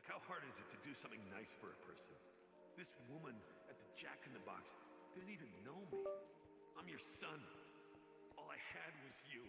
Like, how hard is it to do something nice for a person? This woman at the Jack in the Box didn't even know me. I'm your son. All I had was you.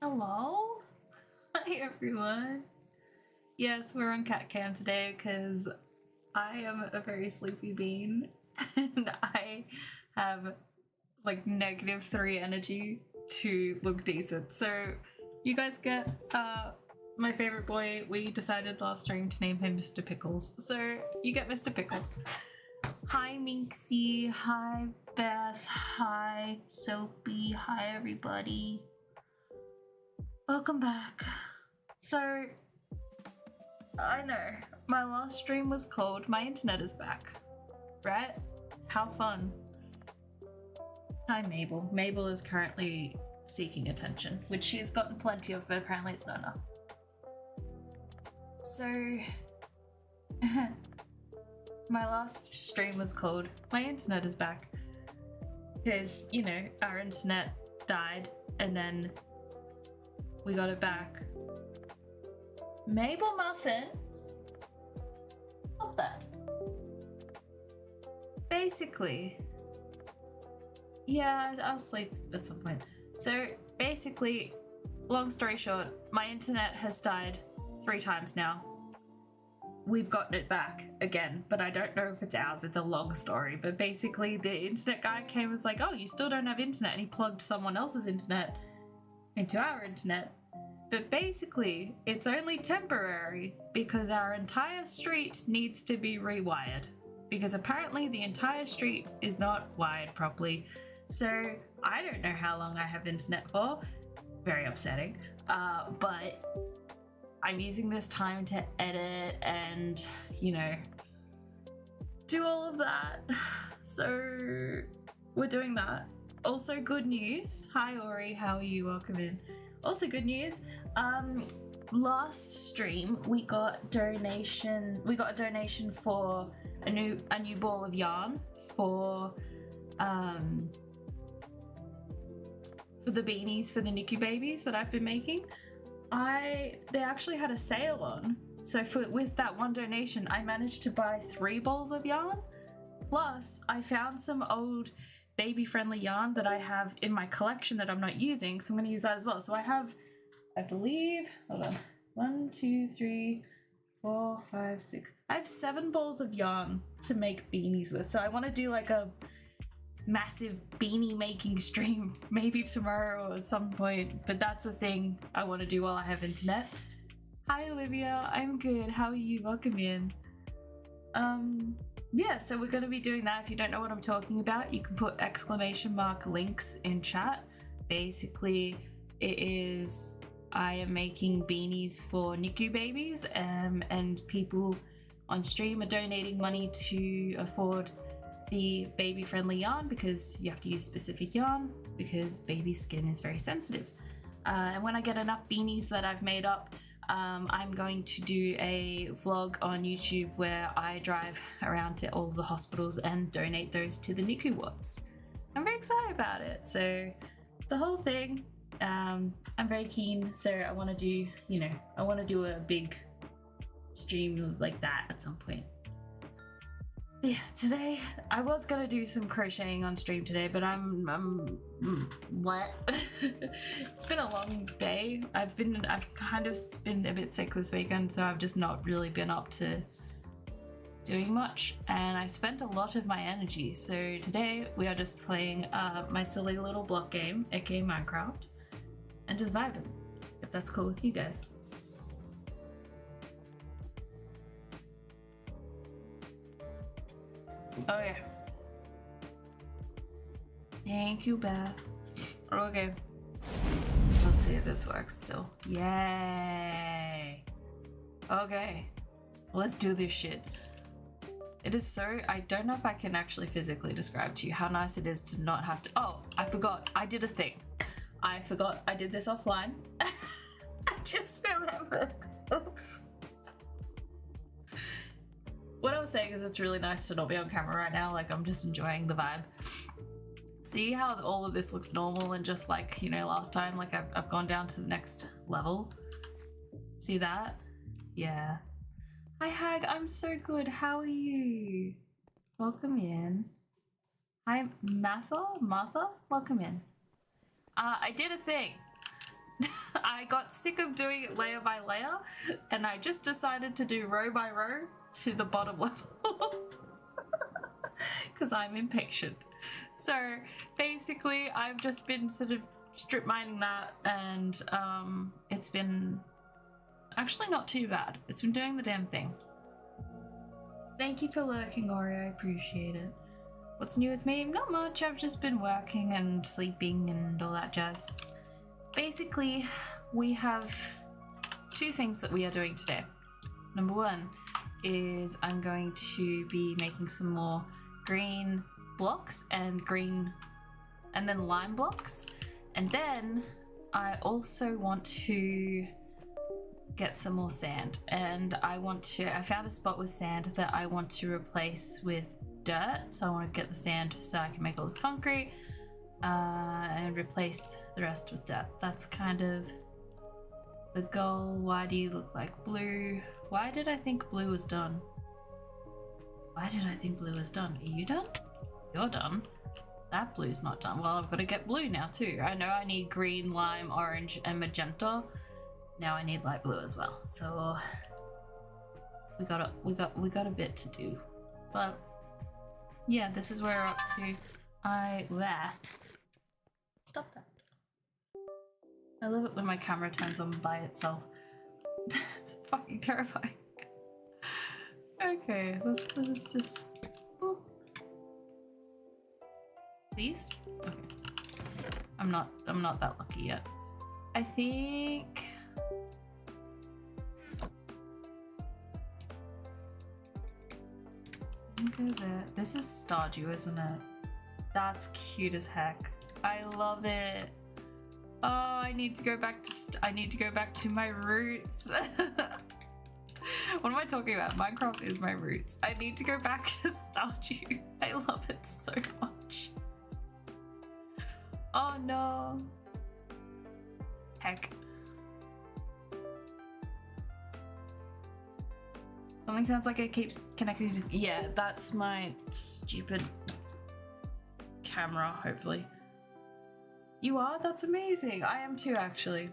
Hello? Hi everyone. Yes, we're on cat cam today because I am a very sleepy bean and I have like -3 energy to look decent. So you guys get my favorite boy. We decided last stream to name him Mr. Pickles. So you get Mr. Pickles. Hi Minxie, hi Beth, hi Soapy, hi everybody. Welcome back. So, I know, my last stream was called My Internet is Back, right? How fun. Hi Mabel. Mabel is currently seeking attention, which she's gotten plenty of, but apparently it's not enough. So, my last stream was called My Internet is Back, because, you know, our internet died and then we got it back. Mabel Muffin? Stop that. Basically, yeah, I'll sleep at some point. So basically, long story short, my internet has died 3 times now. We've gotten it back again, but I don't know if it's ours. It's a long story, but basically the internet guy came and was like, oh, you still don't have internet, and he plugged someone else's internet into our internet. But basically, it's only temporary because our entire street needs to be rewired. Because apparently the entire street is not wired properly. So I don't know how long I have internet for. Very upsetting. But I'm using this time to edit and, you know, do all of that. So we're doing that. Also, good news. Hi Ori, how are you? Welcome in. Also good news. Last stream we got a donation for a new ball of yarn for the beanies for the NICU babies that I've been making. They actually had a sale on, so with that one donation I managed to buy 3 balls of yarn, plus I found some old baby friendly yarn that I have in my collection that I'm not using, so I'm going to use that as well. So I have, I believe, hold on, 1 2 3 4 5 6, I have 7 balls of yarn to make beanies with. So I want to do like a massive beanie making stream maybe tomorrow or some point, but that's a thing I want to do while I have internet. Hi Olivia, I'm good. How are you? Welcome in. Yeah, so we're going to be doing that. If you don't know what I'm talking about, you can put ! links in chat. Basically, it is I am making beanies for NICU babies, and people on stream are donating money to afford the baby-friendly yarn, because you have to use specific yarn because baby skin is very sensitive. And when I get enough beanies that I've made up, I'm going to do a vlog on YouTube where I drive around to all the hospitals and donate those to the NICU wards. I'm very excited about it. So the whole thing, I'm very keen. So I want to do, I want to do a big stream like that at some point. Yeah, today I was gonna do some crocheting on stream today, but what? It's been a long day. I've kind of been a bit sick this weekend, so I've just not really been up to doing much, and I spent a lot of my energy. So today we are just playing my silly little block game, aka Minecraft, and just vibing, if that's cool with you guys. Oh yeah. Thank you, Beth. Okay. Let's see if this works still. Yay. Okay. Let's do this shit. It is so... I don't know if I can actually physically describe to you how nice it is to not have to... Oh, I forgot. I did a thing. I forgot I did this offline. I just remembered. Oops. What I was saying is it's really nice to not be on camera right now. Like, I'm just enjoying the vibe. See how all of this looks normal and just like, last time, like I've gone down to the next level. See that? Yeah. Hi Hag, I'm so good. How are you? Welcome in. Hi Martha, welcome in. I did a thing. I got sick of doing it layer by layer, and I just decided to do row by row to the bottom level because I'm impatient. So basically I've just been sort of strip mining that, and it's been actually not too bad. It's been doing the damn thing. Thank you for lurking, Ori, I appreciate it. What's new with me? Not much. I've just been working and sleeping and all that jazz. Basically, we have two things that we are doing today. Number one is I'm going to be making some more green blocks and then lime blocks, and then I also want to get some more sand, and I found a spot with sand that I want to replace with dirt, so I want to get the sand so I can make all this concrete and replace the rest with dirt. That's kind of the goal. Why do you look like blue? Why did I think blue was done? Why did I think blue was done? Are you done? You're done. That blue's not done. Well, I've got to get blue now too. I know I need green, lime, orange, and magenta. Now I need light blue as well. So we got a bit to do. But yeah, this is where we're up to. Stop that. I love it when my camera turns on by itself. It's fucking terrifying. Okay, let's just... Boop. Please? Okay. I'm not that lucky yet. I think... Go there. This is Stardew, isn't it? That's cute as heck. I love it. Oh, I need to go back to my roots. What am I talking about? Minecraft is my roots. I need to go back to Stardew. I love it so much. Oh no. Heck. Something sounds like it keeps connecting to... Yeah, that's my stupid camera, hopefully. You are? That's amazing. I am too, actually.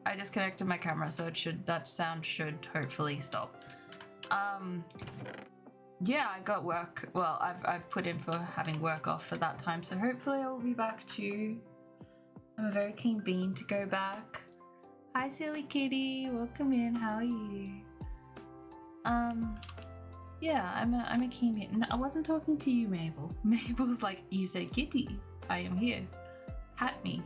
I disconnected my camera, so that sound should hopefully stop. yeah, I got work. Well, I've put in for having work off for that time, so hopefully I will be back too. I'm a very keen bean to go back. Hi, silly kitty. Welcome in. How are you? Yeah, I'm a keen bean. No, I wasn't talking to you, Mabel. Mabel's like, you said kitty. I am here. Pat me.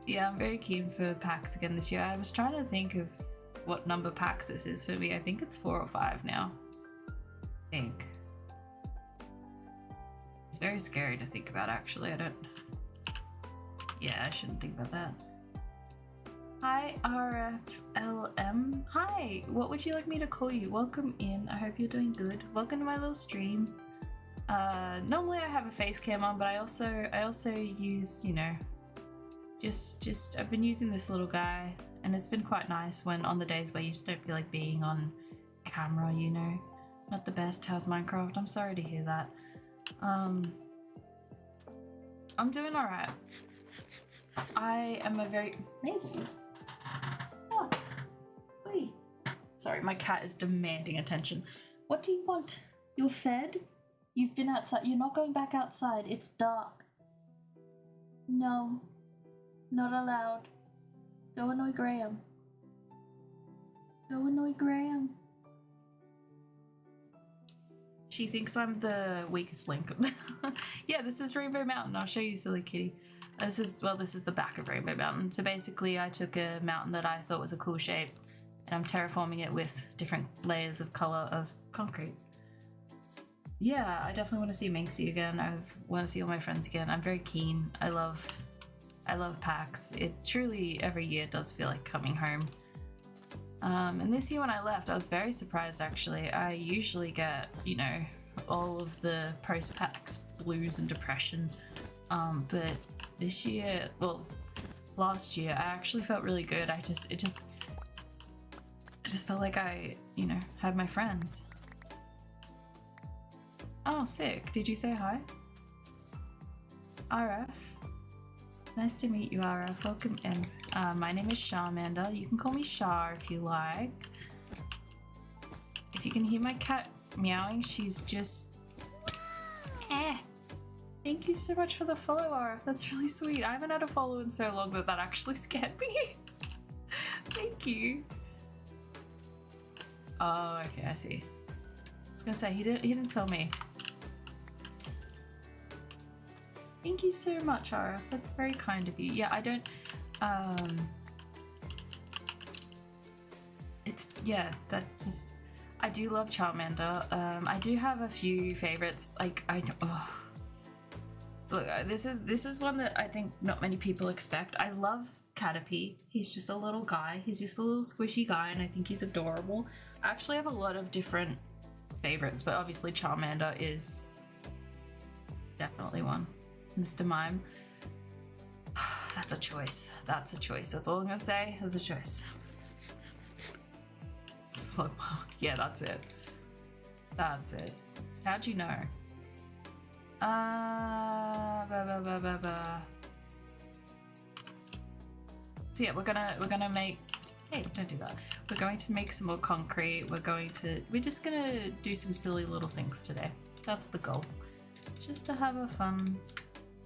Yeah, I'm very keen for PAX again this year. I was trying to think of what number PAX this is for me. I think it's 4 or 5 now. I think. It's very scary to think about, actually. Yeah, I shouldn't think about that. Hi, RFLM. Hi, what would you like me to call you? Welcome in. I hope you're doing good. Welcome to my little stream. Normally I have a face cam on, but I also use, you know, just I've been using this little guy, and it's been quite nice when on the days where you just don't feel like being on camera, you know. Not the best. How's Minecraft? I'm sorry to hear that. I'm doing alright. I am a very... Oh. Oi. Sorry, my cat is demanding attention. What do you want? You're fed? You've been outside. You're not going back outside. It's dark. No. Not allowed. Go annoy Graham. Go annoy Graham. She thinks I'm the weakest link. Yeah, this is Rainbow Mountain. I'll show you, silly kitty. This is the back of Rainbow Mountain. So basically I took a mountain that I thought was a cool shape and I'm terraforming it with different layers of color of concrete. Yeah, I definitely want to see Minxie again. I want to see all my friends again. I'm very keen. I love PAX. It truly every year does feel like coming home. And this year when I left, I was very surprised actually. I usually get, you know, all of the post-PAX blues and depression. But this year, well, last year, I actually felt really good. I just felt like I, you know, had my friends. Oh, sick. Did you say hi? RF. Nice to meet you, RF. Welcome in. My name is Charmander. You can call me Char if you like. If you can hear my cat meowing, she's just... Thank you so much for the follow, RF. That's really sweet. I haven't had a follow in so long that actually scared me. Thank you. Oh, okay, I see. I was gonna say, he didn't tell me. Thank you so much, RF. That's very kind of you. Yeah, I don't... I do love Charmander. I do have a few favorites. Like, look, this is one that I think not many people expect. I love Caterpie. He's just a little guy. He's just a little squishy guy, and I think he's adorable. I actually have a lot of different favorites, but obviously Charmander is definitely one. Mr. Mime. That's a choice. That's a choice. That's all I'm gonna say. That's a choice. Slowpoke. Yeah, that's it. That's it. How'd you know? So yeah, we're gonna make... Hey, don't do that. We're going to make some more concrete. We're just gonna do some silly little things today. That's the goal. Just to have a fun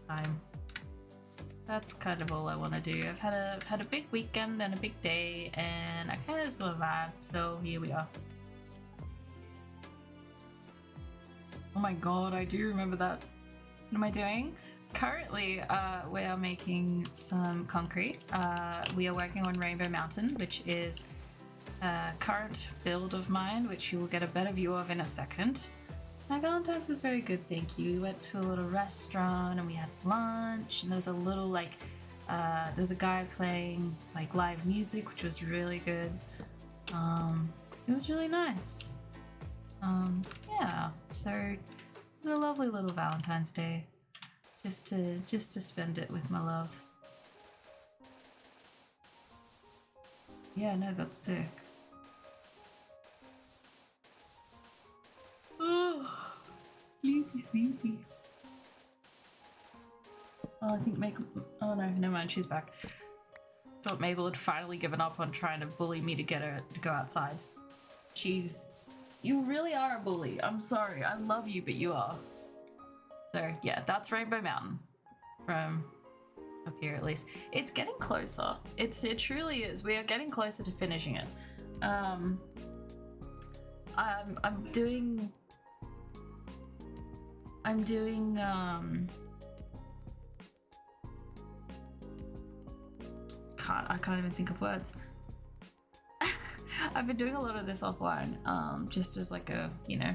time. That's kind of all I want to do. I've had a big weekend and a big day, and I kind of just want to vibe. So here we are. Oh my god, I do remember that. What am I doing? Currently, we are making some concrete. We are working on Rainbow Mountain, which is a current build of mine, which you will get a better view of in a second. My Valentine's was very good, thank you. We went to a little restaurant and we had lunch, and there was a little like, there's a guy playing like live music, which was really good. It was really nice. Yeah, so it was a lovely little Valentine's Day, just to spend it with my love. Yeah, no, that's sick. Oh, sleepy. Oh, I think oh no, never mind, she's back. Thought Mabel had finally given up on trying to bully me to get her to go outside. She's You really are a bully. I'm sorry. I love you, but you are. So yeah, that's Rainbow Mountain from up here at least. It's getting closer. It truly is. We are getting closer to finishing it. I'm doing I can't even think of words. I've been doing a lot of this offline, just as like a, you know,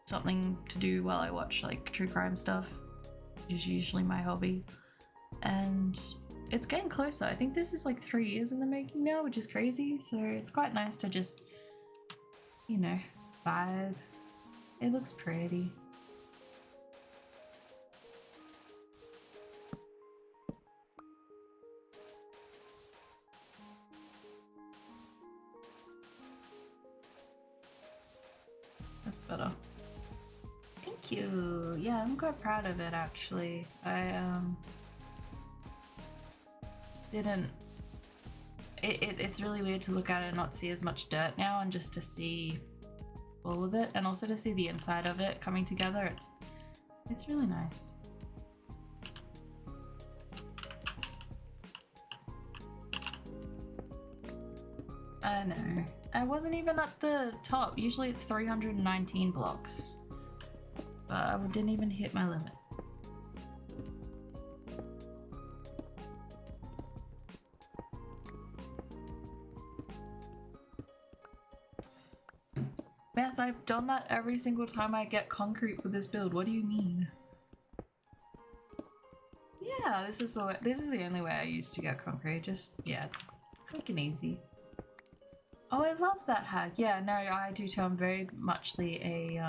something to do while I watch like true crime stuff, which is usually my hobby. And it's getting closer. I think this is like 3 years in the making now, which is crazy. So it's quite nice to just, you know, vibe. It looks pretty. That's better. Thank you. Yeah, I'm quite proud of it actually. I didn't it's really weird to look at it and not see as much dirt now, and just to see all of it, and also to see the inside of it coming together. It's really nice. I know. I wasn't even at the top. Usually it's 319 blocks. But I didn't even hit my limit. Beth, I've done that every single time I get concrete for this build. What do you mean? Yeah, this is the only way I used to get concrete. Just, yeah, it's quick and easy. Oh, I love that hack. Yeah, no, I do too. I'm very muchly a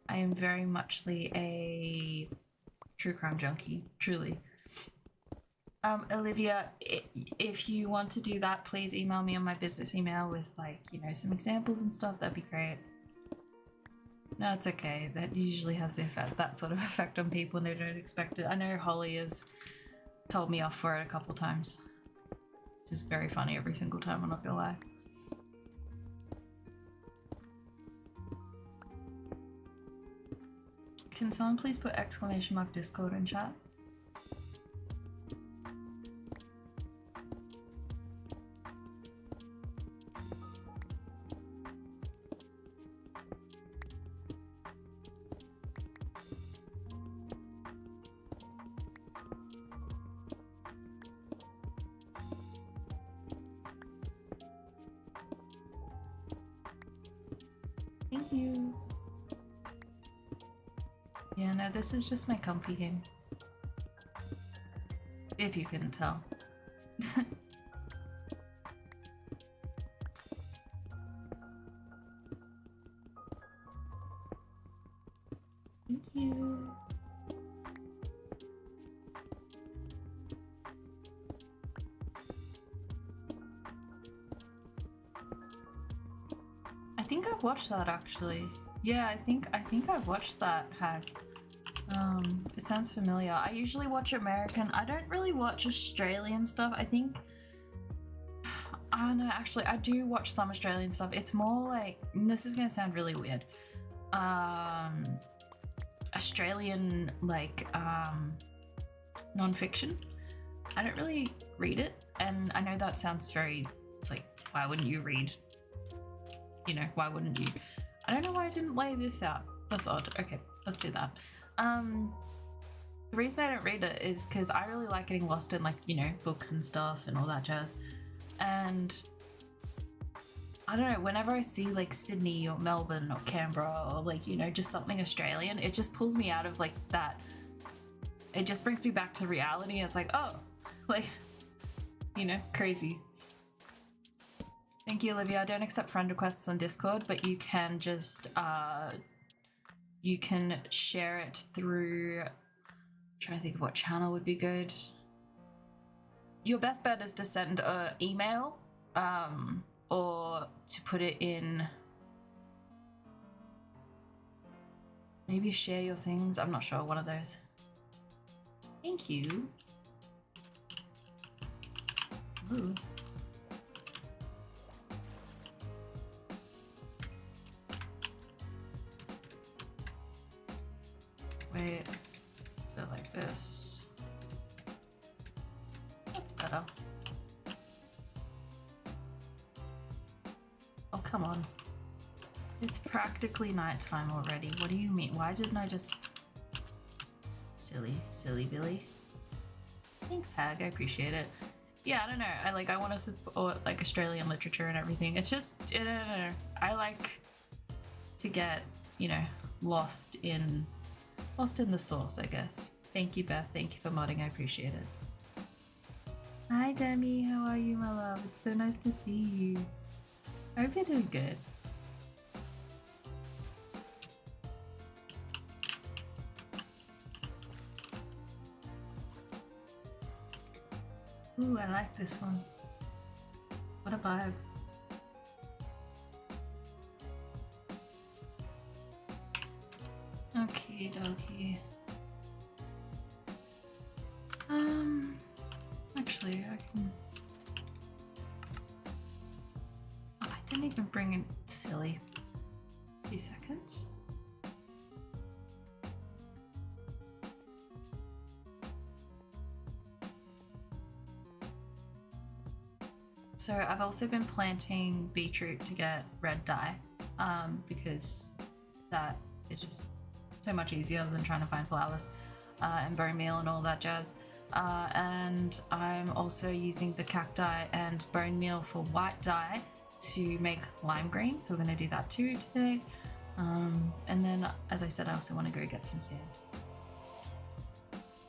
I am very muchly a true crime junkie, truly. Olivia, if you want to do that, please email me on my business email with, like, you know, some examples and stuff. That'd be great. No, it's okay. That usually has that sort of effect on people when they don't expect it. I know Holly has told me off for it a couple times. Just very funny every single time, I'm not gonna lie. Can someone please put ! Discord in chat? Thank you. Yeah, no, this is just my comfy game. If you couldn't tell. Thank you. I think I've watched that actually. Yeah, I think I've watched that hack. It sounds familiar. I usually watch American. I don't really watch Australian stuff. I think I don't know, actually I do watch some Australian stuff. It's more like, this is gonna sound really weird. Australian like non-fiction. I don't really read it, and I know that sounds very, it's like, why wouldn't you read? You know, why wouldn't you? I don't know why I didn't lay this out. That's odd. Okay, let's do that. The reason I don't read it is because I really like getting lost in, like, you know, books and stuff and all that jazz. And I don't know, whenever I see like Sydney or Melbourne or Canberra or, like, you know, just something Australian, it just pulls me out of like that. It just brings me back to reality. It's like, oh, like, you know, crazy. Thank you, Olivia. I don't accept friend requests on Discord, but you can just, you can share it through, I'm trying to think of what channel would be good. Your best bet is to send an email, or to put it in, maybe share your things. I'm not sure, one of those. Thank you. Ooh. Wait, do it like this. That's better. Oh, come on. It's practically nighttime already. What do you mean? Why didn't I just... Silly Billy. Thanks, Hag. I appreciate it. Yeah, I don't know. I want to support like Australian literature and everything. It's just, I don't know. I like to get, you know, lost in the source, I guess. Thank you, Beth. Thank you for modding. I appreciate it. Hi, Demi. How are you, my love? It's so nice to see you. I hope you're doing good. Ooh, I like this one. What a vibe. Okie dokie. Actually, I can... Oh, I didn't even bring in silly. 2 seconds. So I've also been planting beetroot to get red dye, because that is just so much easier than trying to find flowers, and bone meal and all that jazz. And I'm also using the cacti and bone meal for white dye to make lime green, so we're going to do that too today. And then, as I said, I also want to go get some sand.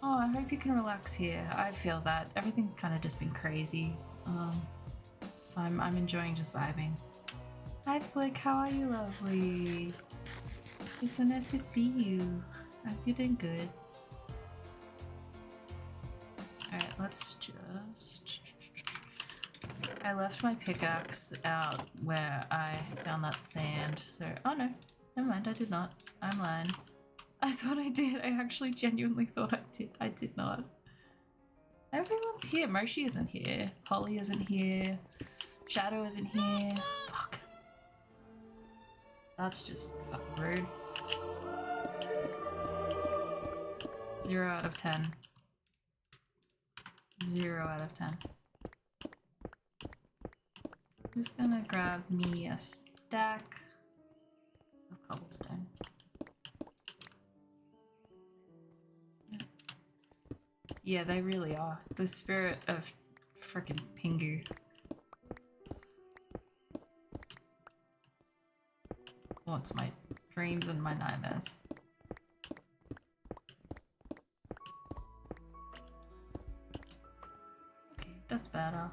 Oh, I hope you can relax here. I feel that everything's kind of just been crazy. So I'm enjoying just vibing. Hi Flick, how are you, lovely? It's so nice to see you. I hope you're doing good. Alright, let's just... I left my pickaxe out where I found that sand, so... Oh no, never mind, I did not. I'm lying. I thought I did. I actually genuinely thought I did. I did not. Everyone's here. Moshi isn't here. Holly isn't here. Shadow isn't here. Fuck. That's just fucking rude. 0 out of 10. 0 out of 10. I'm just gonna grab me a stack of cobblestone. Yeah, they really are. The spirit of frickin' Pingu. Haunts my dreams and my nightmares. Okay, that's better.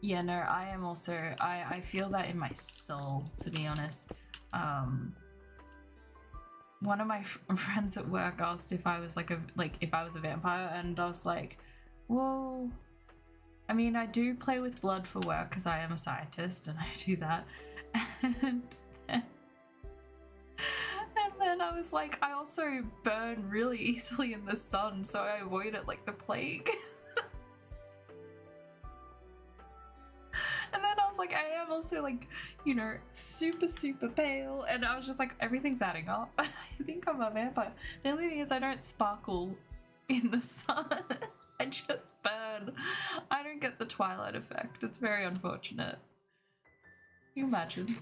Yeah, no, I am also, I feel that in my soul, to be honest. One of my friends at work asked if I was if I was a vampire, and I was like, whoa. I mean, I do play with blood for work because I am a scientist and I do that. And then I was like, I also burn really easily in the sun, so I avoid it like the plague. And then I was like, I am also like, you know, super pale, and I was just like, everything's adding up. I think I'm a vampire. The only thing is I don't sparkle in the sun. I just burn. I don't get the Twilight effect. It's very unfortunate. Can you imagine?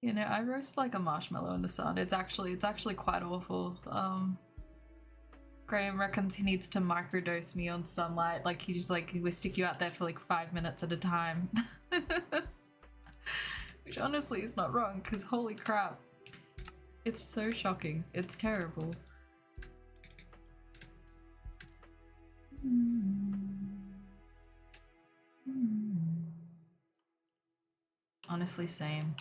You know, I roast like a marshmallow in the sun. It's actually quite awful. Graham reckons he needs to microdose me on sunlight. Like he just like we stick you out there for like 5 minutes at a time. Which honestly is not wrong, because holy crap. It's so shocking. It's terrible. Honestly, same.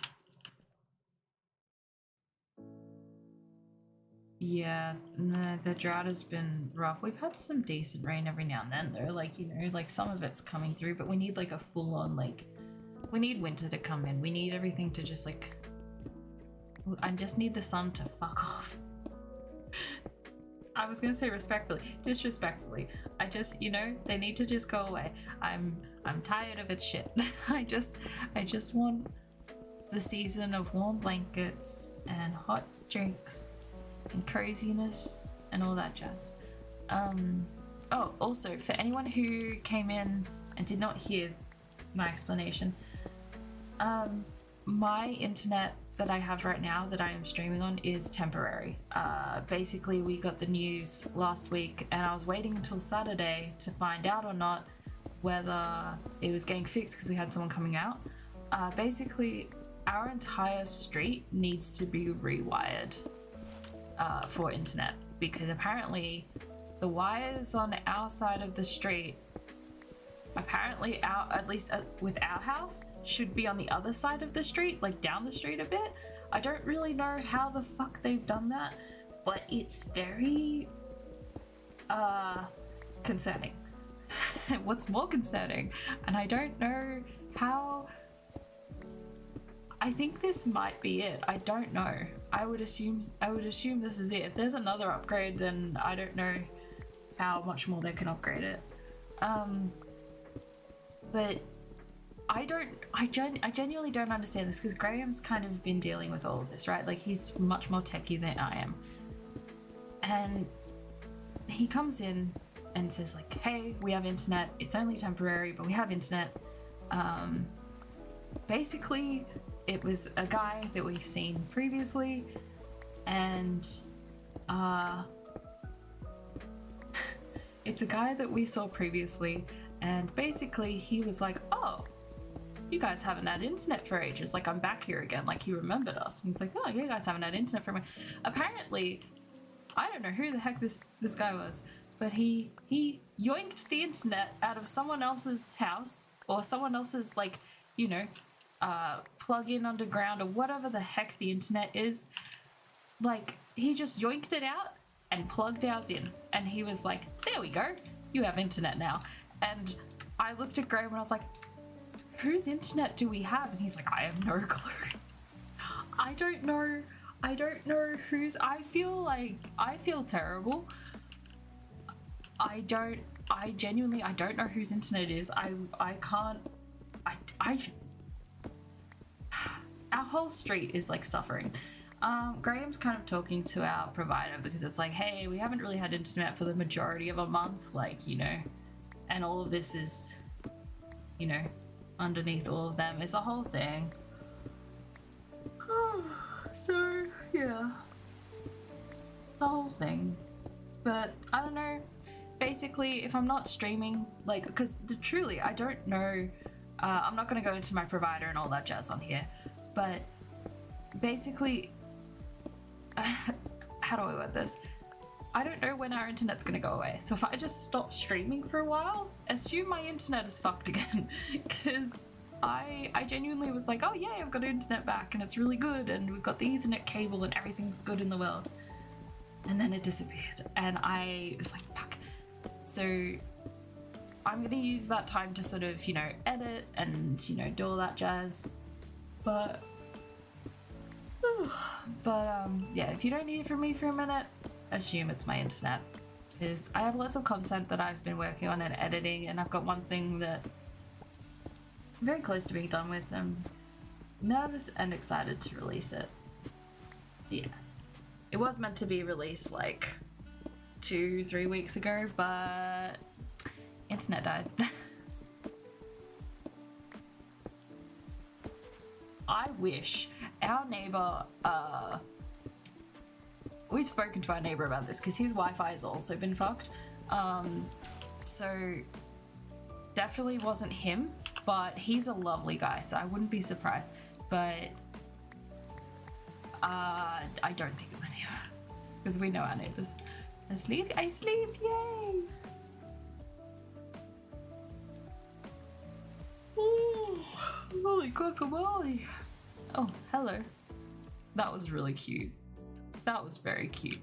Yeah, no, the drought has been rough. We've had some decent rain every now and then though, like, you know, like some of it's coming through, but we need like a full-on, like, we need winter to come in. We need everything to just like, I just need the sun to fuck off. I was gonna say respectfully, disrespectfully. I just, you know, they need to just go away. I'm I'm tired of its shit. I just want the season of warm blankets and hot drinks and coziness and all that jazz. Oh, also, for anyone who came in and did not hear my explanation, my internet that I have right now that I am streaming on is temporary. Basically, we got the news last week and I was waiting until Saturday to find out or not whether it was getting fixed because we had someone coming out. Basically, our entire street needs to be rewired for internet because apparently the wires on our side of the street, apparently at least with our house, should be on the other side of the street, like down the street a bit. I don't really know how the fuck they've done that, but it's very concerning. What's more concerning, and I don't know how, I think this might be it. I don't know. I would assume this is it. If there's another upgrade, then I don't know how much more they can upgrade it. But I genuinely don't understand this because Graham's kind of been dealing with all of this, right? Like, he's much more techie than I am. And he comes in and says like, hey, we have internet. It's only temporary, but we have internet. Basically, it was a guy that we've seen previously, and it's a guy that we saw previously, and basically he was like, oh, you guys haven't had internet for ages, like I'm back here again, like he remembered us. And he's like, oh, you guys haven't had internet for a minute. Apparently, I don't know who the heck this guy was, but he yoinked the internet out of someone else's house or someone else's, like, you know, plug-in underground or whatever the heck the internet is. Like, he just yoinked it out and plugged ours in, and he was like, there we go, you have internet now. And I looked at Graham and I was like, whose internet do we have? And he's like, I have no clue. I don't know whose. I feel terrible. I genuinely don't know whose internet it is. Our whole street is like suffering. Graham's kind of talking to our provider because it's like, hey, we haven't really had internet for the majority of a month, like, you know, and all of this is, you know, underneath all of them. It's a whole thing. So, yeah. The whole thing. But, I don't know. Basically, if I'm not streaming, like, because truly, I don't know. I'm not going to go into my provider and all that jazz on here. But, basically, how do I word this? I don't know when our internet's going to go away. So if I just stop streaming for a while, assume my internet is fucked again. Because I genuinely was like, oh yeah, I've got internet back and it's really good and we've got the Ethernet cable and everything's good in the world. And then it disappeared and I was like, fuck. So I'm going to use that time to sort of, you know, edit and, you know, do all that jazz. But yeah, if you don't hear from me for a minute, assume it's my internet, because I have lots of content that I've been working on and editing, and I've got one thing that I'm very close to being done with. I'm nervous and excited to release it. Yeah, it was meant to be released like 2-3 weeks ago, but internet died. I wish our neighbor, we've spoken to our neighbor about this because his Wi-Fi has also been fucked. So definitely wasn't him, but he's a lovely guy, so I wouldn't be surprised. But I don't think it was him because we know our neighbors. I sleep, yay! Ooh, holy guacamole! Oh, hello. That was really cute. That was very cute.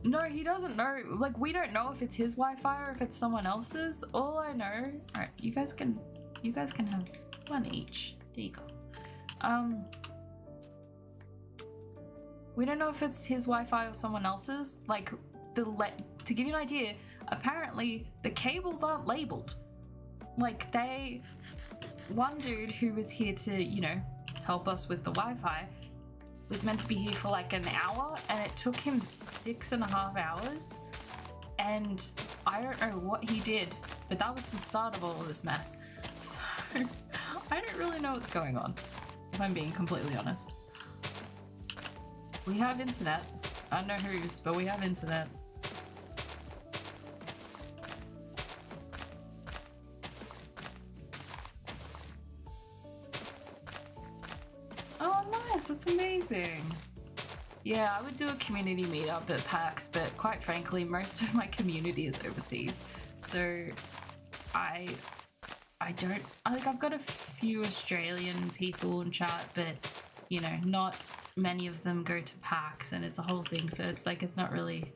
No, he doesn't know. Like, we don't know if it's his Wi-Fi or if it's someone else's. All I know. All right, you guys can have one each. There you go. We don't know if it's his Wi-Fi or someone else's. Like, to give you an idea, apparently the cables aren't labeled. Like, one dude who was here to, you know, help us with the Wi-Fi was meant to be here for like an hour, and it took him 6.5 hours. And I don't know what he did, but that was the start of all of this mess. So I don't really know what's going on, if I'm being completely honest. We have internet. I don't know whose, but we have internet. Oh, nice. That's amazing. Yeah, I would do a community meetup at PAX, but quite frankly, most of my community is overseas. So I've got a few Australian people in chat, but you know, not many of them go to PAX, and it's a whole thing. So it's like, it's not really,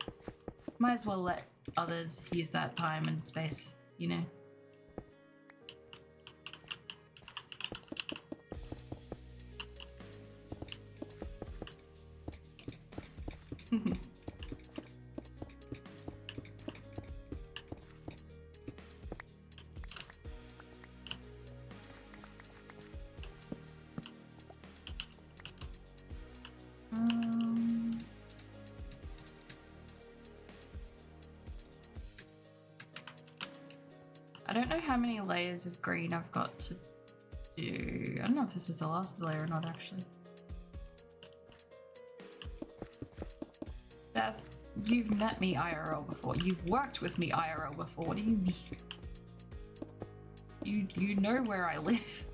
might as well let others use that time and space, you know? I don't know how many layers of green I've got to do. I don't know if this is the last layer or not, actually. Beth, you've met me IRL before. You've worked with me IRL before. What do you mean? You know where I live.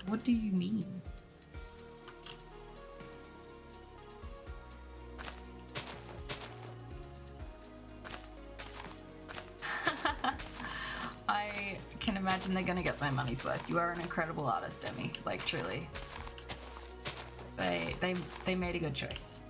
What do you mean? I can imagine they're gonna get my money's worth. You are an incredible artist, Demi. Like, truly. They made a good choice.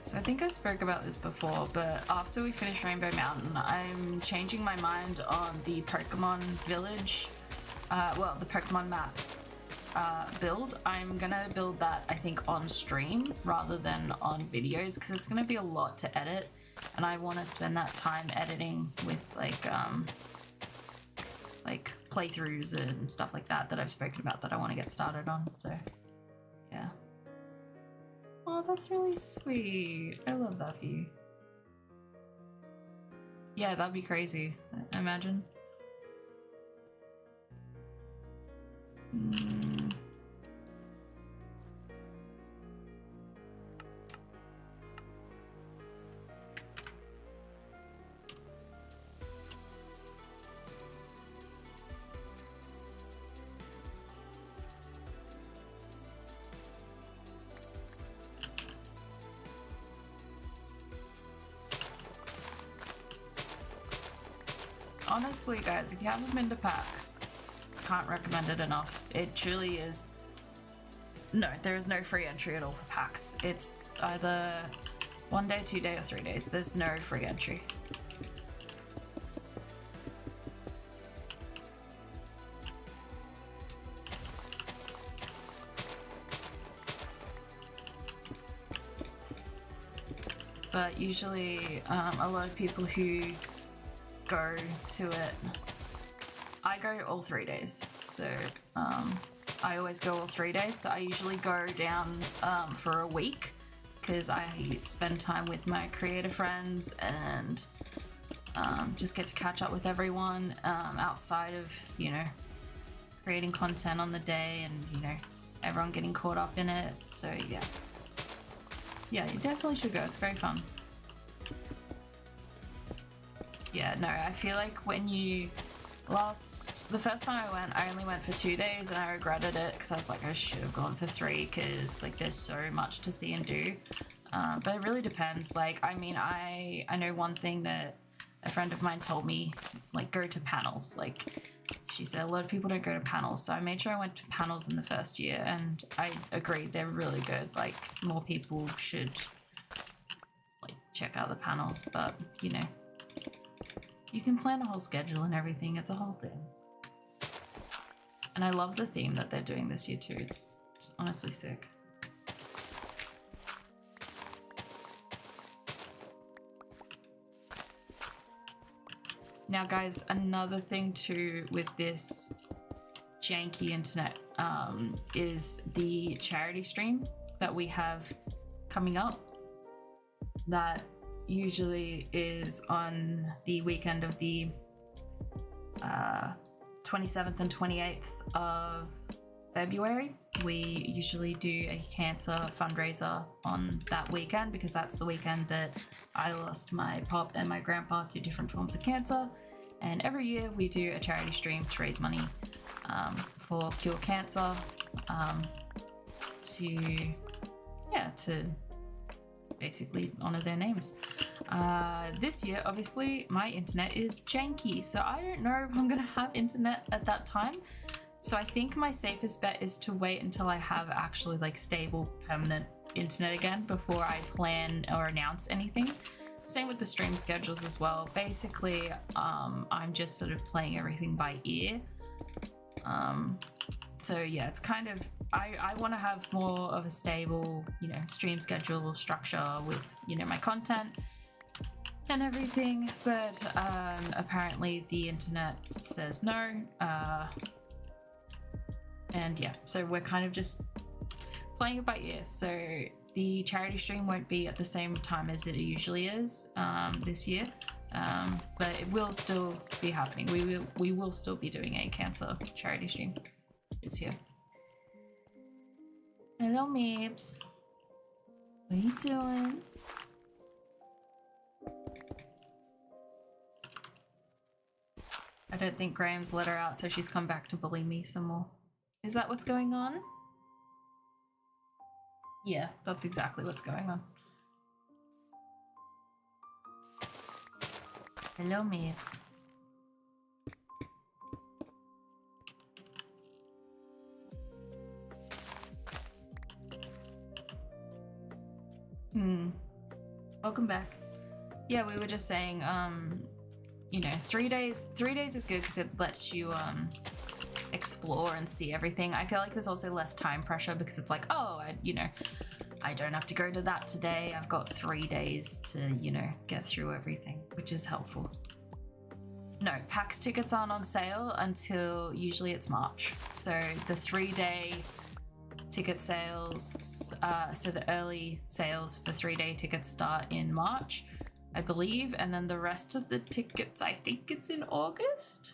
So I think I spoke about this before, but after we finish Rainbow Mountain, I'm changing my mind on the Pokemon Village, the Pokemon map build. I'm gonna build that, I think, on stream rather than on videos, because it's gonna be a lot to edit, and I want to spend that time editing with like playthroughs and stuff like that I've spoken about that I want to get started on. So yeah. Oh, that's really sweet. I love that for you. Yeah, that'd be crazy. Imagine. Honestly, guys, if you haven't been to PAX, can't recommend it enough. It truly is. No, there is no free entry at all for PAX. It's either 1 day, 2 days, or 3 days. There's no free entry. But usually, a lot of people who go to it, I go all 3 days, so I always go all 3 days. So I usually go down for a week, because I spend time with my creator friends and just get to catch up with everyone outside of, you know, creating content on the day, and you know, everyone getting caught up in it. So yeah, you definitely should go. It's very fun. Yeah, no, I feel like when the first time I went, I only went for 2 days, and I regretted it because I was like, I should have gone for 3, because like there's so much to see and do. But it really depends. Like, I mean, I know one thing that a friend of mine told me, like, go to panels. Like, she said a lot of people don't go to panels, so I made sure I went to panels in the first year, and I agreed, they're really good. Like, more people should like check out the panels, but you know, You can plan a whole schedule and everything. It's a whole thing. And I love the theme that they're doing this year too. It's honestly sick. Now guys, another thing too with this janky internet is the charity stream that we have coming up. That usually is on the weekend of the 27th and 28th of February. We usually do a cancer fundraiser on that weekend because that's the weekend that I lost my pop and my grandpa to different forms of cancer. And every year we do a charity stream to raise money for Cure Cancer, to basically honor their names. This year, obviously, my internet is janky, so I don't know if I'm gonna have internet at that time. So I think my safest bet is to wait until I have actually like stable, permanent internet again before I plan or announce anything. Same with the stream schedules as well. Basically, I'm just sort of playing everything by ear. So yeah, it's kind of, I want to have more of a stable, stream schedule structure with, my content and everything. But apparently the internet says no. And yeah, so we're kind of just playing it by ear. So the charity stream won't be at the same time as it usually is this year, but it will still be happening. We will still be doing a cancer charity stream this year. Hello, Meeps. What are you doing? I don't think Graham's let her out, so she's come back to bully me some more. Is that what's going on? Yeah, that's exactly what's going on. Hello, Meeps. Welcome back. Yeah, we were just saying, 3 days is good because it lets you explore and see everything. I feel like there's also less time pressure because it's like, oh, I don't have to go to that today. I've got 3 days to, get through everything, which is helpful. No, PAX tickets aren't on sale until usually it's March. So the 3-day ticket sales, so the early sales for 3-day tickets start in March, I believe, and then the rest of the tickets, I think it's in August.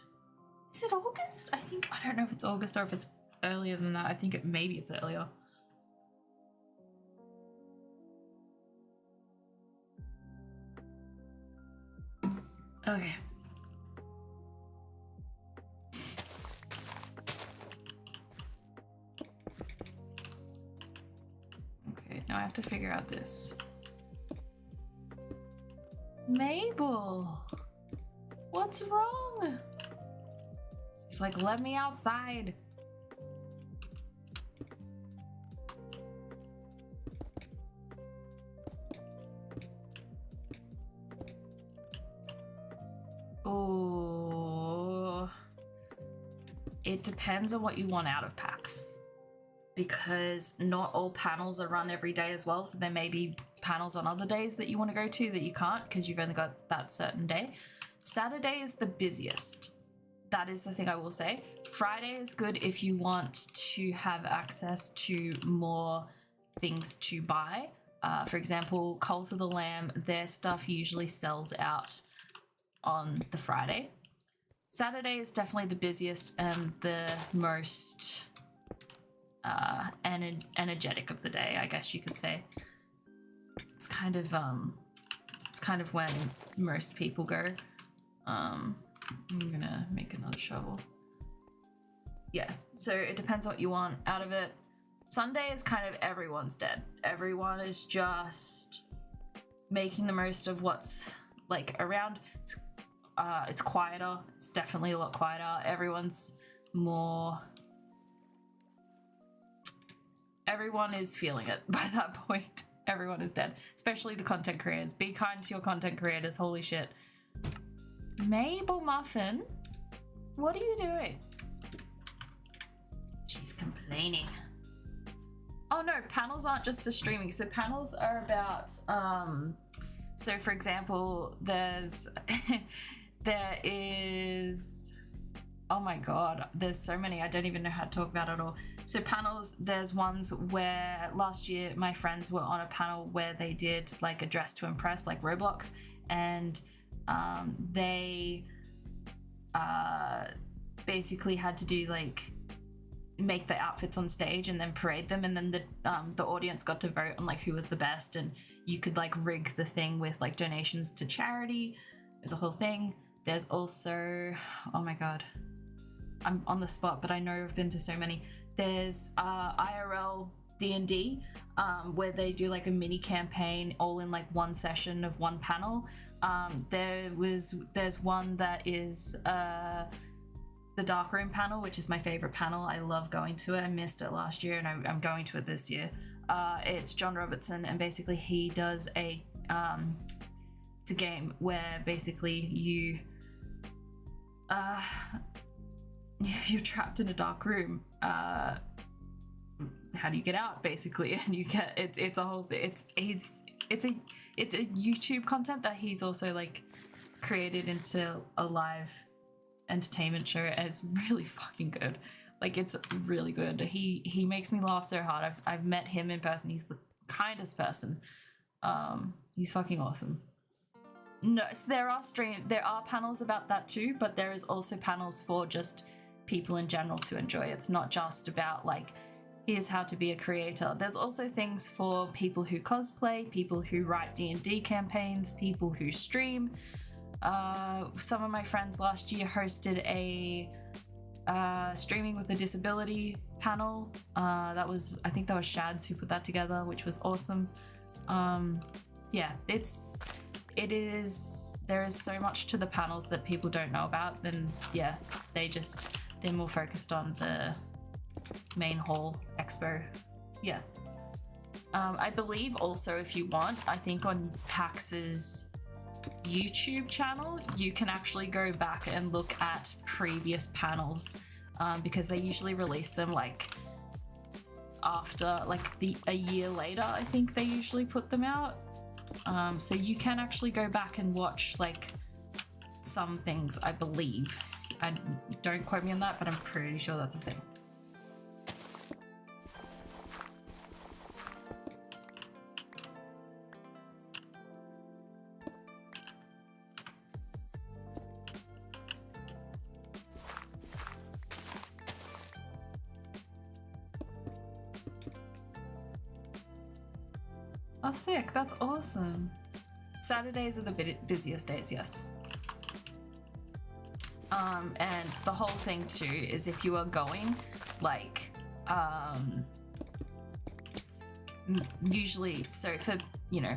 Is it August? I don't know if it's August or if it's earlier than that. I think maybe it's earlier. Okay. Okay, now I have to figure out this. Mabel! What's wrong? She's like, let me outside. Oh, it depends on what you want out of PAX, because not all panels are run every day as well. So there may be panels on other days that you want to go to that you can't because you've only got that certain day. Saturday is the busiest. That is the thing I will say. Friday is good if you want to have access to more things to buy. For example, Cult of the Lamb, their stuff usually sells out on the Friday. Saturday is definitely the busiest and the most energetic of the day, I guess you could say. It's kind of when most people go. I'm gonna make another shovel. Yeah, so it depends what you want out of it. Sunday is kind of everyone's dead. Everyone is just making the most of what's like around. It's quieter. It's definitely a lot quieter. Everyone is feeling it by that point. Everyone is dead, especially the content creators. Be kind to your content creators. Holy shit. Mabel Muffin, what are you doing? She's complaining. Oh no, panels aren't just for streaming. So panels are about, so for example, there is, oh my God, there's so many, I don't even know how to talk about it all. So panels, there's ones where last year my friends were on a panel where they did like a dress to impress, like Roblox, and they basically had to do like make the outfits on stage and then parade them, and then the audience got to vote on like who was the best, and you could like rig the thing with like donations to charity. There's a whole thing. There's also, oh my God, I'm on the spot, but I know I've been to so many. There's IRL D&D, where they do like a mini campaign all in like one session of one panel. There's one that is the Darkroom panel, which is my favorite panel. I love going to it. I missed it last year and I'm going to it this year. It's John Robertson, and basically he does it's a game where basically you're trapped in a dark room. How do you get out, basically? And you get it's a whole thing. It's a YouTube content that he's also like created into a live entertainment show, and it's really fucking good. Like, it's really good. He makes me laugh so hard. I've met him in person. He's the kindest person. He's fucking awesome. No, so there are panels about that too, but there is also panels for just people in general to enjoy. It's not just about like, here's how to be a creator. There's also things for people who cosplay, people who write D&D campaigns, people who stream. Some of my friends last year hosted a streaming with a disability panel. I think that was Shads who put that together, which was awesome. Yeah, there is so much to the panels that people don't know about. Then yeah, they're more focused on the main hall expo. Yeah. I believe also, if you want, I think on PAX's YouTube channel, you can actually go back and look at previous panels, because they usually release them like after like a year later. I think they usually put them out. So you can actually go back and watch like some things, I believe. And don't quote me on that, but I'm pretty sure that's a thing. Oh, sick. That's awesome. Saturdays are the busiest days, yes. And the whole thing too is, if you are going, like, usually, so for, you know,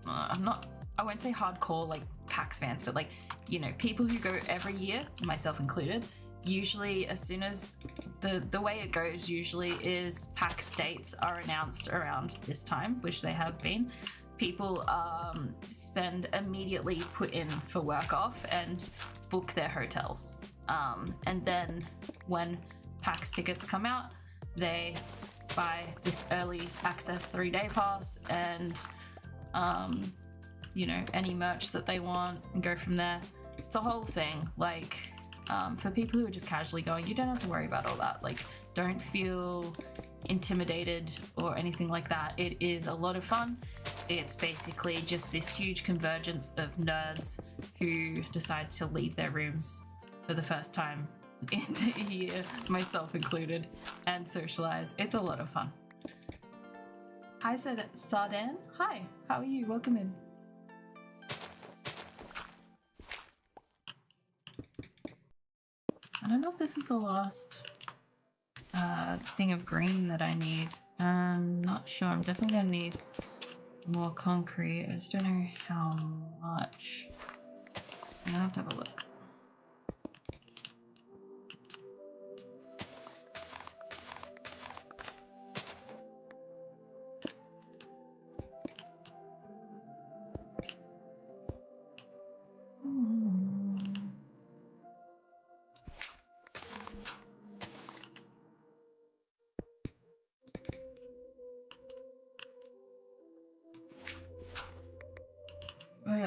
I won't say hardcore like PAX fans, but like, you know, people who go every year, myself included, usually as soon as the way it goes usually is PAX dates are announced around this time, which they have been. People immediately put in for work off and book their hotels. And then when PAX tickets come out, they buy this early access 3-day pass and, you know, any merch that they want and go from there. It's a whole thing. Like, for people who are just casually going, you don't have to worry about all that. Like, don't feel intimidated or anything like that. It is a lot of fun. It's basically just this huge convergence of nerds who decide to leave their rooms for the first time in a year, myself included, and socialize. It's a lot of fun. Hi, Sardan. Hi, how are you? Welcome in. I don't know if this is the last thing of green that I need. I'm not sure. I'm definitely gonna need more concrete. I just don't know how much. So I'm gonna have to have a look.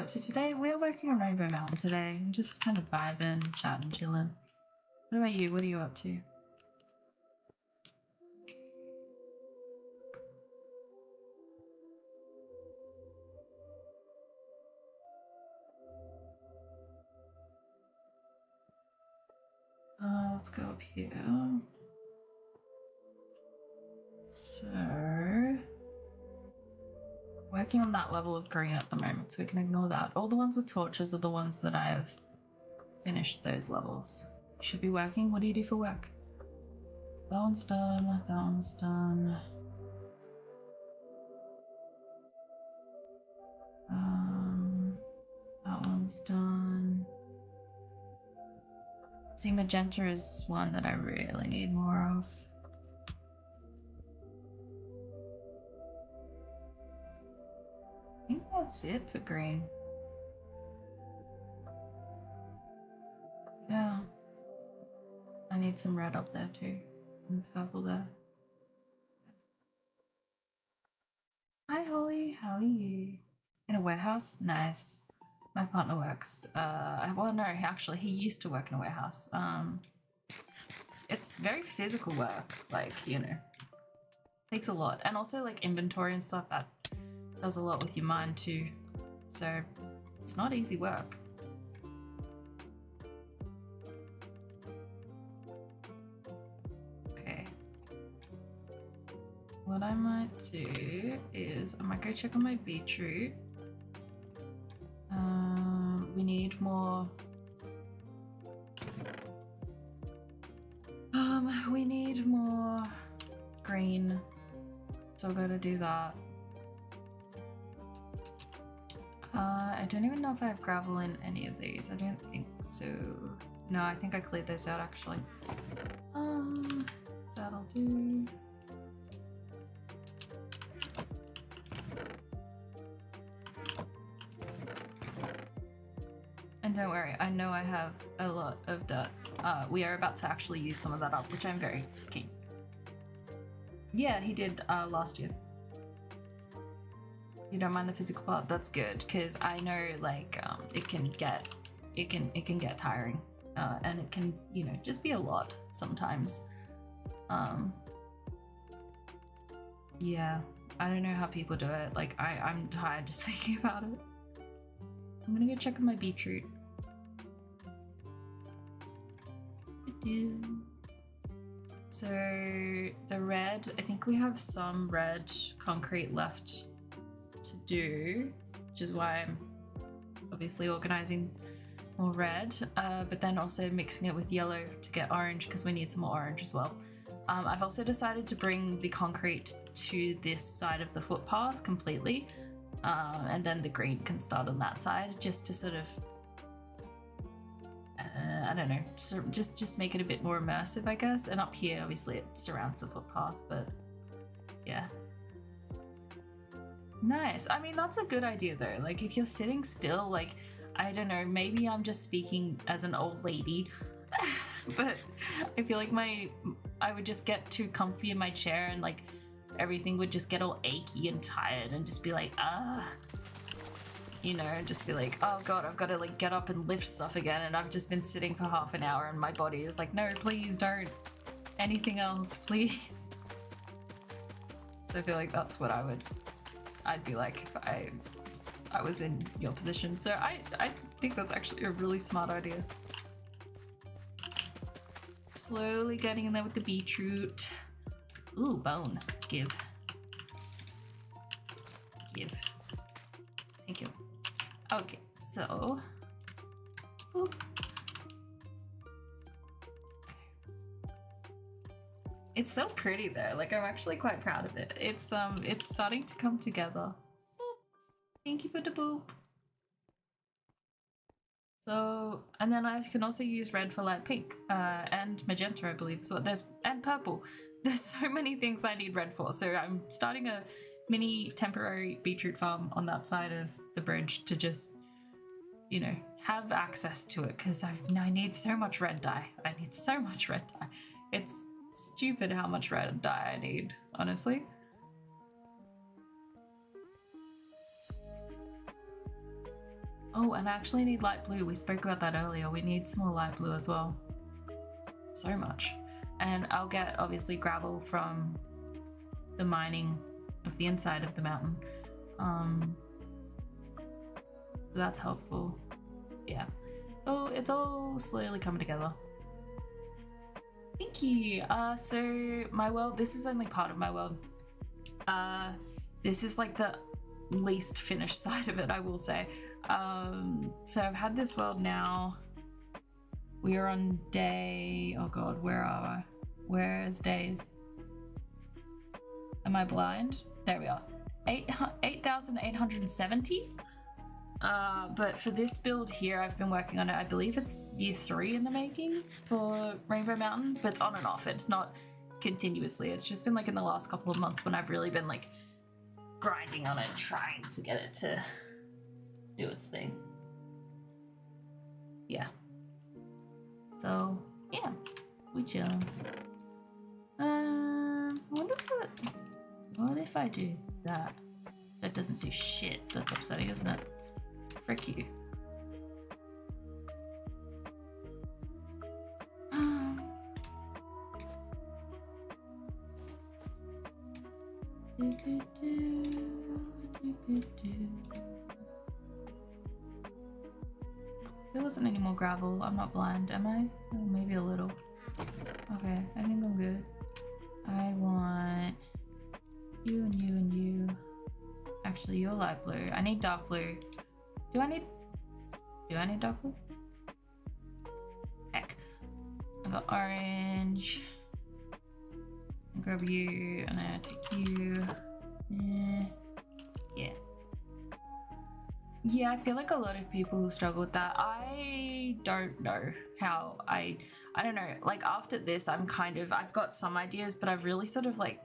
up to today? We're working on Rainbow Mountain today. I'm just kind of vibing, chatting, chilling. What about you? What are you up to? Let's go up here. So, working on that level of green at the moment, so we can ignore that. All the ones with torches are the ones that I've finished those levels. Should be working. What do you do for work? That one's done. That one's done. That one's done. See, magenta is one that I really need more of. I think that's it for green. Yeah. I need some red up there too. And purple there. Hi Holly, how are you? In a warehouse? Nice. My partner works. Well, no, actually, he used to work in a warehouse. It's very physical work, like, you know, takes a lot. And also, like, inventory and stuff, that does a lot with your mind, too. So, it's not easy work. Okay. What I might do is, I might go check on my beetroot. We need more. We need more green, so I'll go to do that. I don't even know if I have gravel in any of these. I don't think so. No, I think I cleared those out actually. That'll do. And don't worry, I know I have a lot of dirt. We are about to actually use some of that up, which I'm very keen. Yeah, he did last year. You don't mind the physical part? That's good, because I know like it can get tiring, and it can, you know, just be a lot sometimes. Yeah, I don't know how people do it. Like I'm tired just thinking about it. I'm gonna go check on my beetroot. So the red, I think we have some red concrete left to do, which is why I'm obviously organizing more red, but then also mixing it with yellow to get orange, because we need some more orange as well. I've also decided to bring the concrete to this side of the footpath completely, and then the green can start on that side, just to sort of I don't know, so just make it a bit more immersive, I guess. And up here, obviously, it surrounds the footpath, but yeah. Nice. I mean, that's a good idea, though. Like, if you're sitting still, like, I don't know, maybe I'm just speaking as an old lady, but I feel like I would just get too comfy in my chair, and, like, everything would just get all achy and tired, and just be like, you know, just be like, oh god, I've got to like get up and lift stuff again, and I've just been sitting for half an hour and my body is like, no, please don't. Anything else, please. So I feel like that's what I'd be like if I was in your position. So I think that's actually a really smart idea. Slowly getting in there with the beetroot. Ooh, bone. Give. Thank you. Okay, so boop. It's so pretty though. Like, I'm actually quite proud of it. It's starting to come together. Boop. Thank you for the boop. So, and then I can also use red for light pink, and magenta, I believe. So and purple. There's so many things I need red for. So I'm starting a mini temporary beetroot farm on that side of the bridge to just, you know, have access to it, because I need so much red dye. I need so much red dye. It's stupid how much red dye I need, honestly. Oh, and I actually need light blue. We spoke about that earlier. We need some more light blue as well. So much. And I'll get, obviously, gravel from the mining of the inside of the mountain. So that's helpful. Yeah. So it's all slowly coming together. Thank you. So my world, this is only part of my world. This is like the least finished side of it, I will say. So I've had this world now. We are on day, oh god, where are I? Where's days? Am I blind? There we are. 8,870. But for this build here, I've been working on it. I believe it's year 3 in the making for Rainbow Mountain, but it's on and off. It's not continuously. It's just been like in the last couple of months when I've really been like grinding on it, trying to get it to do its thing. Yeah. So yeah, we chillin'. What if I do that? That doesn't do shit. That's upsetting, isn't it? Frick you. There wasn't any more gravel. I'm not blind, am I? Oh, maybe a little. Okay, I think I'm good. I want you and you and you. Actually, you're light blue. I need dark blue. Do I need dark blue? Heck. I got orange. I'll grab you and I take you. Yeah. Yeah, I feel like a lot of people struggle with that. I don't know how I don't know. Like after this, I've got some ideas, but I've really sort of like,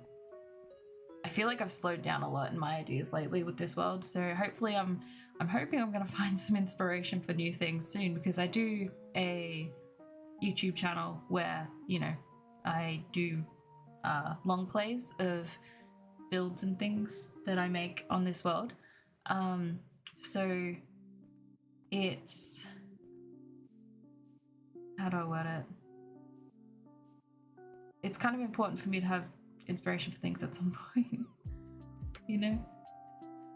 I feel like I've slowed down a lot in my ideas lately with this world. So hopefully I'm hoping I'm going to find some inspiration for new things soon, because I do a YouTube channel where, you know, I do long plays of builds and things that I make on this world. So it's, how do I word it? It's kind of important for me to have inspiration for things at some point, you know?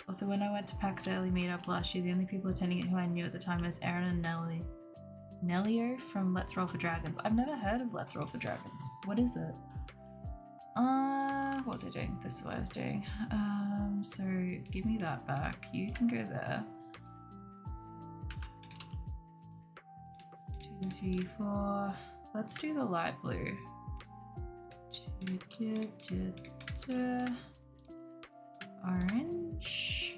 Also, when I went to PAX Early Meetup last year, the only people attending it who I knew at the time was Aaron and Nellio from Let's Roll for Dragons. I've never heard of Let's Roll for Dragons. What is it? What was I doing? This is what I was doing. So give me that back. You can go there. 2, 3, 4. Let's do the light blue. Orange.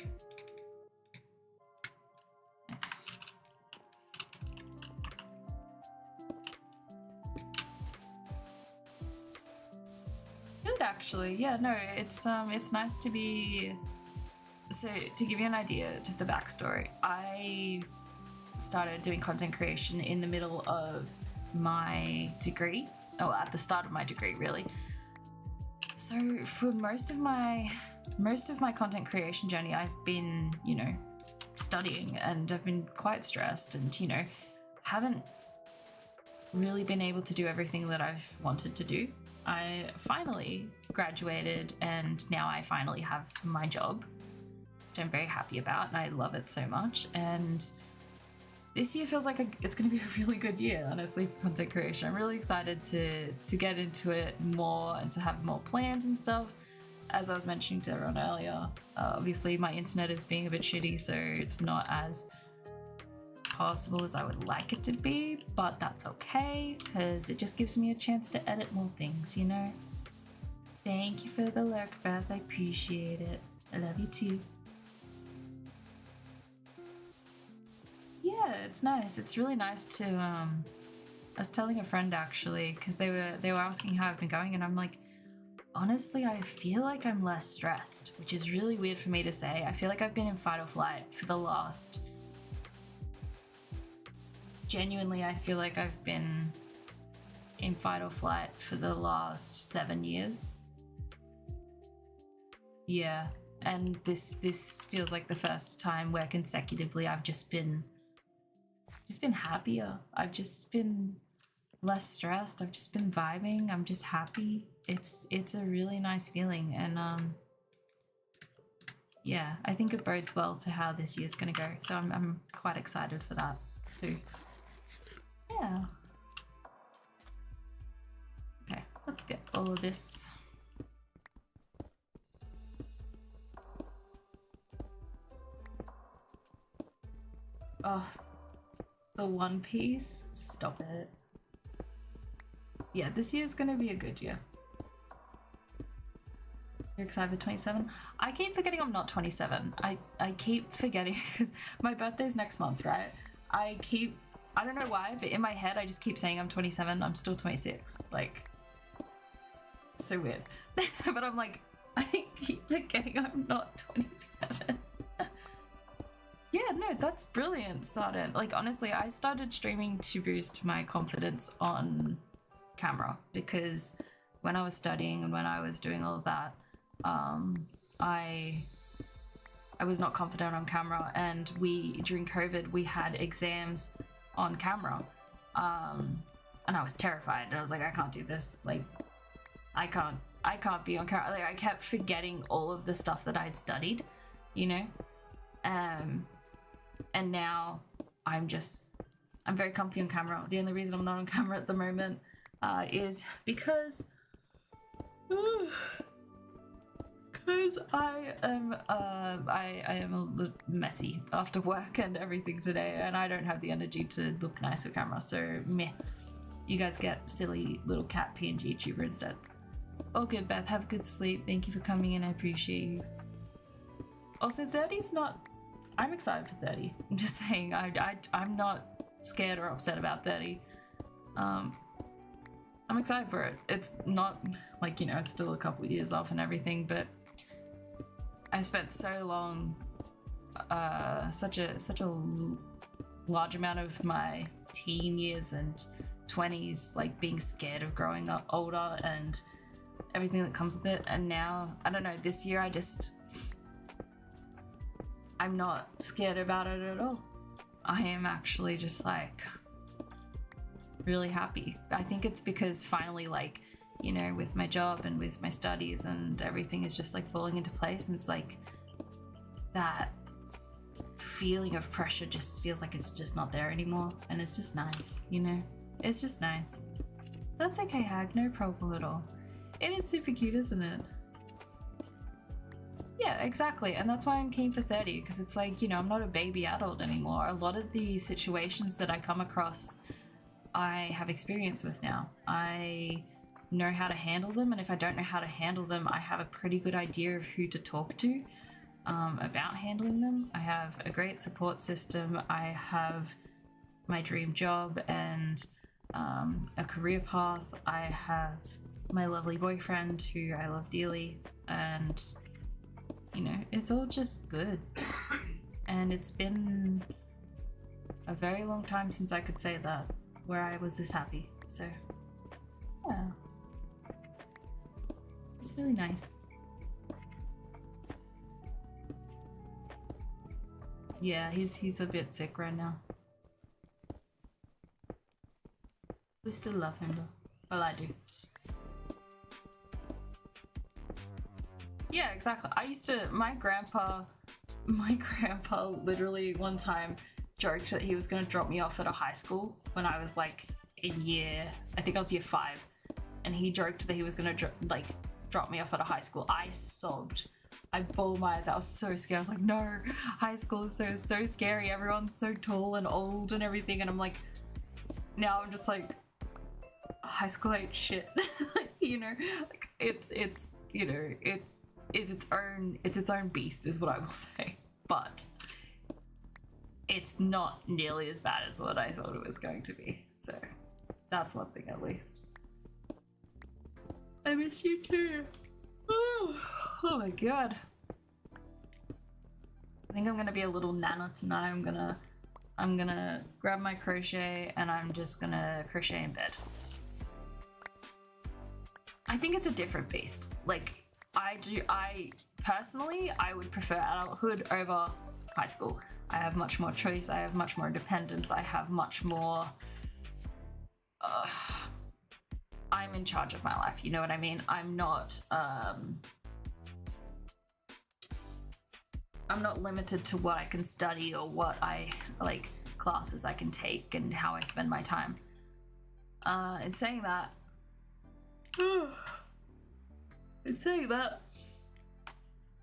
Nice. Good, actually. Yeah, no, it's nice to be. So to give you an idea, just a backstory, I started doing content creation in the middle of my degree, or at the start of my degree, really. So for most of my content creation journey, I've been, you know, studying, and I've been quite stressed, and, you know, haven't really been able to do everything that I've wanted to do. I finally graduated, and now I finally have my job, which I'm very happy about, and I love it so much. And this year feels like it's going to be a really good year, honestly, for content creation. I'm really excited to get into it more and to have more plans and stuff. As I was mentioning to everyone earlier, obviously my internet is being a bit shitty, so it's not as possible as I would like it to be, but that's okay, because it just gives me a chance to edit more things, you know? Thank you for the lurk, Beth. I appreciate it. I love you too. Yeah, it's nice. It's really nice to, I was telling a friend actually, because they were asking how I've been going, and I'm like, honestly, I feel like I'm less stressed, which is really weird for me to say. I feel like I've been in fight or flight for the last... Genuinely, I feel like I've been in fight or flight for the last 7 years. Yeah, and this feels like the first time where consecutively I've just been happier. I've just been less stressed. I've just been vibing. I'm just happy. It's a really nice feeling, and yeah, I think it bodes well to how this year's gonna go. So I'm quite excited for that too. Yeah. Okay, let's get all of this. Oh, the One Piece. Stop it. Yeah, this year's gonna be a good year. You're excited for 27? I keep forgetting I'm not 27. I keep forgetting because my birthday's next month, right? I don't know why, but in my head I just keep saying I'm 27. I'm still 26. Like, it's so weird. But I'm like, I keep forgetting I'm not 27. Yeah, no, that's brilliant, Sardan. Like, honestly, I started streaming to boost my confidence on camera because when I was studying and when I was doing all of that, I was not confident on camera, and during COVID we had exams on camera, and I was terrified. I was like, I can't do this. Like, I can't be on camera. Like, I kept forgetting all of the stuff that I'd studied, you know, and now I'm very comfy on camera. The only reason I'm not on camera at the moment is because I am a little messy after work and everything today, and I don't have the energy to look nice on camera, so meh. You guys get silly little cat PNG tuber instead. All good, Beth. Have a good sleep. Thank you for coming in. I appreciate you. Also, 30's not... I'm excited for 30. I'm just saying, I'm not scared or upset about 30. I'm excited for it. It's not like, you know, it's still a couple of years off and everything, but I spent so long, such a large amount of my teen years and 20s, like, being scared of growing up older and everything that comes with it. And now, I don't know, this year I'm not scared about it at all. I am actually just like really happy. I think it's because finally, like, you know, with my job and with my studies and everything is just like falling into place, and it's like that feeling of pressure just feels like it's just not there anymore, and it's just nice, you know? It's just nice. That's okay, Hag, no problem at all. It is super cute, isn't it? Yeah, exactly. And that's why I'm keen for 30, because it's like, you know, I'm not a baby adult anymore. A lot of the situations that I come across, I have experience with now. I know how to handle them, and if I don't know how to handle them, I have a pretty good idea of who to talk to about handling them. I have a great support system. I have my dream job and a career path. I have my lovely boyfriend who I love dearly, and you know, it's all just good. And it's been a very long time since I could say that, where I was this happy. So yeah, it's really nice. Yeah, he's a bit sick right now. We still love him though. Well, I do. Yeah, exactly. My grandpa literally one time joked that he was going to drop me off at a high school when I was like I think I was year 5, and he joked that he was going to drop me off at a high school. I sobbed. I bawled my eyes out. I was so scared. I was like, no, high school is so scary. Everyone's so tall and old and everything. And I'm like, now I'm just like, high school ain't shit. You know, like it's you know, it is its own beast is what I will say, but it's not nearly as bad as what I thought it was going to be, so that's one thing at least. I miss you too. Oh my god, I think I'm gonna be a little nana tonight. I'm gonna grab my crochet and I'm just gonna crochet in bed. I think it's a different beast. Like, I personally, I would prefer adulthood over high school. I have much more choice, I have much more independence, I have much more... I'm in charge of my life, you know what I mean? I'm not limited to what I can study or what like classes I can take and how I spend my time. In saying that,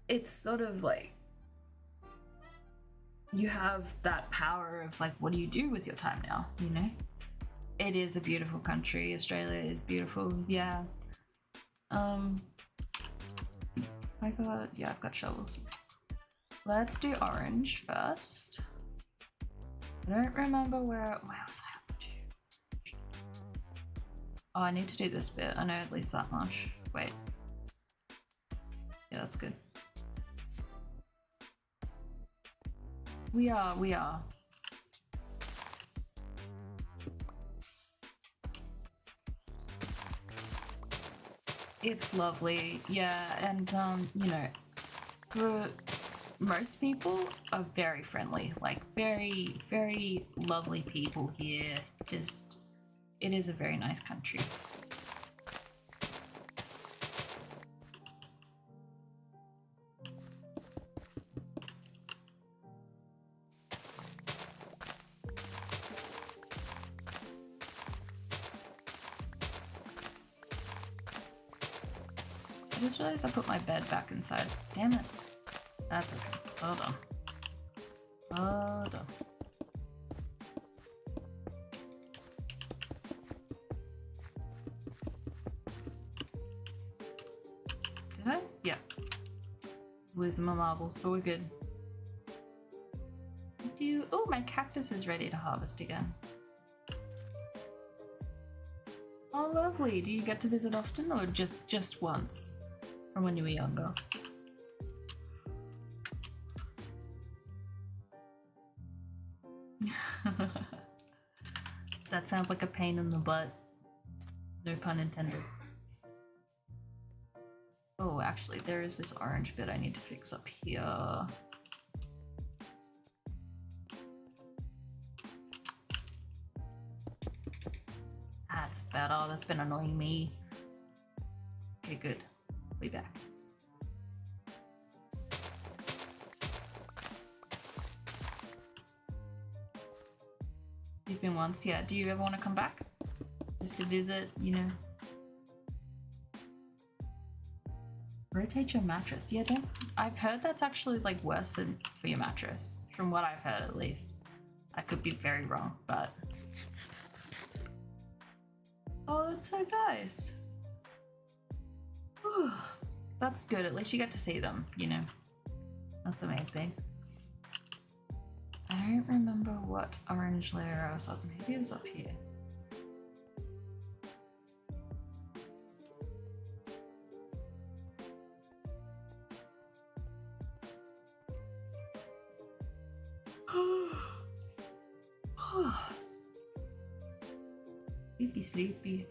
it's sort of like you have that power of like, what do you do with your time now, you know? It is a beautiful country. Australia is beautiful, yeah. I've got shovels. Let's do orange first. I don't remember where was I up to? Oh, I need to do this bit. I know at least that much. Wait. Yeah, that's good. We are. It's lovely, yeah, and you know, for most people are very friendly, like very, very lovely people here. Just, it is a very nice country. I just realized I put my bed back inside. Damn it. That's okay. Hold on. Hold on. Did I? Yeah. Losing my marbles, but we're good. Oh, my cactus is ready to harvest again. Oh, lovely. Do you get to visit often or just once from when you were younger? That sounds like a pain in the butt. No pun intended. Oh, actually, there is this orange bit I need to fix up here. That's better. That's been annoying me. Okay, good. Be back. You've been once, yeah. Do you ever want to come back? Just to visit, you know? Rotate your mattress. Yeah, don't... I've heard that's actually like worse for your mattress. From what I've heard, at least. I could be very wrong, but... Oh, that's so nice. Whew. That's good. At least you get to see them, you know? That's the main thing. I don't remember what orange layer I was up. Maybe it was up here. Sleepy, sleepy.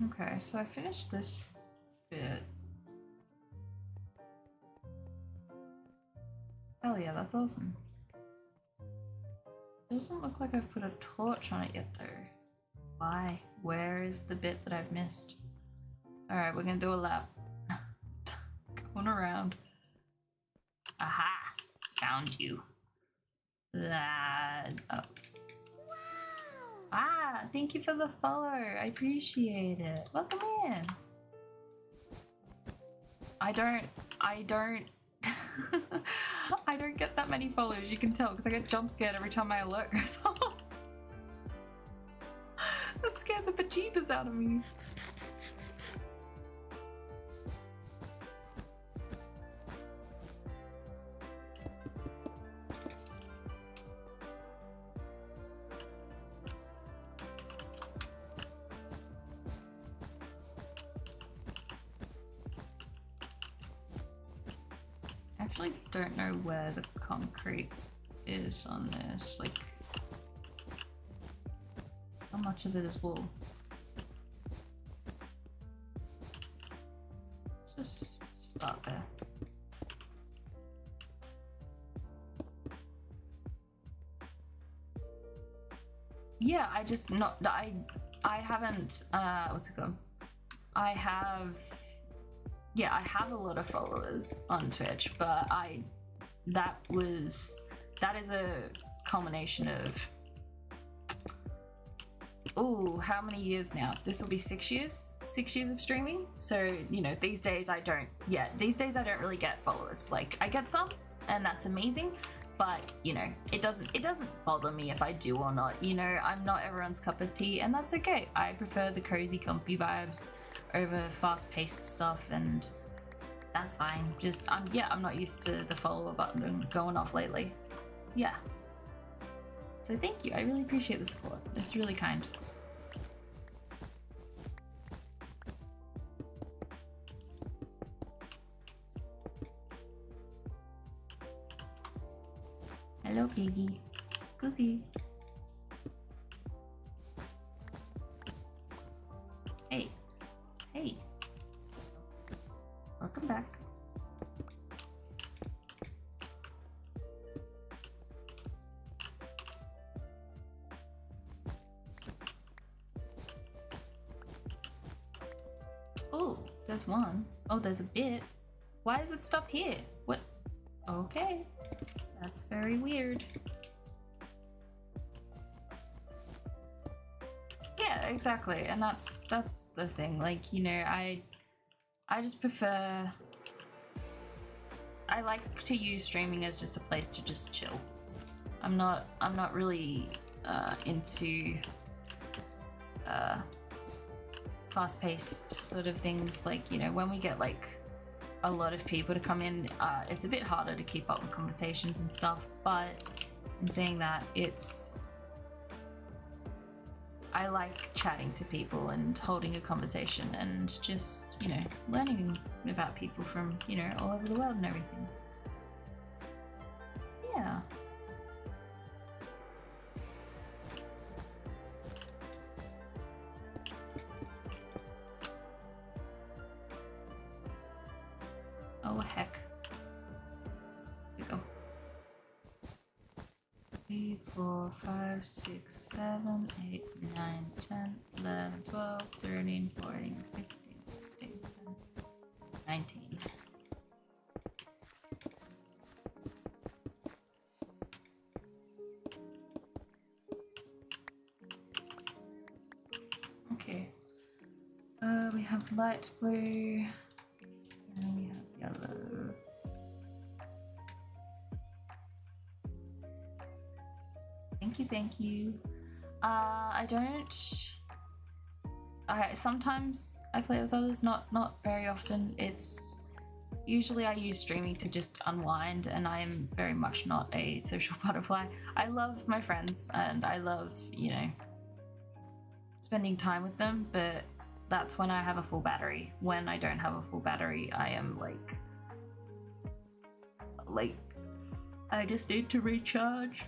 Okay, so I finished this bit. Hell yeah, that's awesome. Doesn't look like I've put a torch on it yet though. Why? Where is the bit that I've missed? Alright, we're gonna do a lap. Going around. Aha! Found you. Oh. Ah, thank you for the follow. I appreciate it. Welcome in. I don't I don't get that many follows, you can tell, because I get jump scared every time my alert goes on. That scared the bejeebus out of me. I actually don't know where the concrete is on this, like how much of it is wool? Just start there. Yeah, I just not I haven't what's it called? I have a lot of followers on Twitch, but that is a culmination of how many years now? This will be 6 years. 6 years of streaming. So, you know, these days I don't really get followers. Like, I get some, and that's amazing. But, you know, it doesn't bother me if I do or not. You know, I'm not everyone's cup of tea, and that's okay. I prefer the cozy, comfy vibes over fast-paced stuff, and that's fine. Just, I'm not used to the follower button going off lately. Yeah. So thank you. I really appreciate the support. It's really kind. Hello, Piggy. Scusi. Hey. Hey. Welcome back. Oh, there's one. Oh, there's a bit. Why does it stop here? What? Okay. That's very weird. Yeah, exactly. And that's the thing. Like, you know, I just prefer, I like to use streaming as just a place to just chill. I'm not really into fast-paced sort of things. Like, you know, when we get like a lot of people to come in, it's a bit harder to keep up with conversations and stuff. But in saying that, I like chatting to people and holding a conversation and just, you know, learning about people from, you know, all over the world and everything. Yeah. Oh, heck. Here we go. 3, 4, 5, 6, 7, 8, 9, 10, 11, 12, 13, 14, 15, 16, 17, 19. Okay. We have light blue. And we have yellow. Thank you. Sometimes I play with others, not very often. It's usually I use streaming to just unwind, and I am very much not a social butterfly. I love my friends and I love, you know, spending time with them, but that's when I have a full battery. When I don't have a full battery, I am like I just need to recharge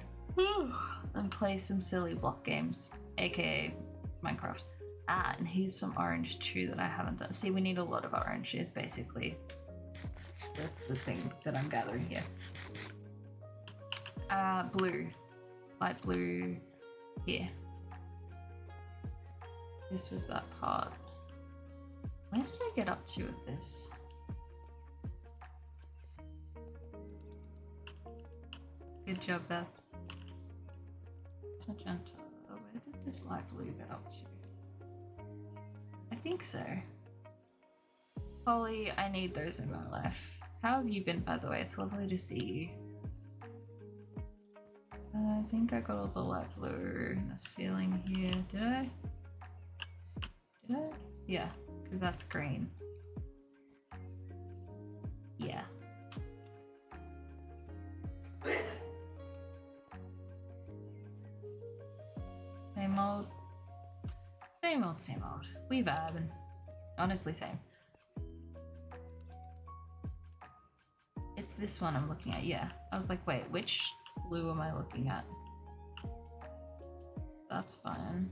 and play some silly block games, aka Minecraft. And here's some orange too that I haven't done. See, we need a lot of orange is basically the thing that I'm gathering here. Blue. Light blue here. This was that part. Where did I get up to with this? Good job, Beth. It's magenta. Where did this light blue get up to? I think so. Holly, I need those in my life. How have you been, by the way? It's lovely to see you. I think I got all the light blue in the ceiling here. Did I? Did I? Yeah, because that's green. Yeah. Same old. Same old, same old. We vibing. Honestly, same. It's this one I'm looking at, yeah. I was like, wait, which blue am I looking at? That's fine.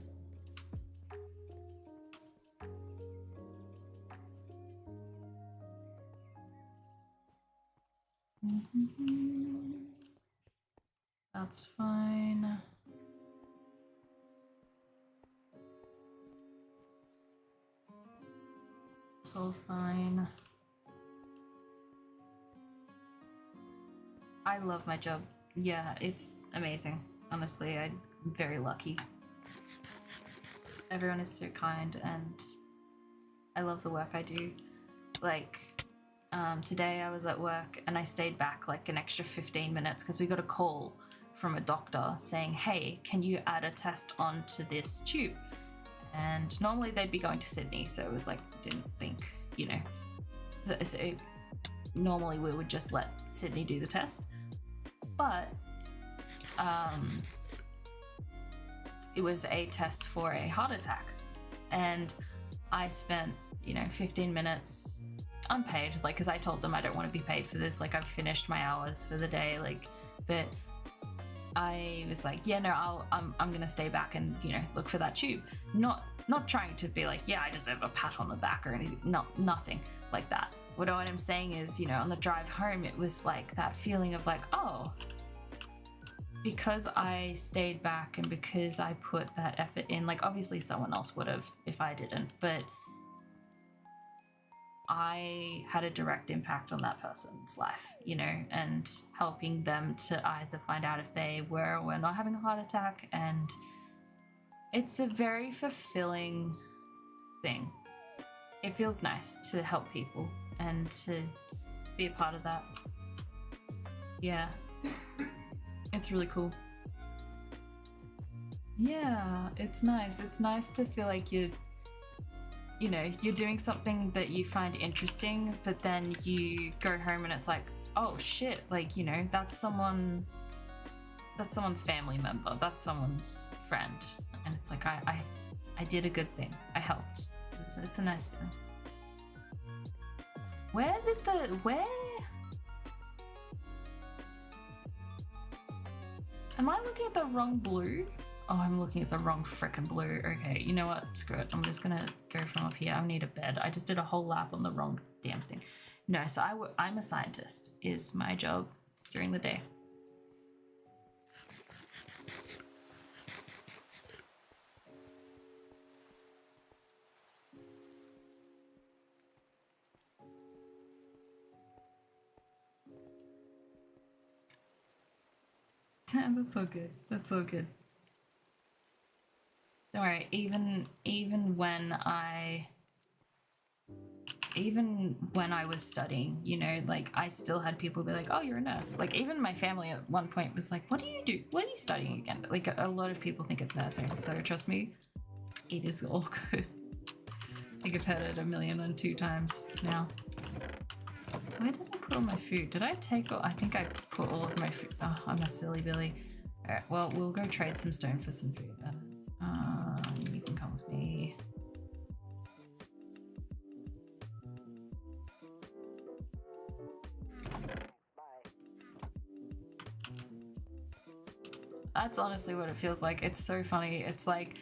That's fine. It's all fine. I love my job. Yeah, it's amazing. Honestly, I'm very lucky. Everyone is so kind and I love the work I do. Like, today I was at work and I stayed back like an extra 15 minutes because we got a call from a doctor saying, hey, can you add a test onto this tube? And normally they'd be going to Sydney, so it was like, didn't think, you know. So normally we would just let Sydney do the test. But it was a test for a heart attack. And I spent, 15 minutes unpaid, like, because I told them I don't want to be paid for this. Like, I've finished my hours for the day, like, but I was like, yeah, no, I'm gonna stay back and look for that tube. Not trying to be like, yeah, I deserve a pat on the back or anything. No, nothing like that. What I'm saying is, on the drive home, it was like that feeling of like, oh, because I stayed back and because I put that effort in, like obviously someone else would have if I didn't, but I had a direct impact on that person's life, and helping them to either find out if they were or were not having a heart attack. And it's a very fulfilling thing. It feels nice to help people and to be a part of that. Yeah. It's really cool. Yeah, it's nice. It's nice to feel like you're doing something that you find interesting, but then you go home and it's like, oh shit, like, that's someone's family member, that's someone's friend. And it's like, I did a good thing. I helped. It's a nice feeling. Where? Am I looking at the wrong blue? Oh, I'm looking at the wrong frickin' blue. Okay, you know what? Screw it. I'm just gonna go from up here. I need a bed. I just did a whole lap on the wrong damn thing. No, so I'm a scientist is my job during the day. That's all good. That's all good. Don't worry, even when I was studying, like I still had people be like, oh, you're a nurse. Like even my family at one point was like, what do you do? What are you studying again? Like a lot of people think it's nursing. So trust me, it is all good. I think I've heard it 1,000,002 times now. Where did I put all my food? Did I take all? I think I put all of my food. Oh, I'm a silly Billy. All right, well, we'll go trade some stone for some food then. You can come with me. That's honestly what it feels like. It's so funny. It's like,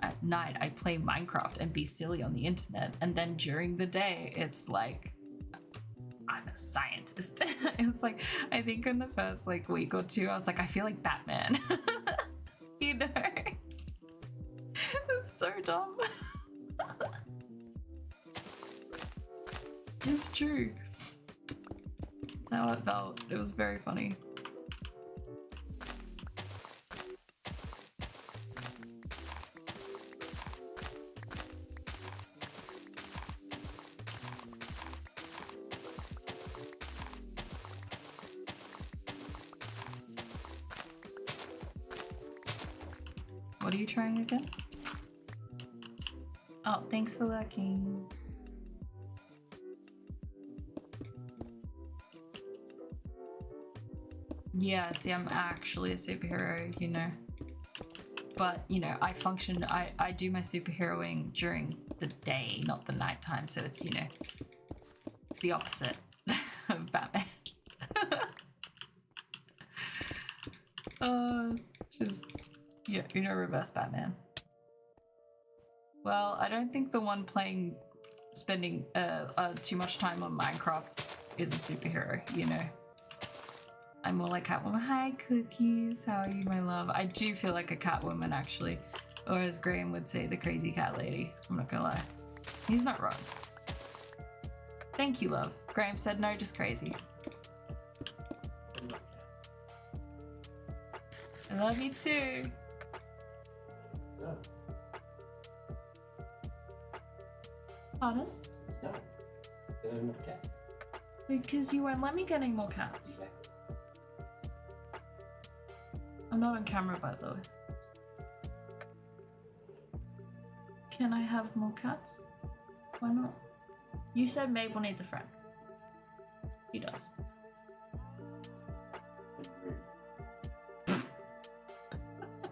at night I play Minecraft and be silly on the internet, and then during the day it's like I'm a scientist. It's like, I think in the first week or two I was like, I feel like Batman. It's so dumb. It's true. That's how it felt. It was very funny. What are you trying again? Oh, thanks for lurking. Yeah, see, I'm actually a superhero, But, I function, I do my superheroing during the day, not the nighttime. So it's, it's the opposite of Batman. It's just, yeah, reverse Batman. Well, I don't think the one spending too much time on Minecraft is a superhero, I'm more like Catwoman. Hi, Cookies. How are you, my love? I do feel like a Catwoman, actually. Or as Graham would say, the crazy cat lady. I'm not gonna lie. He's not wrong. Thank you, love. Graham said no, just crazy. I love you too. No. Pardon? No. There are enough cats. Because you won't let me get any more cats. Exactly. I'm not on camera, by the way. Can I have more cats? Why not? You said Mabel needs a friend. She does.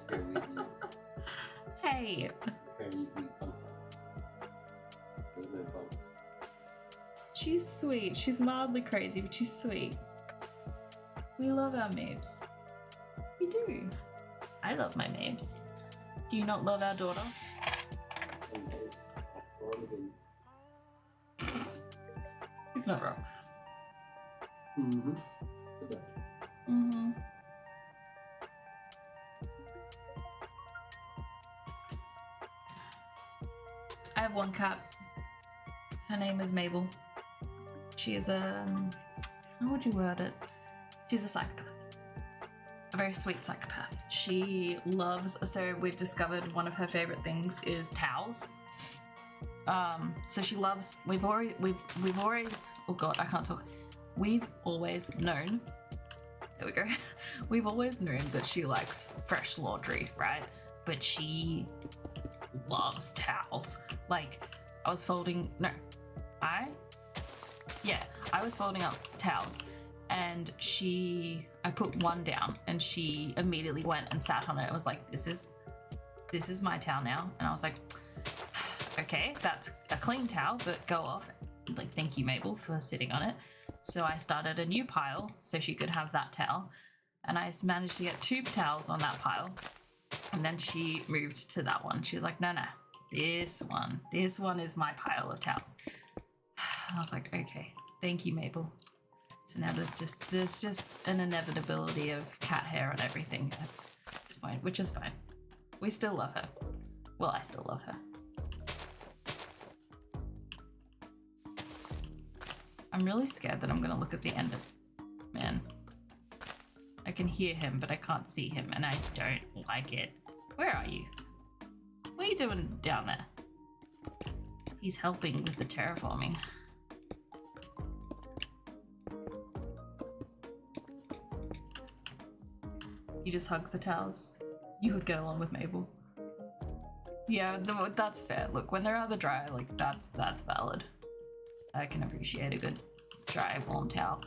Very weird. Hey! Very weird bump. There's no bumps. She's sweet. She's mildly crazy, but she's sweet. We love our Mabes. We do. I love my Mabes. Do you not love our daughter? Some days I've thought of him. He's not wrong. Mm-hmm. Mm-hmm. I have one cat. Her name is Mabel. She is a... how would you word it? She's a psychopath. A very sweet psychopath. She loves... so we've discovered one of her favorite things is towels. So she loves... We've always... Oh god, I can't talk. We've always known... There we go. We've always known that she likes fresh laundry, right? But she loves towels. Like, I was folding... No. I was folding up towels and I put one down and she immediately went and sat on it. It was like, this is my towel now. And I was like, okay, that's a clean towel, but go off. Like, thank you, Mabel, for sitting on it. So I started a new pile so she could have that towel. And I managed to get 2 towels on that pile. And then she moved to that one. She was like, no, this one is my pile of towels. And I was like, okay, thank you, Mabel. So now there's just an inevitability of cat hair on everything at this point, which is fine. We still love her. Well, I still love her. I'm really scared that I'm gonna look at the end of... Man. I can hear him, but I can't see him, and I don't like it. Where are you? What are you doing down there? He's helping with the terraforming. You just hug the towels. You would get along with Mabel. Yeah, that's fair. Look, when they're out of the dryer, like, that's valid. I can appreciate a good dry, warm towel.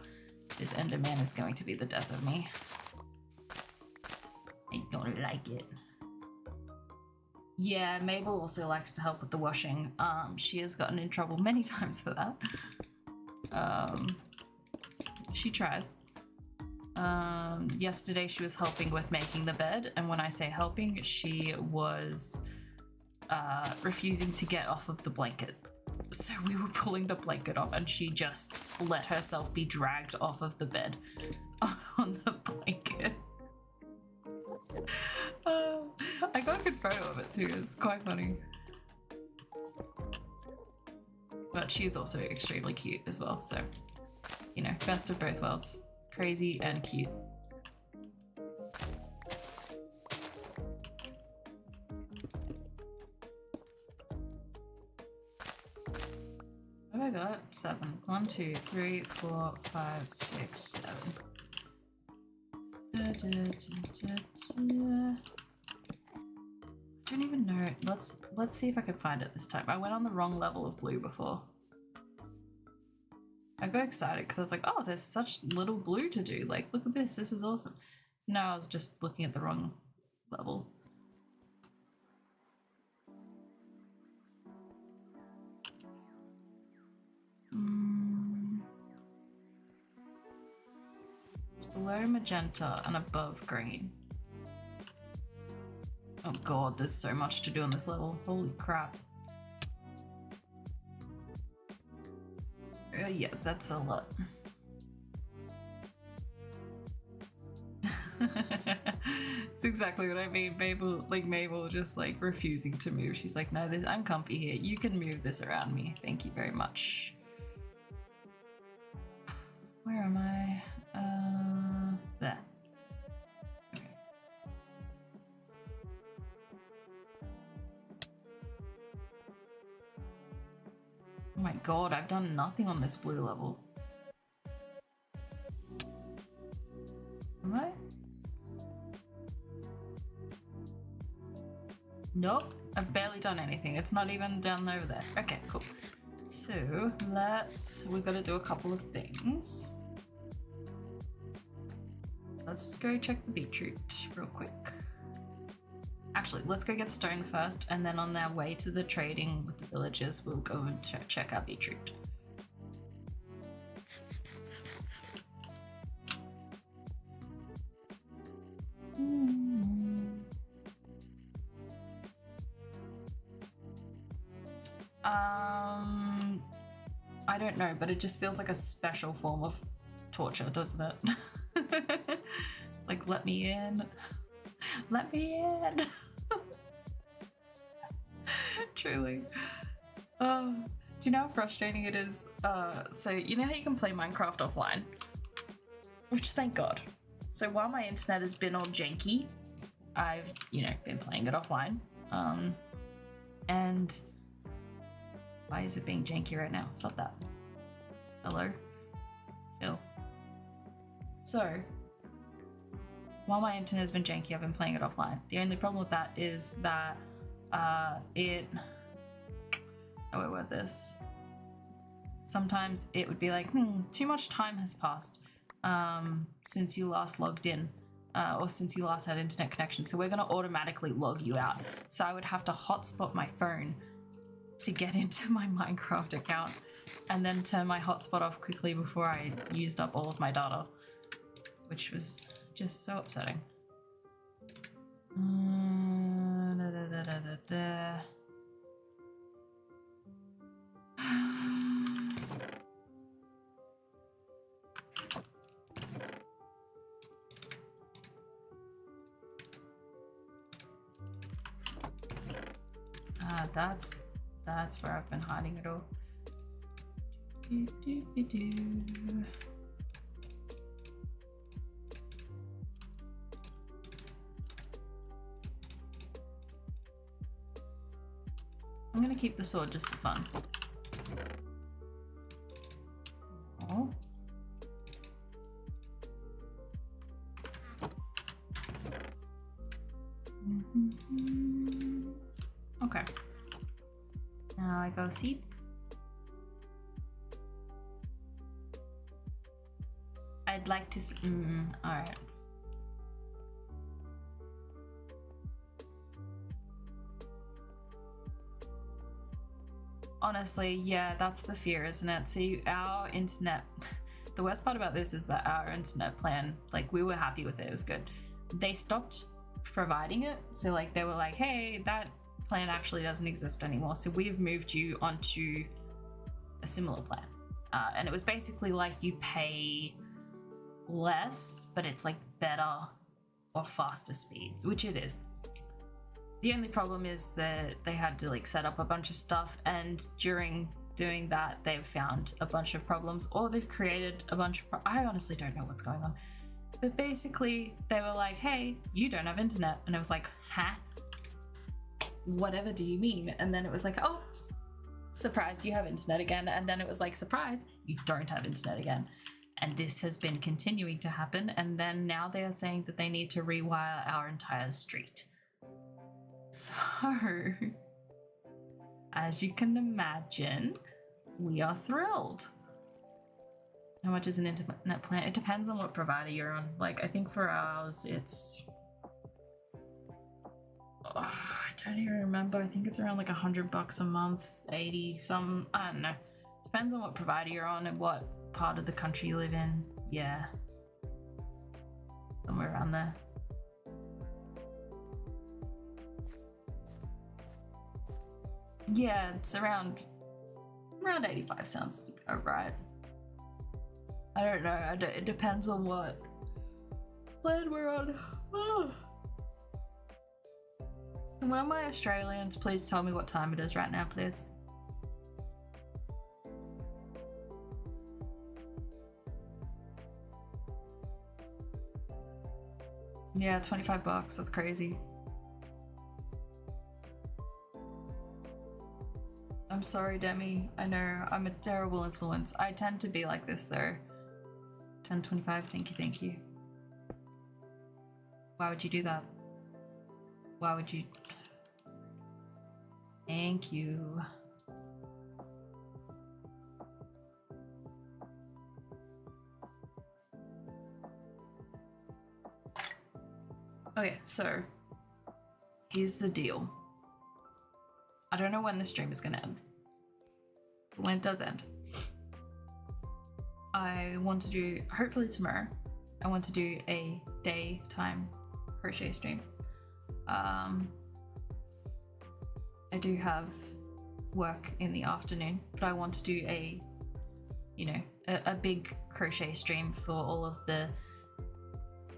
This Enderman is going to be the death of me. I don't like it. Yeah, Mabel also likes to help with the washing. She has gotten in trouble many times for that. She tries. Yesterday she was helping with making the bed, and when I say helping, she was refusing to get off of the blanket. So we were pulling the blanket off and she just let herself be dragged off of the bed on the blanket. I got a good photo of it too, it's quite funny. But she's also extremely cute as well, so, you know, best of both worlds. Crazy and cute. What have I got? 7. 1, 2, 3, 4, 5, 6, 7. I don't even know. Let's see if I can find it this time. I went on the wrong level of blue before. I got excited because I was like, oh, there's such little blue to do. Like, look at this. This is awesome. No, I was just looking at the wrong level. It's below magenta and above green. Oh god, there's so much to do on this level. Holy crap. Yeah, that's a lot. It's exactly what I mean. Mabel just like refusing to move. She's like, no, I'm comfy here. You can move this around me. Thank you very much. Where am I? There. Okay. Oh my god, I've done nothing on this blue level. Am I? Nope, I've barely done anything. It's not even down over there. Okay, cool. So we gotta do a couple of things. Let's go check the beetroot real quick. Actually, let's go get stone first, and then on our way to the trading with the villagers, we'll go and check our beetroot. I don't know, but it just feels like a special form of torture, doesn't it? Like, let me in. Let me in. Truly. Do you know how frustrating it is? So you know how you can play Minecraft offline? Which, thank God. So while my internet has been all janky, I've, been playing it offline. And why is it being janky right now? Stop that. Hello? Chill. So, while my internet has been janky, I've been playing it offline. The only problem with that is that sometimes it would be like, too much time has passed since you last logged in. Or since you last had internet connection, so we're going to automatically log you out. So I would have to hotspot my phone to get into my Minecraft account and then turn my hotspot off quickly before I used up all of my data, which was just so upsetting. That's where I've been hiding it all. I'm gonna keep the sword just for fun. Oh. Okay. Now I go seep. I'd like to see. Alright. Honestly, yeah, that's the fear, isn't it? See, our internet. The worst part about this is that our internet plan, like, we were happy with it. It was good. They stopped providing it. So, like, they were like, hey, that plan actually doesn't exist anymore, so we've moved you onto a similar plan, and it was basically like you pay less, but it's like better or faster speeds, which it is. The only problem is that they had to like set up a bunch of stuff, and during doing that they've found a bunch of problems, or they've created a bunch of I honestly don't know what's going on, but basically they were like, hey, you don't have internet, and I was like, huh? Whatever do you mean? And then it was like, oh, surprise, you have internet again. And then it was like, surprise, you don't have internet again. And this has been continuing to happen. And then now they are saying that they need to rewire our entire street. So, as you can imagine, we are thrilled. How much is an internet plan? It depends on what provider you're on. Like, I think for ours, it's... I don't even remember. I think it's around like $100 a month, 80 some. I don't know. Depends on what provider you're on and what part of the country you live in. Yeah, somewhere around there. Yeah, it's around 85 sounds alright. I don't know. It depends on what plan we're on. Oh. Can one of my Australians please tell me what time it is right now, please? Yeah, $25. That's crazy. I'm sorry, Demi. I know I'm a terrible influence. I tend to be like this though. 10.25. Thank you, thank you. Why would you do that? Why would you? Thank you. Okay, so here's the deal. I don't know when the stream is gonna end. But when it does end, I want to do, hopefully tomorrow, I want to do a daytime crochet stream. I do have work in the afternoon, but I want to do a, you know, a big crochet stream for all of the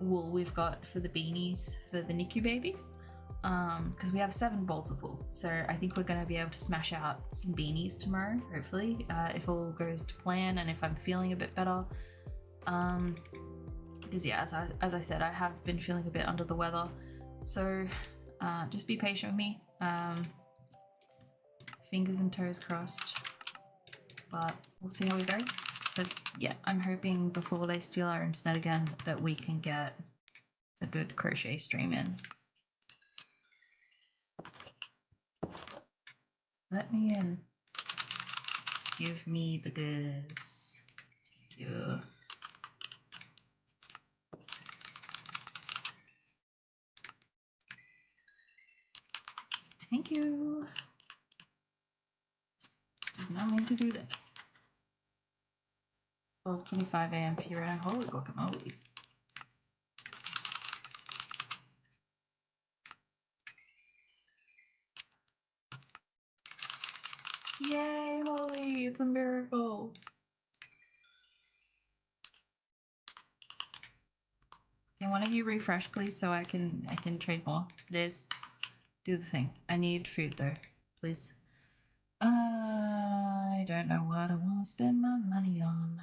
wool we've got for the beanies for the NICU babies, because we have 7 bolts of wool, so I think we're going to be able to smash out some beanies tomorrow, hopefully, if all goes to plan and if I'm feeling a bit better, because yeah, as I said, I have been feeling a bit under the weather, so just be patient with me. Fingers and toes crossed, but we'll see how we go. But yeah, I'm hoping before they steal our internet again that we can get a good crochet stream in. Let me in. Give me the goods. Thank you. Thank you. Did not mean to do that. 12:25 a.m. period. Holy guacamole. Yay, Holly! It's a miracle. Can one of you refresh, please, so I can trade more? Liz, do the thing. I need food though, please. I don't know what I want to spend my money on.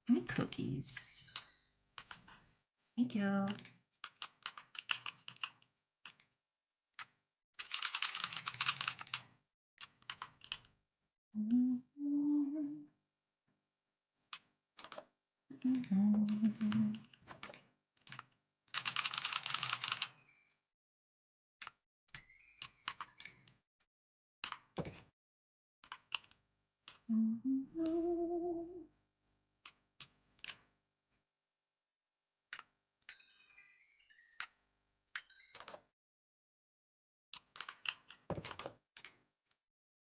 Any cookies? Thank you.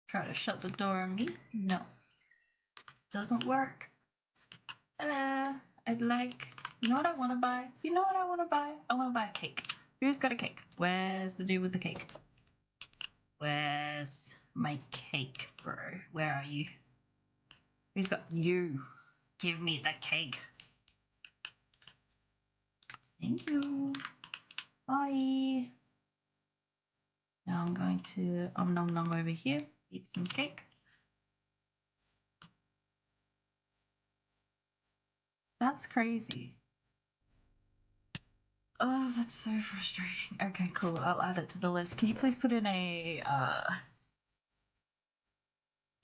Try to shut the door on me. No. Doesn't work. Hello. I'd like... You know what I want to buy? You know what I want to buy? I want to buy a cake. Who's got a cake? Where's the dude with the cake? Where's my cake, bro? Where are you? Who's got... You. Give me the cake. Thank you. Bye. Now I'm going to nom nom over here. Eat some cake. That's crazy. Oh, that's so frustrating. Okay, cool. I'll add it to the list. Can you please put in a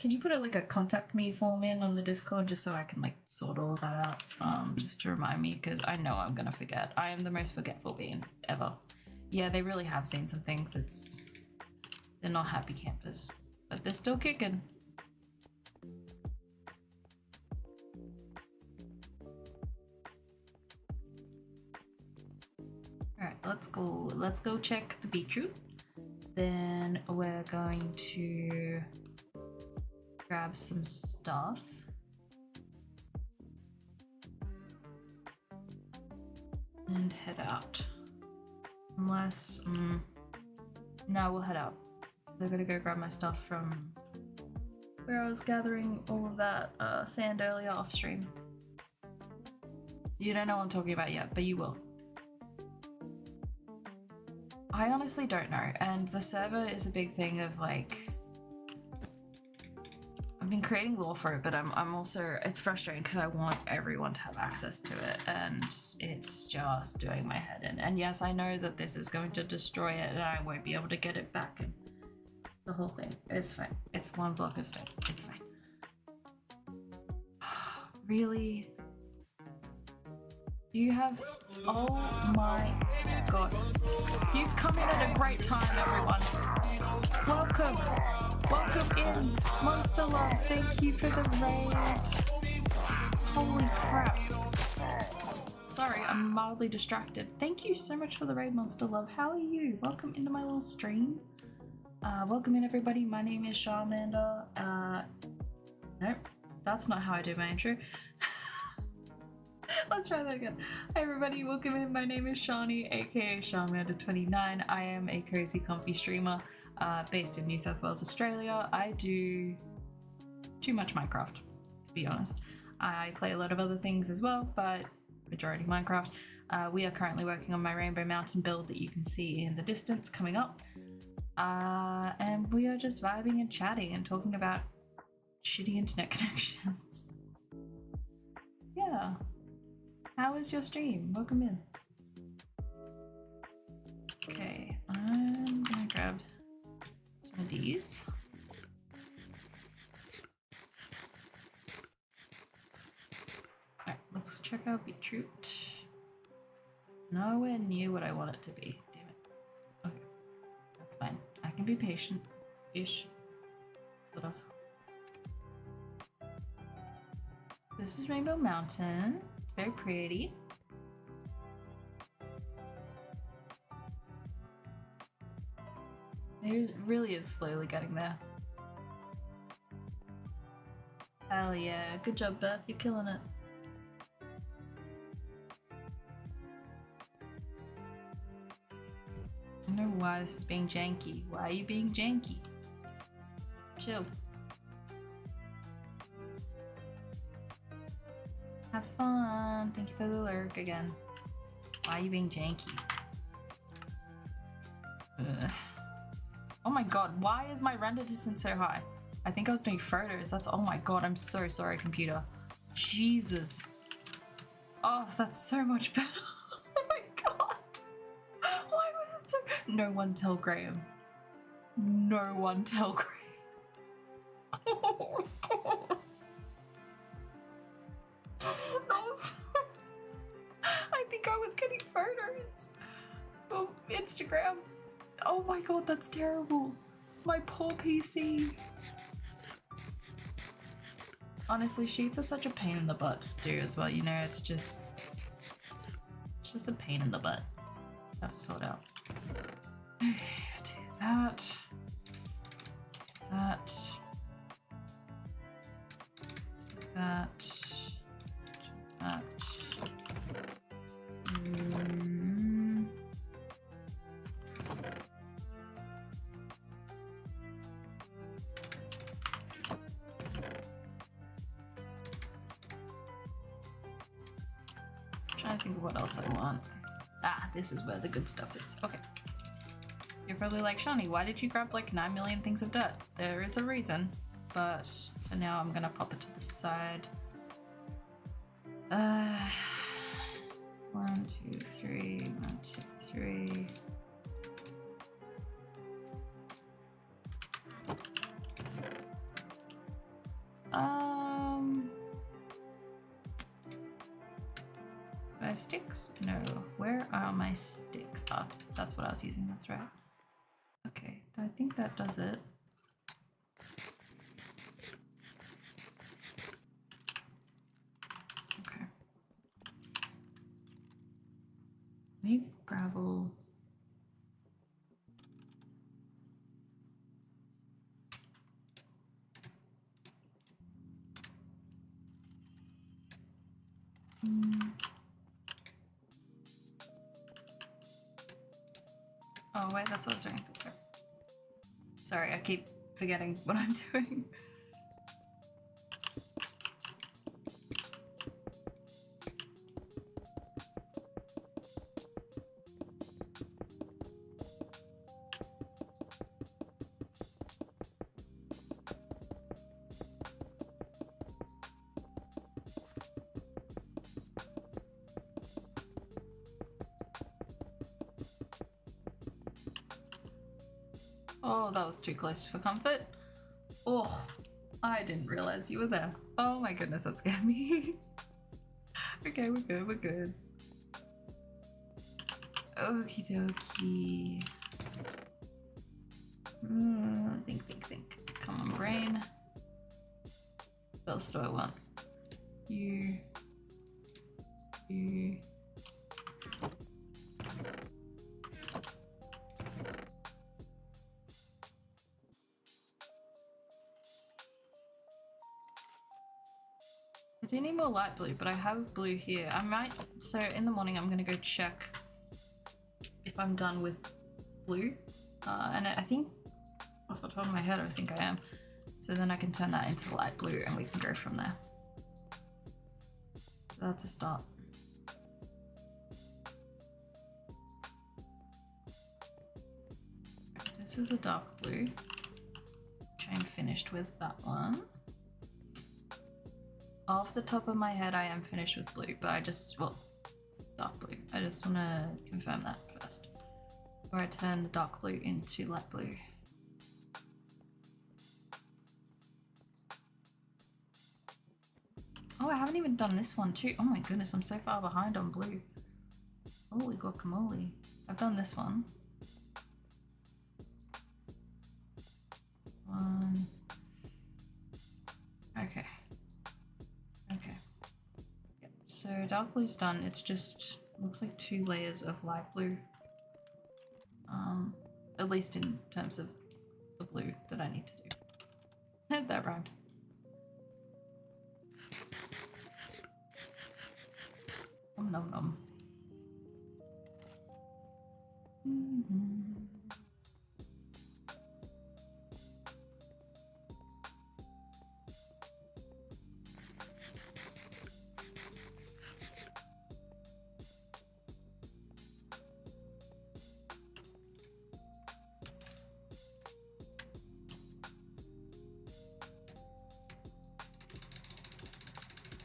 can you put it like a contact me form in on the Discord just so I can like sort all that out? Just to remind me, because I know I'm gonna forget. I am the most forgetful being ever. Yeah, they really have seen some things. They're not happy campers, but they're still kicking. Alright, let's go check the beetroot. Then we're going to grab some stuff. And head out. Unless, no, we'll head out. I'm gonna go grab my stuff from where I was gathering all of that sand earlier off stream. You don't know what I'm talking about yet, but you will. I honestly don't know, and the server is a big thing of like, I've been creating lore for it, but I'm also, it's frustrating because I want everyone to have access to it, and it's just doing my head in. And yes, I know that this is going to destroy it and I won't be able to get it back, and the whole thing is fine. It's one block of stone. It's fine. Really? You have, oh my god. You've come in at a great time, everyone. Welcome. Welcome in. Monster Love, thank you for the raid. Holy crap. Sorry, I'm mildly distracted. Thank you so much for the raid, Monster Love. How are you? Welcome into my little stream. Welcome in, everybody. My name is Charmander. Nope, that's not how I do my intro. Let's try that again. Hi everybody, welcome in. My name is Shani, aka Charmander29. I am a cozy, comfy streamer based in New South Wales, Australia. I do too much Minecraft, to be honest. I play a lot of other things as well, but majority Minecraft. We are currently working on my Rainbow Mountain build that you can see in the distance coming up. And we are just vibing and chatting and talking about shitty internet connections. Yeah. How was your stream? Welcome in. Okay, I'm gonna grab some of these. Alright, let's check out beetroot. Nowhere near what I want it to be. Damn it. Okay, that's fine. I can be patient-ish. Sort of. This is Rainbow Mountain. It's very pretty. It really is slowly getting there. Hell yeah. Good job, Beth. You're killing it. I don't know why this is being janky. Why are you being janky? Chill. Have fun. Thank you for the lurk again. Why are you being janky? Ugh. Oh my god, why is my render distance so high? I think I was doing photos. That's, oh my god, I'm so sorry, computer. Jesus. Oh, that's so much better. Oh my god. Why was it so... No one tell Graham. No one tell Graham. Oh my god. I think I was getting photos from Instagram. Oh my god, that's terrible. My poor PC. Honestly, sheets are such a pain in the butt to do as well, you know, it's just a pain in the butt. Have to sort out. Okay, do that. Do that. Do that. That. Trying to think of what else I want. Ah, this is where the good stuff is. Okay. You're probably like, Shani, why did you grab like 9 million things of dirt? There is a reason, but for now I'm gonna pop it to the side. 1, 2, 3, 1, 2, 3. Do I have sticks? No. Where are my sticks? Ah, that's what I was using, that's right. Okay, I think that does it. Okay. Need gravel. Oh wait, that's what I was doing. That's right. Sorry, I keep forgetting what I'm doing. Oh, that was too close for comfort. Oh, I didn't realize you were there. Oh my goodness, that scared me. Okay, we're good, we're good. Okie dokie. Think. Come on, brain. What else do I want? You. I do need more light blue, but I have blue here. I might, so in the morning I'm gonna go check if I'm done with blue. And I think, off the top of my head, I think I am. So then I can turn that into light blue and we can go from there. So that's a start. This is a dark blue, which I'm finished with that one. Off the top of my head, I am finished with blue, but dark blue. I just want to confirm that first before I turn the dark blue into light blue. Oh, I haven't even done this one too. Oh my goodness, I'm so far behind on blue. Holy guacamole. I've done this one. Okay. Yep. So dark blue's done. It's just looks like 2 layers of light blue. At least in terms of the blue that I need to do. That rhymed. Nom nom.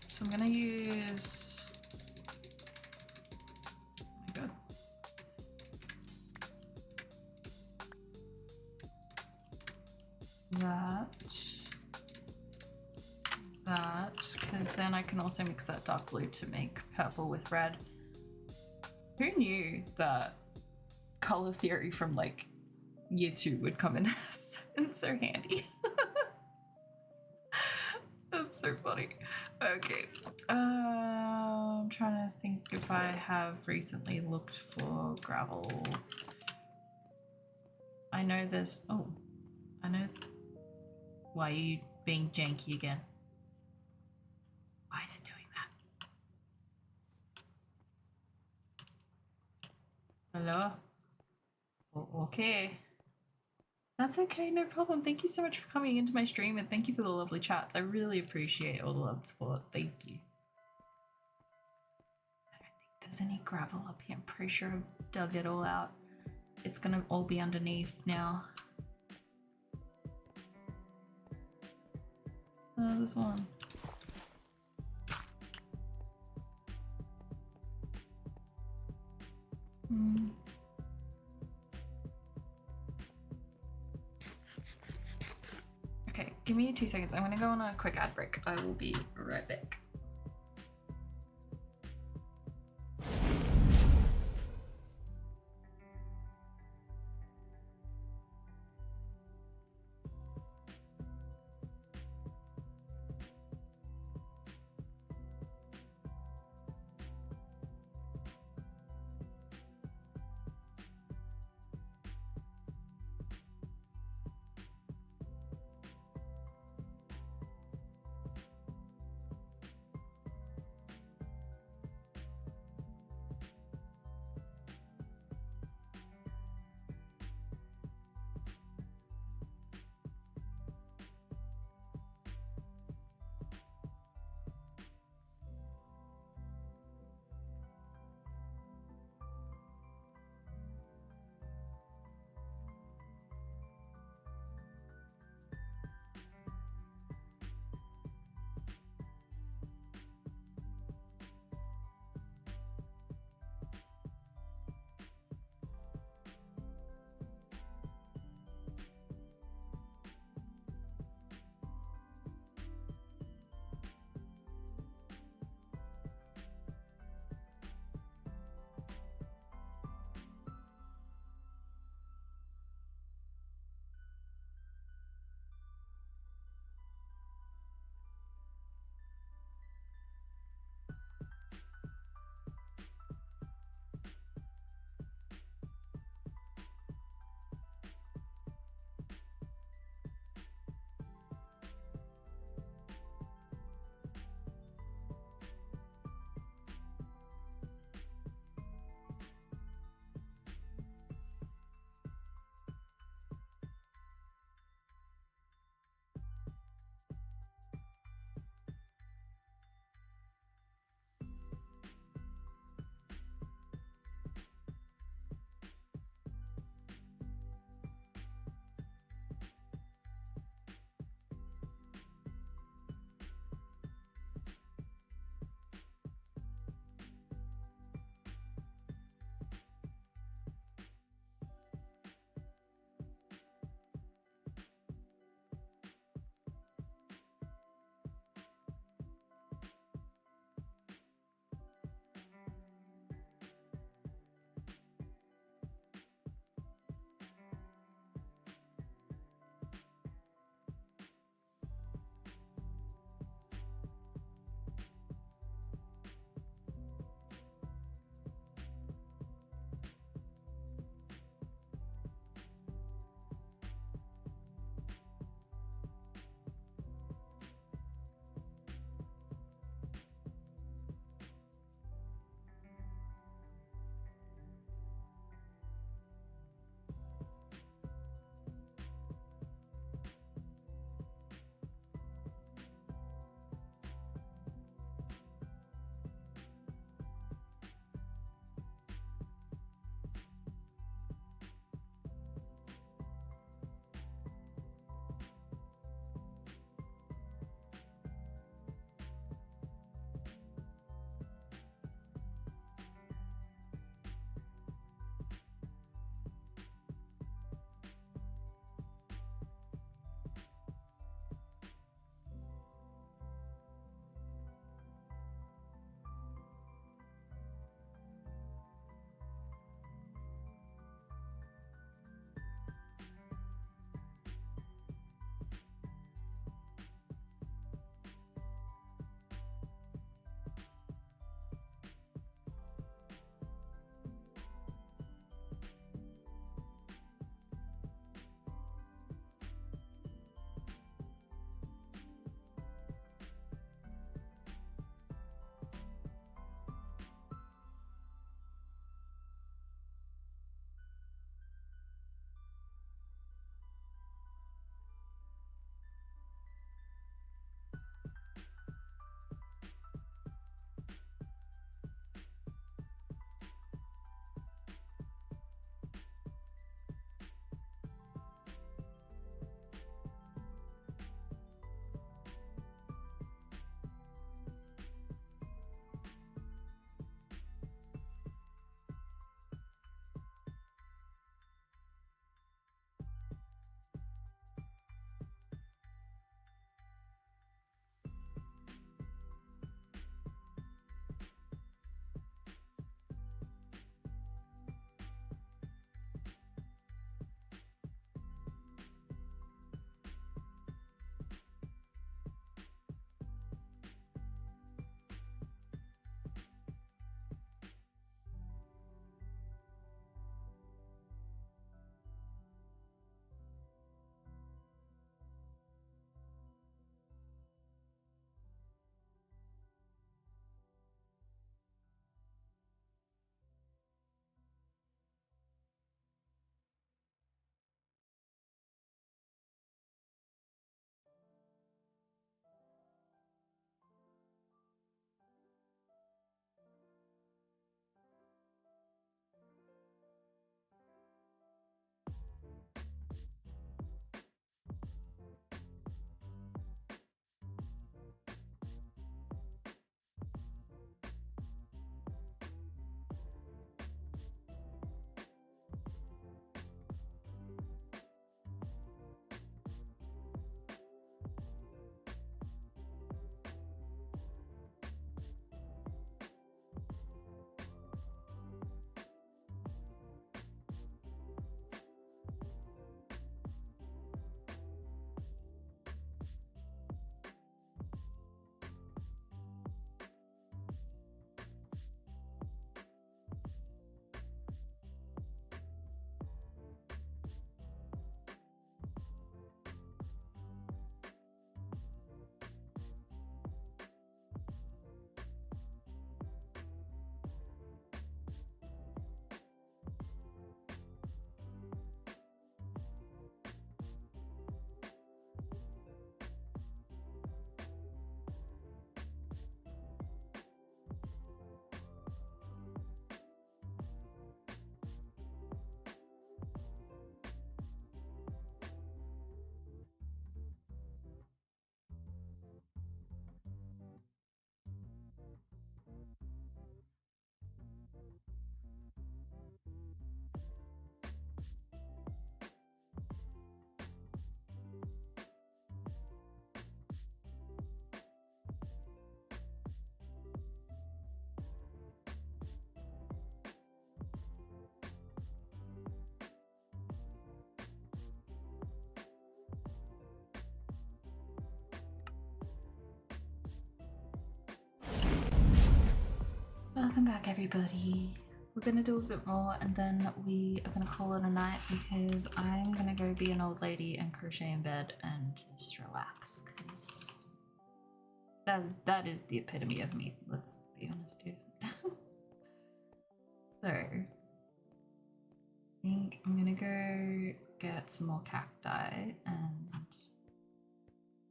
So I'm gonna use, oh my god. That, because then I can also mix that dark blue to make purple with red. Who knew that color theory from like year 2 would come in so handy? That's so funny. Okay. I'm trying to think if I have recently looked for gravel. I know there's, oh, I know. Why are you being janky again? Why is it doing that? Hello? Okay. That's okay, no problem. Thank you so much for coming into my stream and thank you for the lovely chats. I really appreciate all the love and support. Thank you. I don't think there's any gravel up here. I'm pretty sure I've dug it all out. It's gonna all be underneath now. There's one. Okay, give me 2 seconds. I'm gonna go on a quick ad break. I will be right back. Welcome back, everybody. We're gonna do a bit more and then we are gonna call it a night because I'm gonna go be an old lady and crochet in bed and just relax because that is the epitome of me, let's be honest here. So, I think I'm gonna go get some more cacti and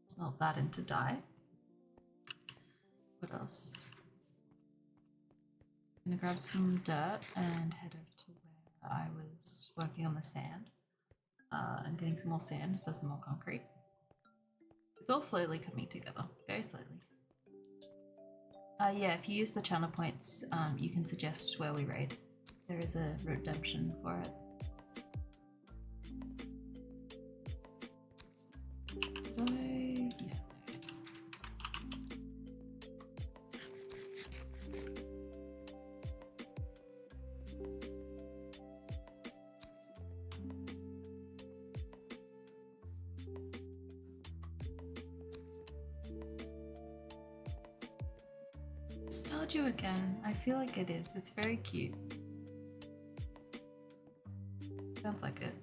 smelt that into dye. What else? I'm gonna grab some dirt and head over to where I was working on the sand and getting some more sand for some more concrete. It's all slowly coming together, very slowly. Yeah, if you use the channel points, you can suggest where we raid. There is a redemption for it. Did I? Yeah, there it is. Stardew again. I feel like it is. It's very cute. Sounds like it.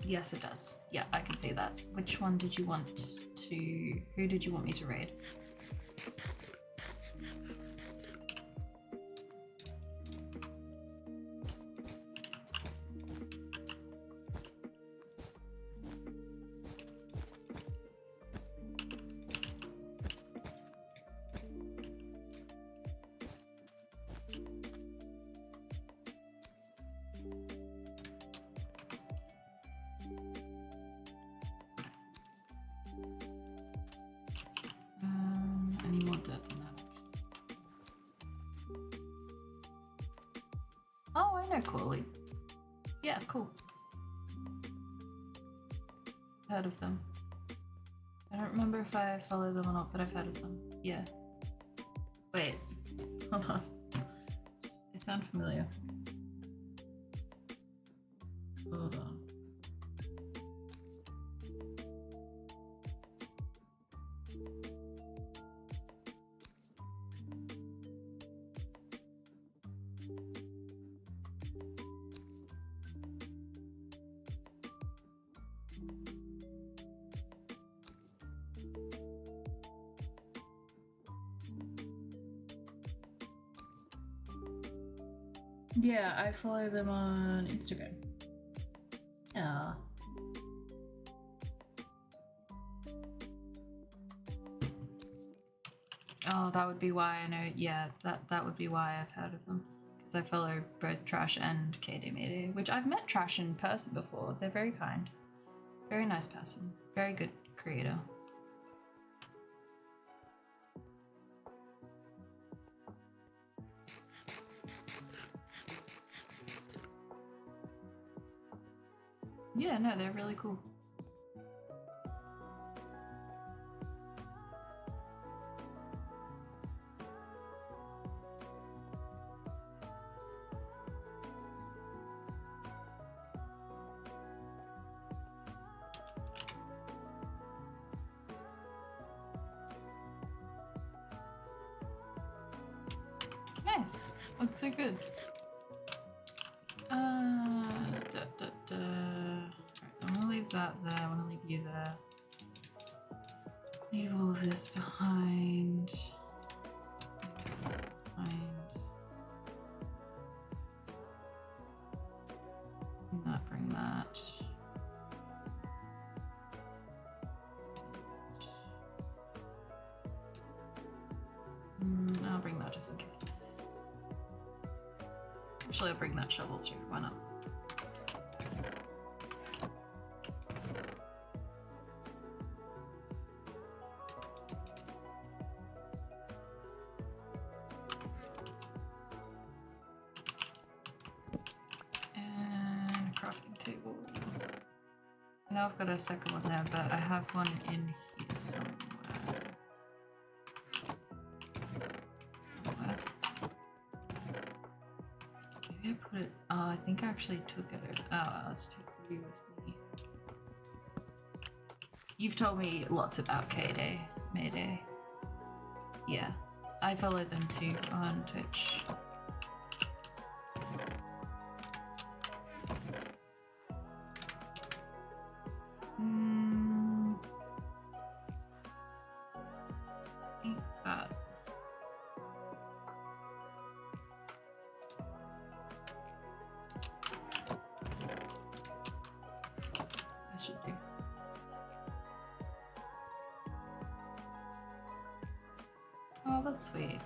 Yes, it does. Yeah, I can see that. Which one did you want to... Who did you want me to raid? I need more dirt than that. Oh, I know Corley. Yeah, cool. Heard of them. I don't remember if I follow them or not, but I've heard of them. Yeah. Wait. Hold on. They sound familiar. Hold on. Yeah, I follow them on Instagram. Yeah. Oh, that would be why I know. Yeah, that would be why I've heard of them. Because I follow both Trash and KD Mayday, which I've met Trash in person before. They're very kind. Very nice person. Very good creator. Yeah, no, they're really cool. Nice. That's so good. Right, I'm gonna leave that there. I'm gonna leave you there. Leave all of this behind. Bring that. I'll bring that just in case. Actually, I'll bring that shovel too. Why not? And a crafting table. I know I've got a second one there, but I have one in here somewhere. actually took it. Oh, I'll just take you with me. You've told me lots about K-Day, Mayday. Yeah, I follow them too on Twitch. I think that. I should do. Oh, that's sweet.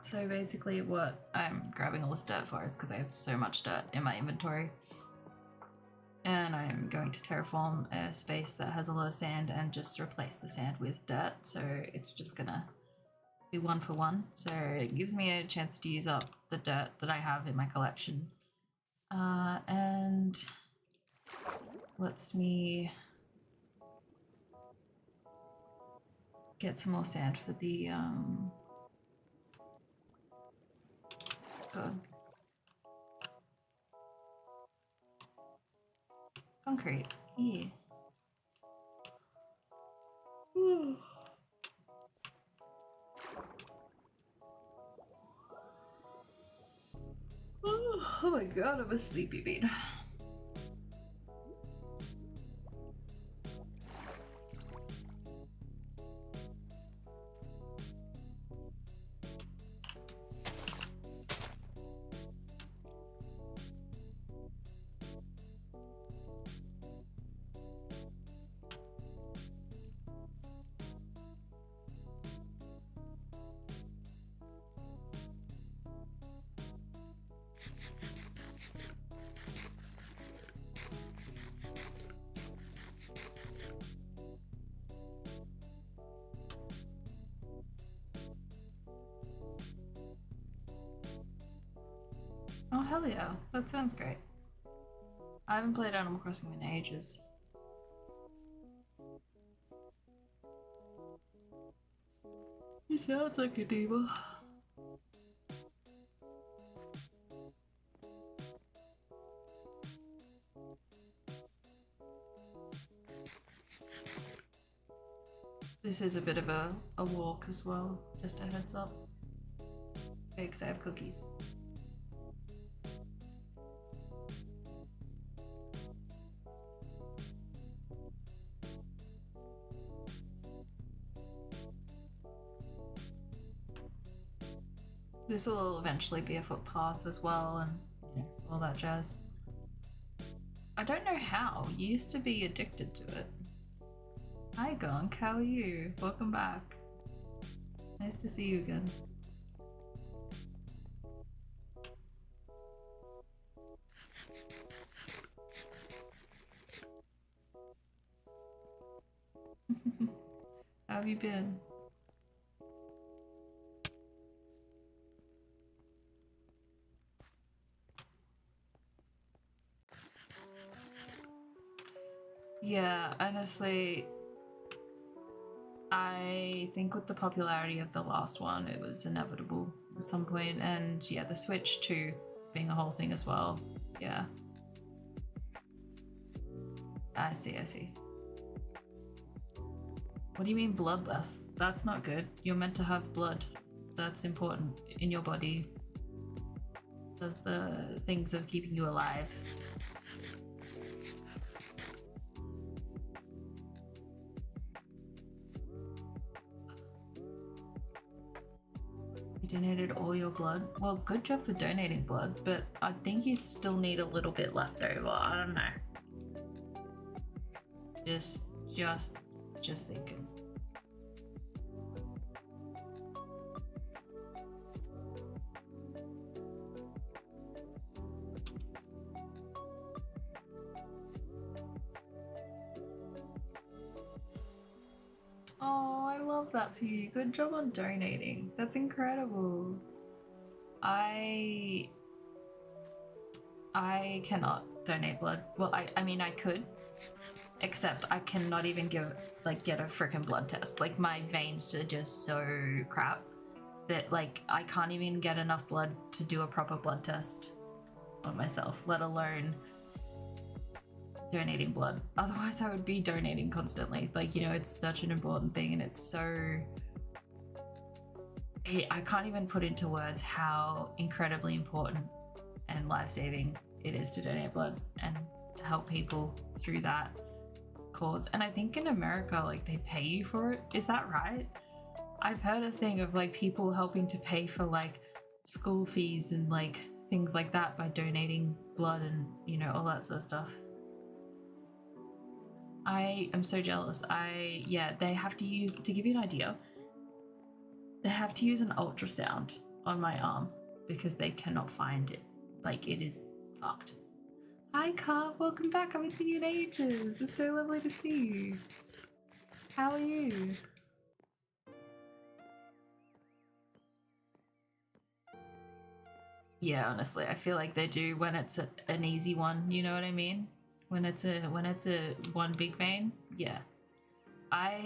So basically what I'm grabbing all this dirt for is because I have so much dirt in my inventory. And I'm going to terraform a space that has a lot of sand and just replace the sand with dirt. So it's just gonna be 1 for 1. So it gives me a chance to use up the dirt that I have in my collection. And lets me get some more sand for the God. Concrete. Yeah. Oh my god, I'm a sleepy bean. Oh hell yeah, that sounds great. I haven't played Animal Crossing in ages. He sounds like a diva. This is a bit of a walk as well, just a heads up. Okay, because I have cookies. This will eventually be a footpath as well and all that jazz. I don't know how. You used to be addicted to it. Hi Gonk, how are you? Welcome back. Nice to see you again. How have you been? Yeah, honestly, I think with the popularity of the last one, it was inevitable at some point, and yeah, the Switch too, being a whole thing as well. Yeah. I see, I see. What do you mean bloodless? That's not good. You're meant to have blood. That's important in your body. Does the things of keeping you alive. You donated all your blood? Well, good job for donating blood, but I think you still need a little bit left over. I don't know. Just thinking. Oh, I love that for you. Good job on donating. That's incredible. I cannot donate blood. Well, I mean I could, except I cannot even get a freaking blood test. Like my veins are just so crap that like I can't even get enough blood to do a proper blood test on myself, let alone donating blood. Otherwise I would be donating constantly. Like, you know, it's such an important thing, and it's so, I can't even put into words how incredibly important and life-saving it is to donate blood and to help people through that cause. And I think in America, like, they pay you for it. Is that right? I've heard a thing of like people helping to pay for like school fees and like things like that by donating blood and, you know, all that sort of stuff. I am so jealous. They have to use, to give you an idea, they have to use an ultrasound on my arm because they cannot find it. Like, it is fucked. Hi, Carv. Welcome back. I haven't seen you in ages. It's so lovely to see you. How are you? Yeah, honestly, I feel like they do when it's an easy one. You know what I mean? When it's a one big vein, yeah.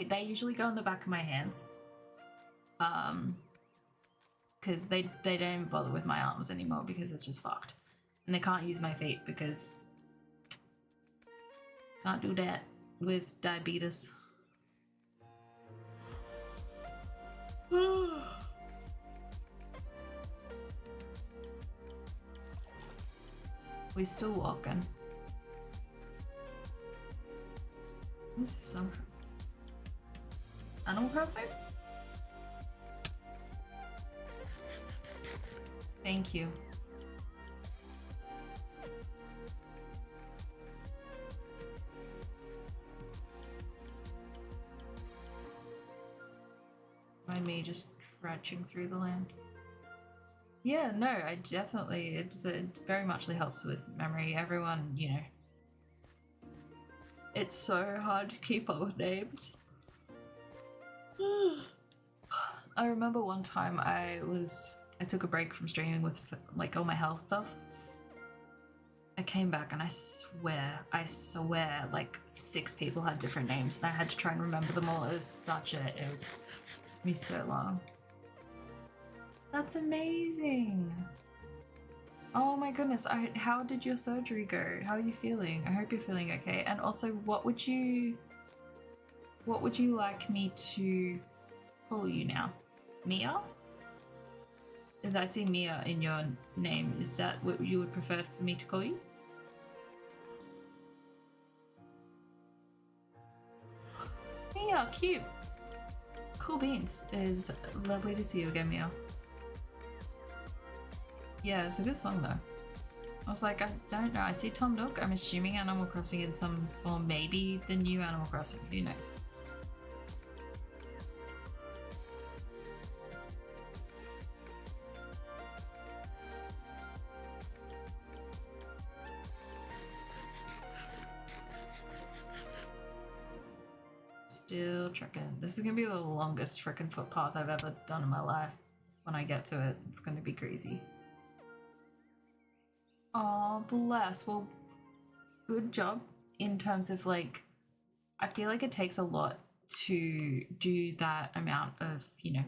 They usually go on the back of my hands, because they don't even bother with my arms anymore because it's just fucked, and they can't use my feet because can't do that with diabetes. We still walking. What's this song from? Animal Crossing? Thank you. Mind me just trudging through the land. Yeah, no, I definitely, it very muchly helps with memory. Everyone, you know, it's so hard to keep up with names. I remember one time I took a break from streaming with like all my health stuff. I came back and I swear like 6 people had different names and I had to try and remember them all. It was me so long. That's amazing. Oh my goodness. How did your surgery go? How are you feeling? I hope you're feeling okay. And also, what would you like me to call you now? Mia? If I see Mia in your name, is that what you would prefer for me to call you? Mia, cute. Cool beans. It is lovely to see you again, Mia. Yeah, it's a good song though. I was like, I don't know. I see Tom Nook. I'm assuming Animal Crossing in some form. Maybe the new Animal Crossing. Who knows? Still trekking. This is gonna be the longest frickin' footpath I've ever done in my life. When I get to it, it's gonna be crazy. Oh, bless. Well, good job in terms of like, I feel like it takes a lot to do that amount of, you know,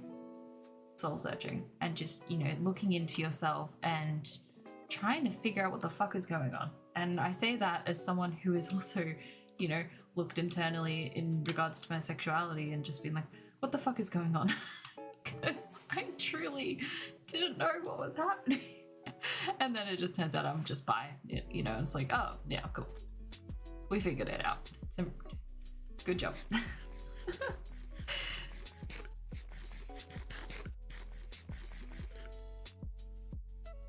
soul searching and just, you know, looking into yourself and trying to figure out what the fuck is going on. And I say that as someone who has also, you know, looked internally in regards to my sexuality and just been like, what the fuck is going on? Because I truly didn't know what was happening. And then it just turns out I'm just bi, you know, it's like, oh, yeah, cool. We figured it out. So, good job.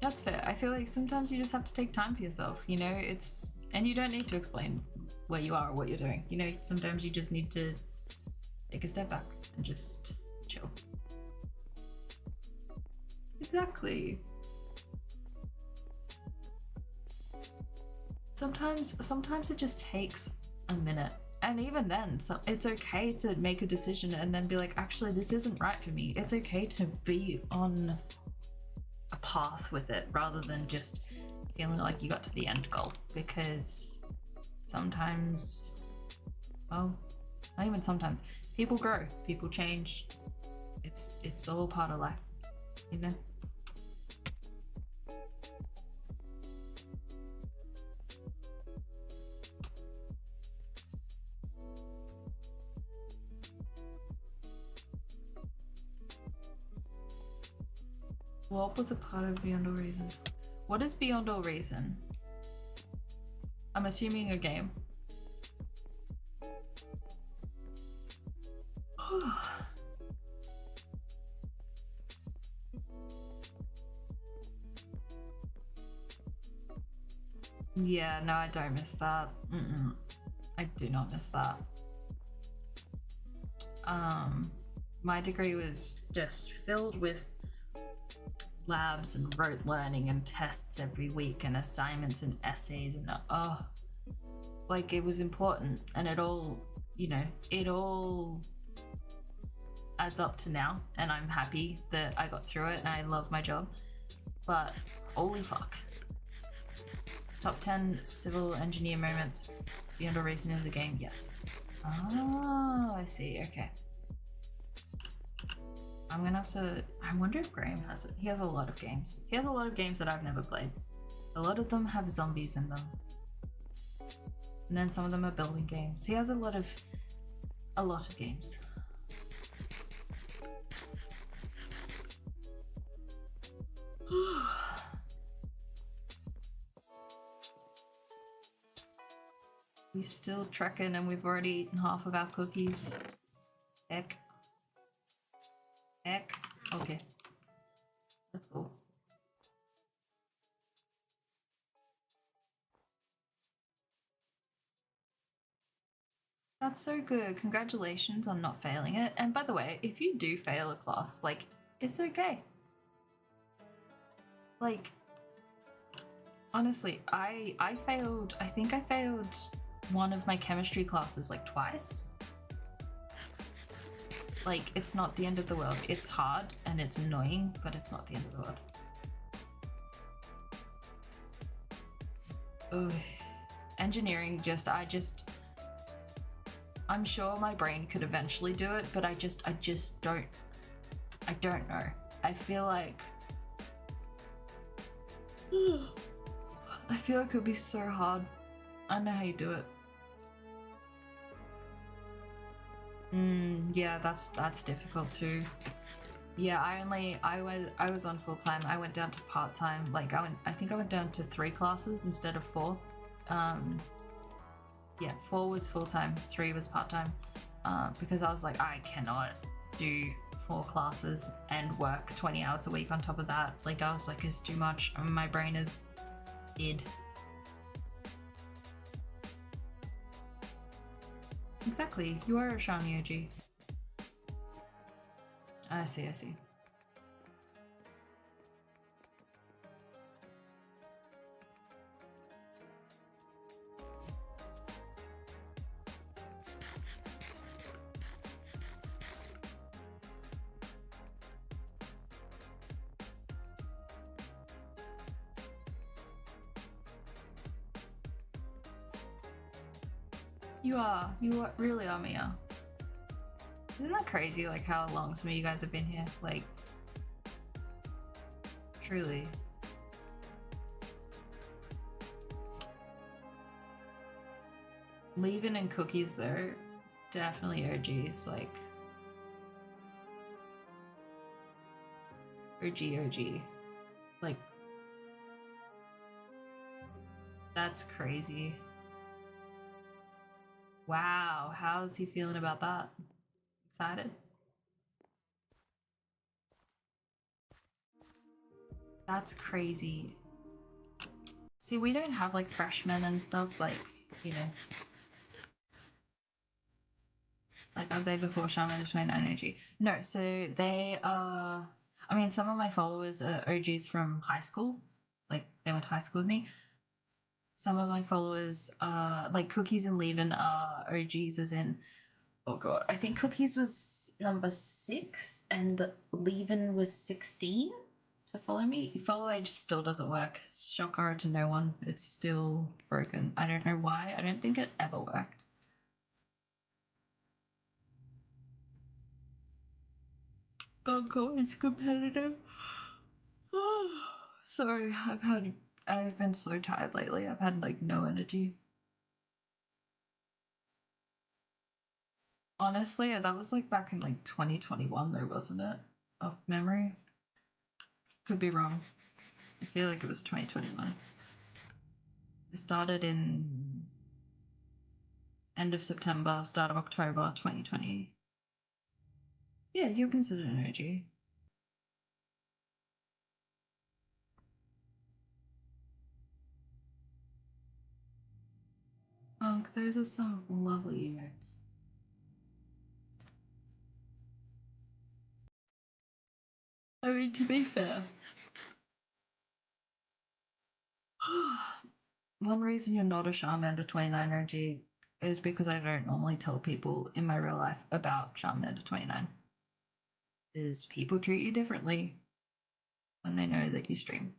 That's fair. I feel like sometimes you just have to take time for yourself, you know, and you don't need to explain where you are or what you're doing. You know, sometimes you just need to take a step back and just chill. Exactly. Sometimes it just takes a minute. And even then, it's okay to make a decision and then be like, actually, this isn't right for me. It's okay to be on a path with it rather than just feeling like you got to the end goal, because sometimes, well, not even sometimes, people grow, people change. It's all part of life, you know. What was a part of Beyond All Reason? What is Beyond All Reason? I'm assuming a game. Yeah, no, I don't miss that. I do not miss that. My degree was just filled with labs and rote learning and tests every week and assignments and essays, and like, it was important, and it all, you know, it all adds up to now, and I'm happy that I got through it and I love my job. But holy fuck. Top 10 civil engineer moments. Beyond All Reason is a game, yes. Oh, I see, okay. I'm gonna have to, I wonder if Graham has it. He has a lot of games. He has a lot of games that I've never played. A lot of them have zombies in them. And then some of them are building games. He has a lot of games. We still trekking and we've already eaten half of our cookies. Heck. Okay. Let's go. That's so good. Congratulations on not failing it. And by the way, if you do fail a class, like, it's okay. Like, honestly, I think I failed one of my chemistry classes like twice. Like, it's not the end of the world. It's hard and it's annoying, but it's not the end of the world. Ugh. Engineering, I'm sure my brain could eventually do it, but I just don't know. I feel like it would be so hard. I don't know how you do it. Yeah, that's difficult too. Yeah, I was on full time. I went down to part time. Like, I think I went down to 3 classes instead of 4. Yeah, 4 was full time, 3 was part time. Because I was like, I cannot do 4 classes and work 20 hours a week on top of that. Like, I was like, it's too much. My brain is dead. Exactly, you are a Xiaomi OG. I see. You really are, Mia. Isn't that crazy, like, how long some of you guys have been here? Like, truly. Leaving and cookies, though, definitely OGs, like, OG. Like, that's crazy. Wow, how's he feeling about that? Excited? That's crazy. See, we don't have like freshmen and stuff, like, you know. Like, are they before Shaman 29 Energy? No, so they are, I mean, some of my followers are OGs from high school. Like, they went to high school with me. Some of my followers are, like, Cookies and Leven are OGs, as in, oh god, I think Cookies was number 6 and Leven was 16. to follow me. Follow age still doesn't work. Shocker to no one. It's still broken. I don't know why. I don't think it ever worked. Gonko is competitive. Sorry, I've been so tired lately. I've had like no energy. Honestly, that was like back in like 2021 though, wasn't it? Off memory. Could be wrong. I feel like it was 2021. It started in end of September, start of October 2020. Yeah, you're considered an OG. Oh, those are some lovely emotes. I mean, to be fair, one reason you're not a Charmander 29 OG is because I don't normally tell people in my real life about Charmander 29. Is people treat you differently when they know that you stream.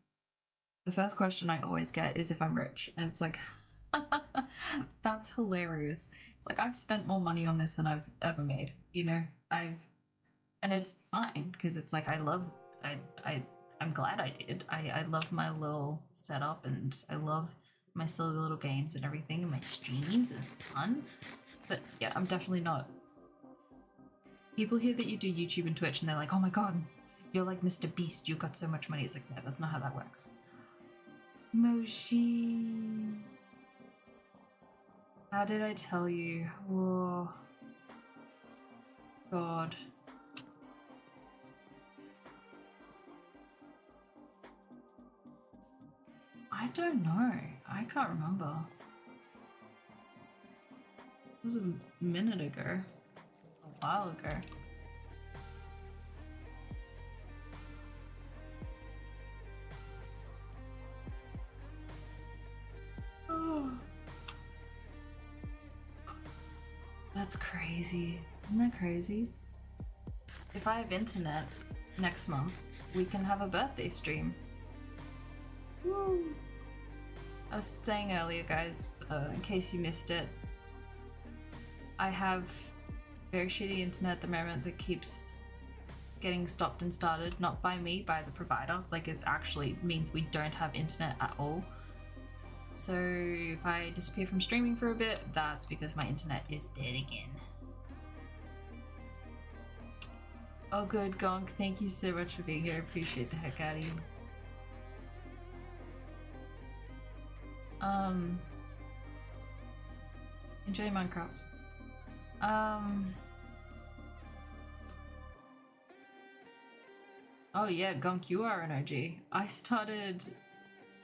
The first question I always get is if I'm rich, and it's like, that's hilarious. It's like I've spent more money on this than I've ever made. You know, and it's fine because it's like I'm glad I did. I love my little setup and I love my silly little games and everything and my streams and it's fun. But yeah, I'm definitely not. People hear that you do YouTube and Twitch and they're like, oh my god, you're like Mr. Beast, you got so much money. It's like, no, that's not how that works. Moshi. How did I tell you? Oh, God. I don't know. I can't remember. It was a minute ago. It was a while ago. That's crazy. Isn't that crazy? If I have internet next month, we can have a birthday stream. Woo! I was saying earlier, guys, in case you missed it, I have very shitty internet at the moment that keeps getting stopped and started, not by me, by the provider. Like, it actually means we don't have internet at all. So if I disappear from streaming for a bit, that's because my internet is dead again. Oh good, Gonk, thank you so much for being here. I appreciate the heck out of you. Enjoy Minecraft. Oh yeah, Gonk, you are an OG. I started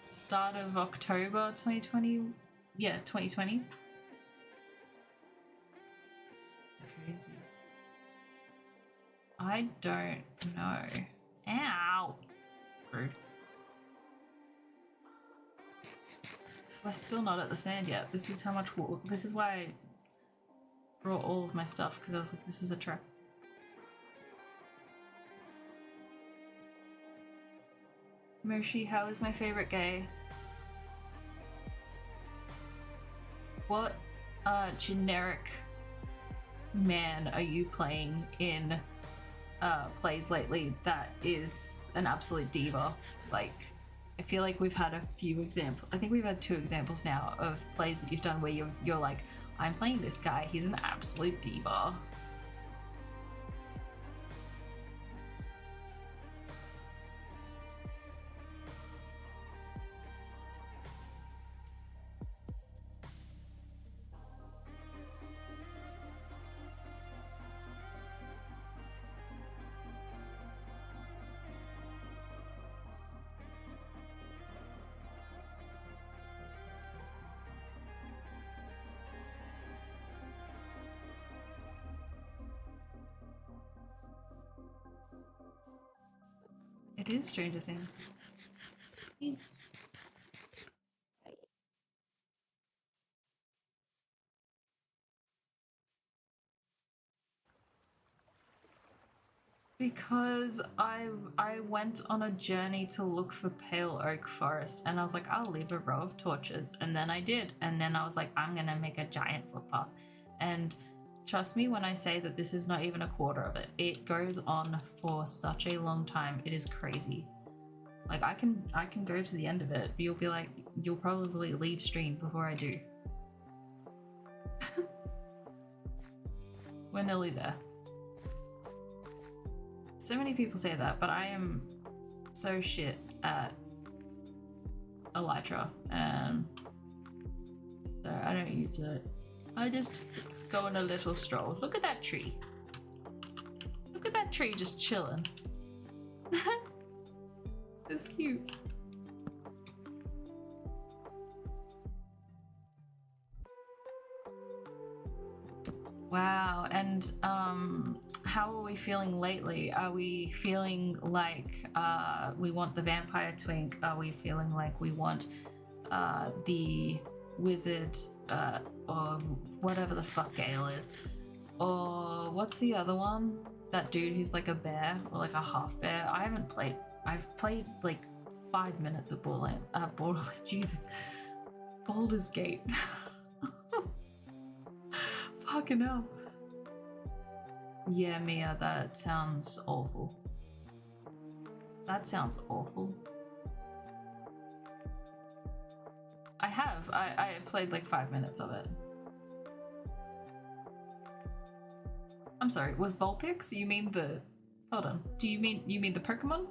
start of October 2020. Yeah, 2020. It's crazy. I don't know. Ow! Rude. We're still not at the sand yet. This is how much. This is why I brought all of my stuff, because I was like, this is a trap. Moshi, how is my favorite gay? What generic man are you playing in plays lately that is an absolute diva? Like, I feel like we've had a few examples. I think we've had 2 examples now of plays that you've done where you're like, I'm playing this guy, he's an absolute diva. It is Stranger Things. Yes. Because I went on a journey to look for Pale Oak Forest, and I was like, I'll leave a row of torches, and then I did, and then I was like, I'm gonna make a giant footpath, and trust me when I say that this is not even a quarter of it. It goes on for such a long time. It is crazy. Like I can go to the end of it, but you'll be like, you'll probably leave stream before I do. We're nearly there. So many people say that, but I am so shit at Elytra, and so I don't use it. I just go on a little stroll. Look at that tree. Look at that tree just chilling. It's cute. Wow, and how are we feeling lately? Are we feeling like we want the vampire twink? Are we feeling like we want the wizard or whatever the fuck Gale is? Or what's the other one? That dude who's like a bear or like a half bear? I haven't played. I've played like 5 minutes of Borderlands. Jesus. Baldur's Gate. Fucking hell. Yeah, Mia, that sounds awful. That sounds awful. I have. I played like 5 minutes of it. I'm sorry, with Vulpix, you mean the... Hold on. Do you mean the Pokemon?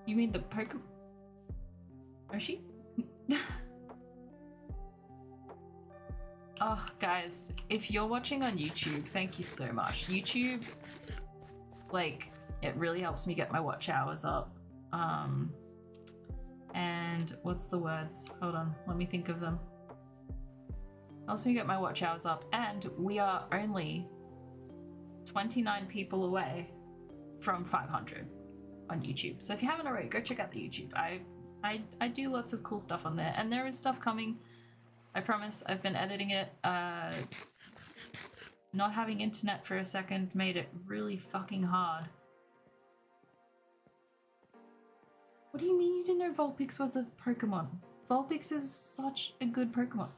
You mean the Pokemon? Hershey? Oh, guys, if you're watching on YouTube, thank you so much. YouTube, like, it really helps me get my watch hours up. And what's the words? Hold on, let me think of them. Helps me get my watch hours up, and we are only 29 people away from 500 on YouTube. So if you haven't already, go check out the YouTube. I do lots of cool stuff on there, and there is stuff coming. I promise. I've been editing it. Not having internet for a second made it really fucking hard. What do you mean you didn't know Vulpix was a Pokemon? Vulpix is such a good Pokemon.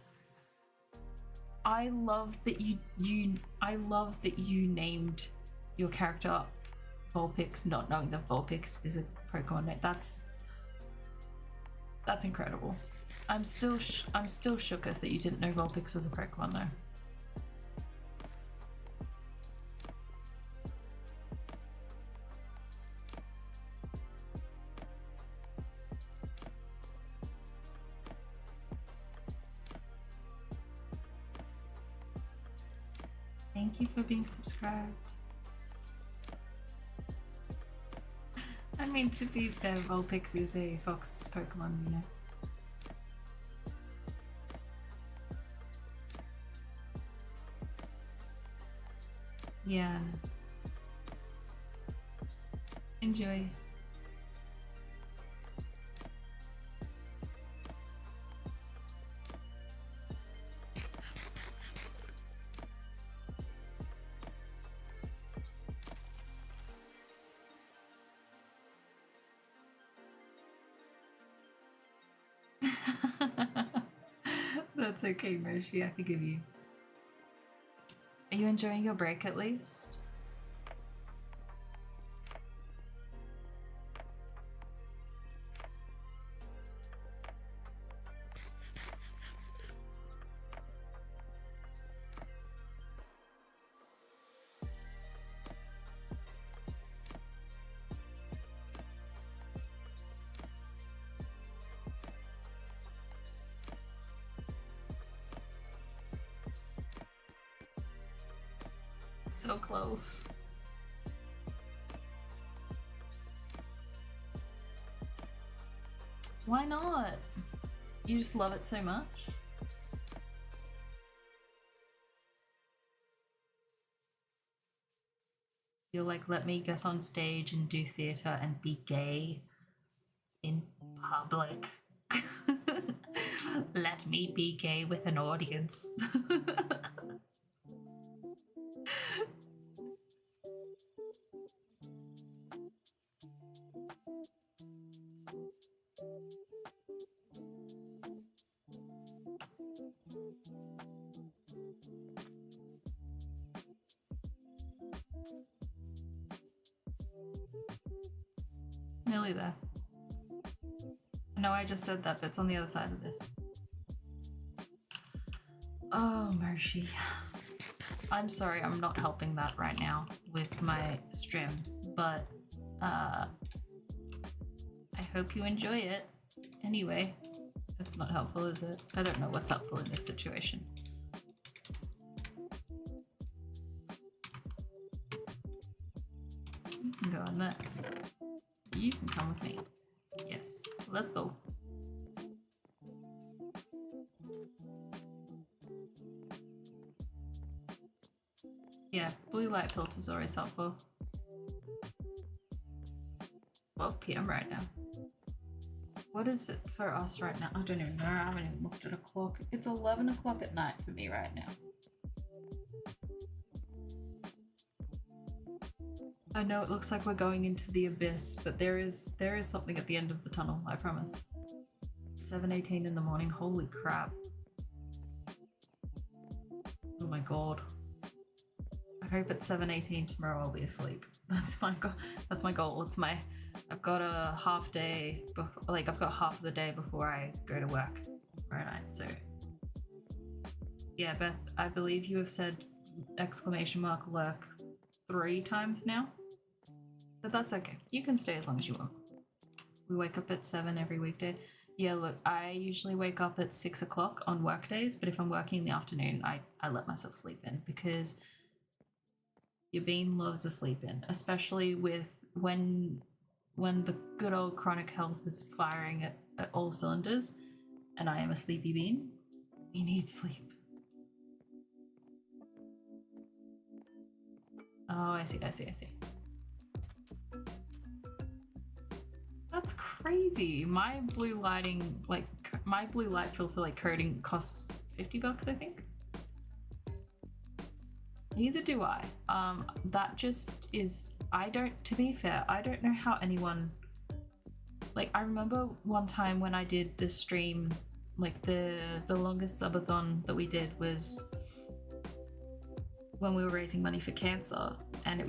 I love that you named your character Vulpix, not knowing that Vulpix is a Pokemon name. That's incredible. I'm still shooketh that you didn't know Vulpix was a Pokemon though. Thank you for being subscribed. I mean, to be fair, Vulpix is a fox Pokemon, you know. Yeah. Enjoy. That's okay, Mercy. I forgive you. Are you enjoying your break at least? So close. Why not? You just love it so much? You're like, let me get on stage and do theatre and be gay in public. Let me be gay with an audience. Nearly there. I know I just said that, but it's on the other side of this. Oh, mercy. I'm sorry I'm not helping that right now with my stream, but I hope you enjoy it. Anyway, that's not helpful, is it? I don't know what's helpful in this situation. You can go on there. You can come with me. Yes, let's go. Yeah, blue light filter's always helpful. 12 p.m. right now. What is it for us right now? I don't even know. I haven't even looked at a clock. It's 11 o'clock at night for me right now. I know it looks like we're going into the abyss, but there is something at the end of the tunnel, I promise. 7:18 in the morning. Holy crap. Oh my god. I hope at 7:18 tomorrow I'll be asleep. That's my goal. That's my goal. I've got a half day before, like I've got half of the day before I go to work tomorrow night. So yeah, Beth, I believe you have said !lurk 3 times now. But that's okay. You can stay as long as you want. We wake up at 7 every weekday. Yeah, look, I usually wake up at 6 o'clock on work days, but if I'm working in the afternoon, I let myself sleep in because your bean loves a sleep in, especially with when the good old chronic health is firing at all cylinders and I am a sleepy bean. We need sleep. Oh, I see. That's crazy. My blue lighting, like my blue light filter like coding costs $50, I think. Neither do I. That just is, to be fair, I don't know how anyone, like I remember one time when I did the stream, like the longest subathon that we did was when we were raising money for cancer, and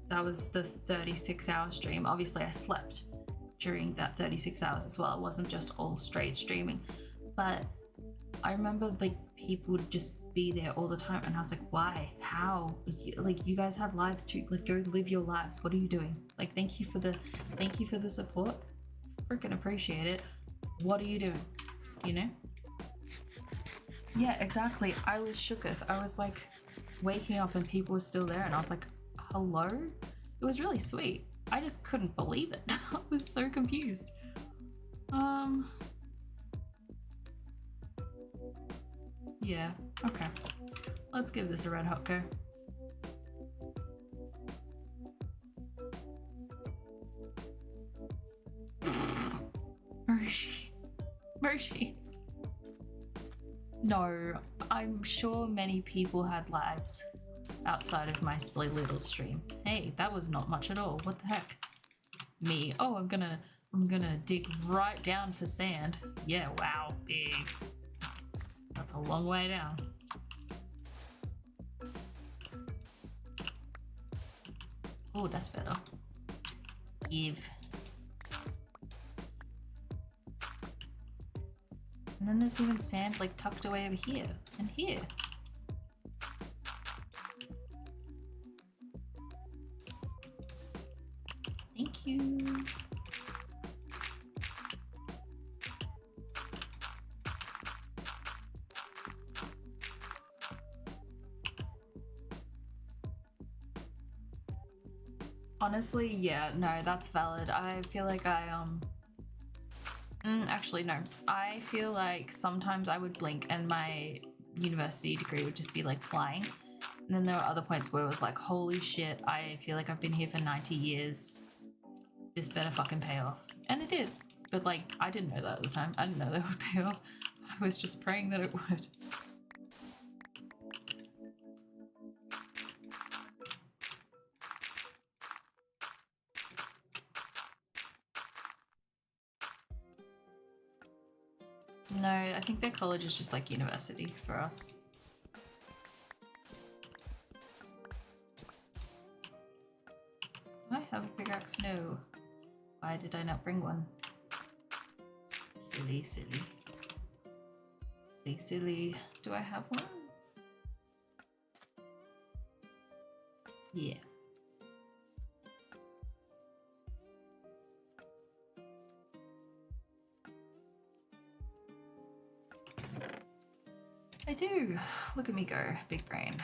that was the 36-hour stream. Obviously I slept during that 36 hours as well. It wasn't just all straight streaming, but I remember like people would just be there all the time and I was like, why? How? Like you guys have lives too. Like go live your lives. What are you doing? Like thank you for the support. Freaking appreciate it. What are you doing? You know? Yeah, exactly. I was shooketh. I was like waking up and people were still there and I was like, hello? It was really sweet. I just couldn't believe it. I was so confused. Yeah, okay. Let's give this a red hot go. Mercy. No, I'm sure many people had lives outside of my silly little stream. Hey, that was not much at all. What the heck? Me. Oh, I'm gonna dig right down for sand. Yeah, wow, big. That's a long way down. Oh, that's better. Give. And then there's even sand like tucked away over here and here. Thank you. Honestly, yeah, no, that's valid. I feel like actually, no. I feel like sometimes I would blink and my university degree would just be like flying. And then there were other points where it was like, holy shit, I feel like I've been here for 90 years. This better fucking pay off. And it did. But like, I didn't know that at the time. I didn't know that would pay off. I was just praying that it would. No, I think their college is just like university for us. Do I have a pickaxe? No. Why did I not bring one? Silly, silly. Silly, silly. Do I have one? Yeah. I do. Look at me go, big brain.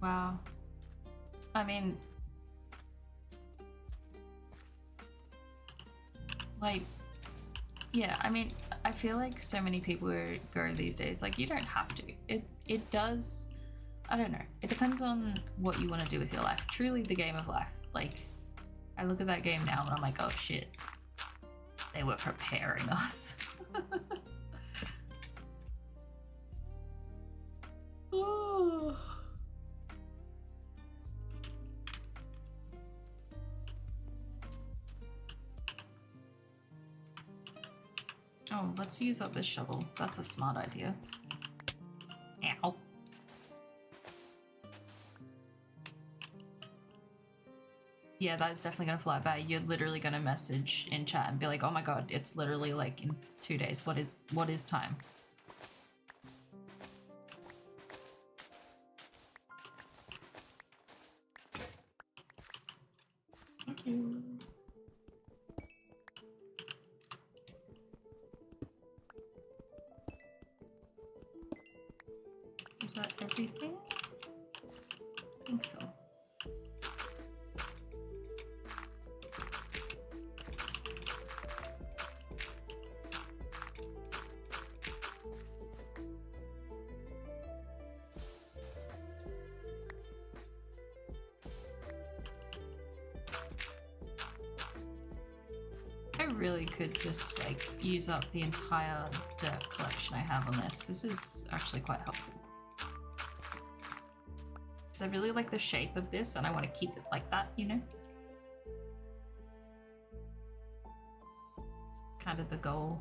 Wow. I mean, like, yeah, I mean, I feel like so many people go these days, like, you don't have to. It does, I don't know. It depends on what you want to do with your life. Truly the game of life. Like, I look at that game now and I'm like, oh shit. They were preparing us. Oh. Oh, let's use up this shovel. That's a smart idea. Ow. Yeah, that is definitely gonna fly by. You're literally gonna message in chat and be like, oh my god, it's literally like in 2 days. What is time? Thank you. Is that everything? I think so. I really could just like use up the entire dirt collection I have on this. This is actually quite helpful. Because I really like the shape of this and I want to keep it like that, you know? Kind of the goal.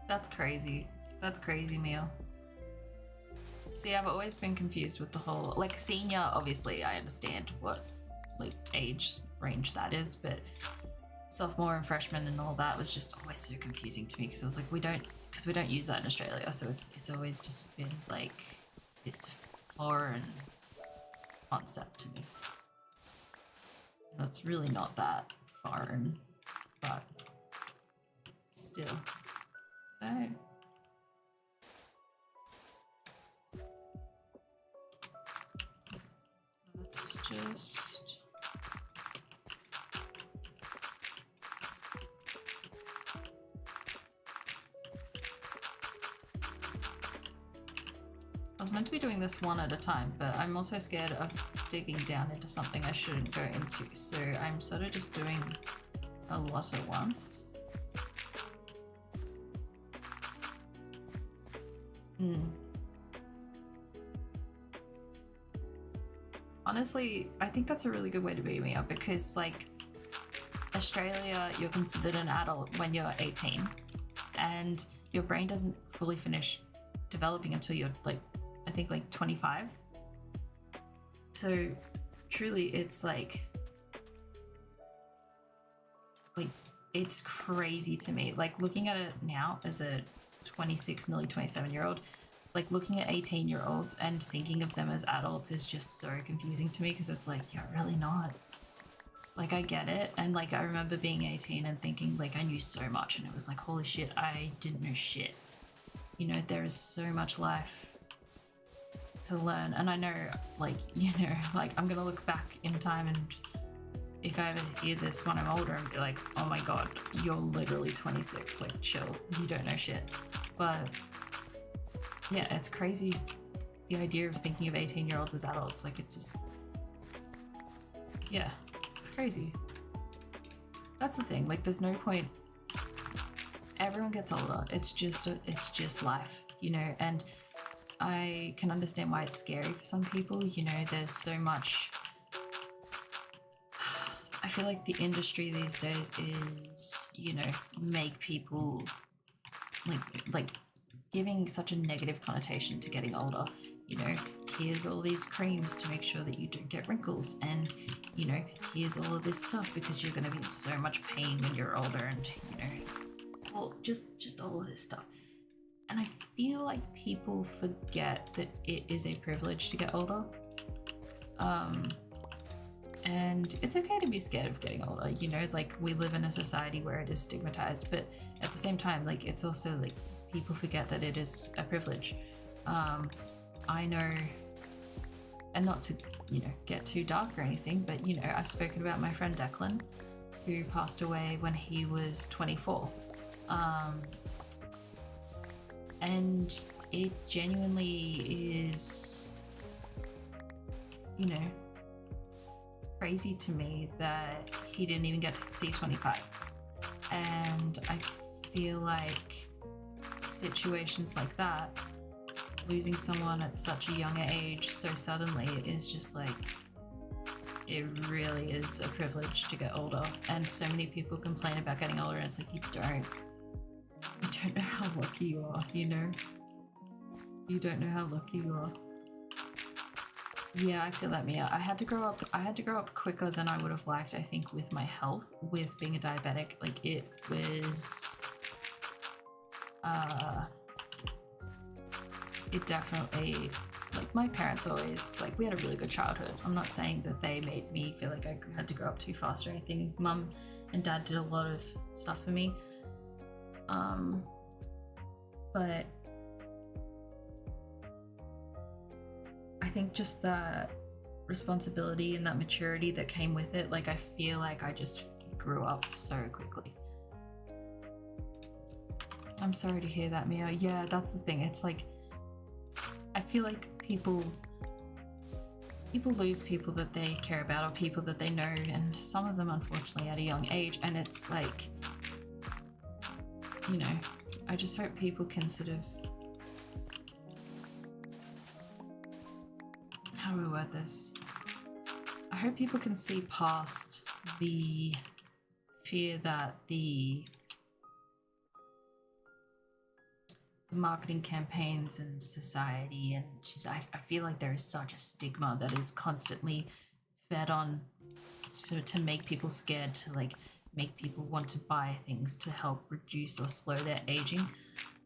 That's crazy. That's crazy, Meal. See, I've always been confused with the whole, like, senior, obviously, I understand what, like, age range that is, but sophomore and freshman and all that was just always so confusing to me because I was like, we don't use that in Australia, so it's always just been, like, this foreign concept to me. That's really not that foreign, but still. Right. Let's just... I was meant to be doing this one at a time, but I'm also scared of digging down into something I shouldn't go into, so I'm sort of just doing a lot at once. Honestly, I think that's a really good way to be, Mia, because, like, Australia, you're considered an adult when you're 18, and your brain doesn't fully finish developing until you're, like, I think, like, 25. So, truly, it's, like, it's crazy to me. Like, looking at it now as a 26, nearly 27-year-old, like, looking at 18-year-olds and thinking of them as adults is just so confusing to me because it's like, you're really not. Like, I get it, and, like, I remember being 18 and thinking, like, I knew so much, and it was like, holy shit, I didn't know shit. You know, there is so much life to learn. And I know, like, you know, like I'm gonna look back in time, and if I ever hear this when I'm older and be like, oh my god, you're literally 26, like chill, you don't know shit. But yeah, it's crazy, the idea of thinking of 18-year-olds as adults. Like, it's just, yeah, it's crazy. That's the thing, like there's no point. Everyone gets older. It's just life, you know, and I can understand why it's scary for some people. You know, there's so much. I feel like the industry these days is, you know, make people like giving such a negative connotation to getting older. You know, here's all these creams to make sure that you don't get wrinkles, and you know, here's all of this stuff because you're going to be in so much pain when you're older, and you know, well, just all of this stuff. And I feel like people forget that it is a privilege to get older. And it's okay to be scared of getting older, you know, like we live in a society where it is stigmatized, but at the same time, like it's also like people forget that it is a privilege. I know, and not to, you know, get too dark or anything, but you know, I've spoken about my friend Declan, who passed away when he was 24. And it genuinely is, you know, crazy to me that he didn't even get to see 25. And I feel like situations like that, losing someone at such a young age so suddenly, is just like, it really is a privilege to get older. And so many people complain about getting older, and it's like, you don't know how lucky you are, you know? You don't know how lucky you are. Yeah, I feel that, Mia. I had to grow up quicker than I would have liked, I think, with my health, with being a diabetic. Like, it was it definitely, like, my parents always, like, we had a really good childhood. I'm not saying that they made me feel like I had to grow up too fast or anything. Mum and Dad did a lot of stuff for me. But I think just that responsibility and that maturity that came with it, like I feel like I just grew up so quickly. I'm sorry to hear that, Mia. Yeah, that's the thing. It's like, I feel like people lose people that they care about or people that they know, and some of them unfortunately at a young age, and it's like, you know, I just hope people can sort of, how do I word this? I hope people can see past the fear that the marketing campaigns and society, and just, I feel like there is such a stigma that is constantly fed on to make people scared, to like make people want to buy things to help reduce or slow their aging.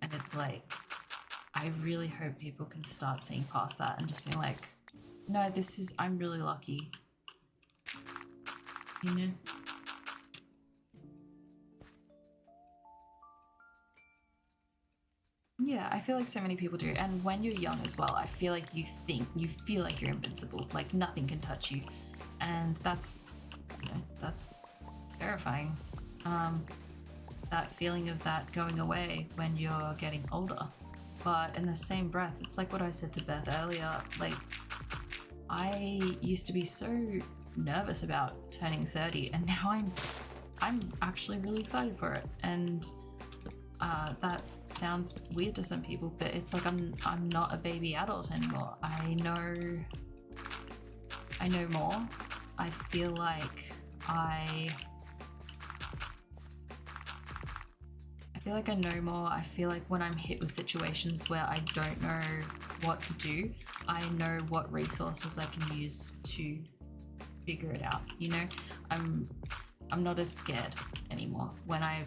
And it's like, I really hope people can start seeing past that and just being like, no, I'm really lucky, you know? Yeah, I feel like so many people do. And when you're young as well, I feel like you feel like you're invincible, like nothing can touch you. And that's, you know, that's terrifying. That feeling of that going away when you're getting older. But in the same breath, it's like what I said to Beth earlier, like, I used to be so nervous about turning 30, and now I'm actually really excited for it. And that sounds weird to some people, but it's like I'm not a baby adult anymore. I know more. I feel like I know more. I feel like when I'm hit with situations where I don't know what to do, I know what resources I can use to figure it out. You know, I'm not as scared anymore. When I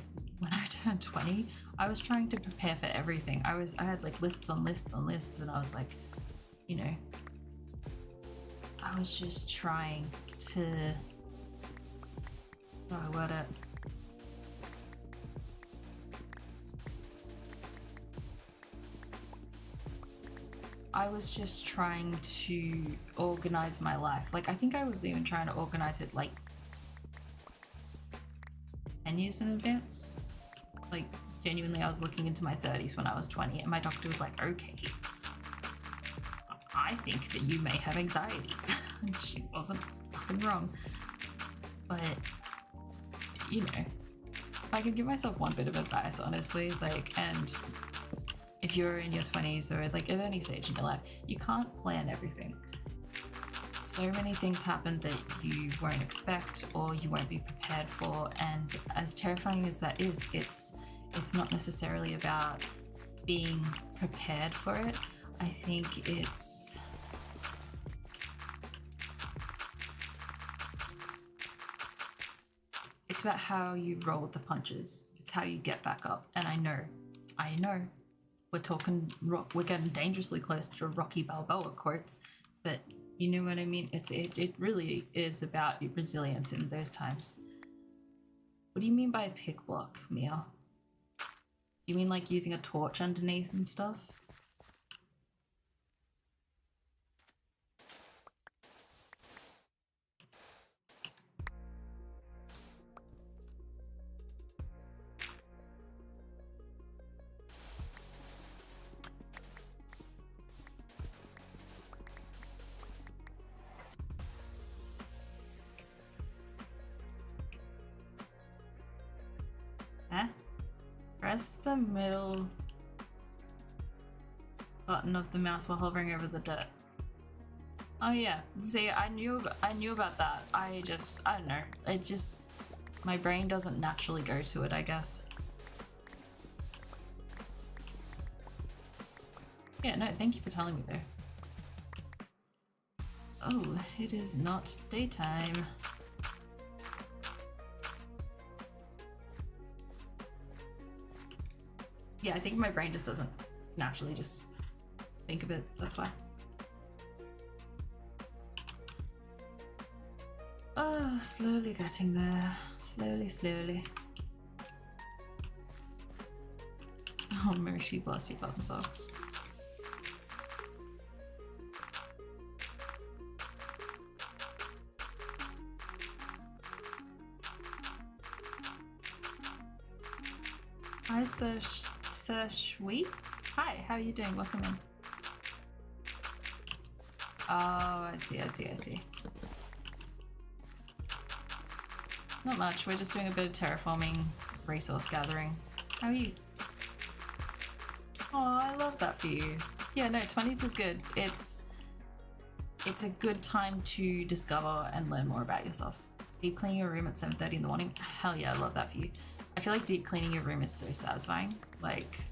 turned 20, I was trying to prepare for everything. I had like lists on lists on lists, and I was like, you know, I was just trying to, how do I word it? I was just trying to organize my life. Like, I think I was even trying to organize it like 10 years in advance. Like, genuinely, I was looking into my 30s when I was 20, and my doctor was like, okay, I think that you may have anxiety. And she wasn't fucking wrong. But, you know, if I could give myself one bit of advice, honestly, like, and if you're in your 20s or like at any stage in your life, you can't plan everything. So many things happen that you won't expect or you won't be prepared for, and as terrifying as that is, it's not necessarily about being prepared for it. I think it's about how you roll with the punches. It's how you get back up. And I know we're getting dangerously close to Rocky Balboa quotes, but you know what I mean? It really is about resilience in those times. What do you mean by pick block, Mia? You mean like using a torch underneath and stuff? Press the middle button of the mouse while hovering over the dirt. Oh yeah, see, I knew about that. I don't know. It just, my brain doesn't naturally go to it, I guess. Yeah, no, thank you for telling me though. Oh, it is not daytime. Yeah, I think my brain just doesn't naturally just think of it, that's why. Oh, slowly getting there. Slowly. Oh, mercy, bless you, cotton socks. Hi, Sir Sweet. Hi, how are you doing? Welcome in. Oh, I see. Not much. We're just doing a bit of terraforming, resource gathering. How are you? Oh, I love that for you. Yeah, no, 20s is good. It's a good time to discover and learn more about yourself. Deep cleaning your room at 7:30 in the morning. Hell yeah, I love that for you. I feel like deep cleaning your room is so satisfying. Like,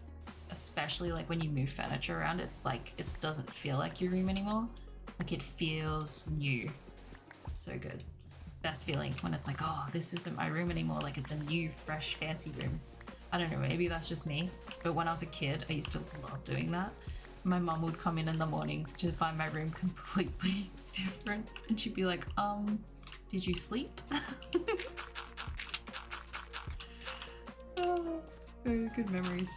especially like when you move furniture around, it's like, it doesn't feel like your room anymore. Like, it feels new. So good. Best feeling when it's like, oh, this isn't my room anymore. Like, it's a new, fresh, fancy room. I don't know, maybe that's just me. But when I was a kid, I used to love doing that. My mom would come in the morning to find my room completely different. And she'd be like, did you sleep? Oh, very good memories.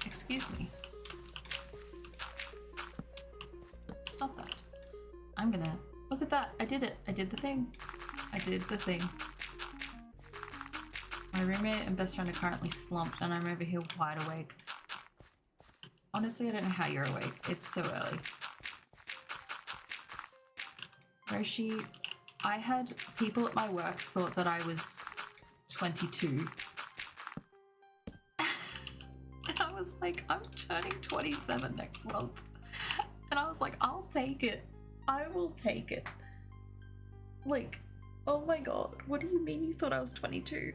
Excuse me. Stop that. I'm gonna... Look at that. I did it. I did the thing. My roommate and best friend are currently slumped and I'm over here wide awake. Honestly, I don't know how you're awake. It's so early. Roshi, I had people at my work thought that I was 22. And I was like, I'm turning 27 next month. And I was like, I'll take it. I will take it. Like, oh my god, what do you mean you thought I was 22?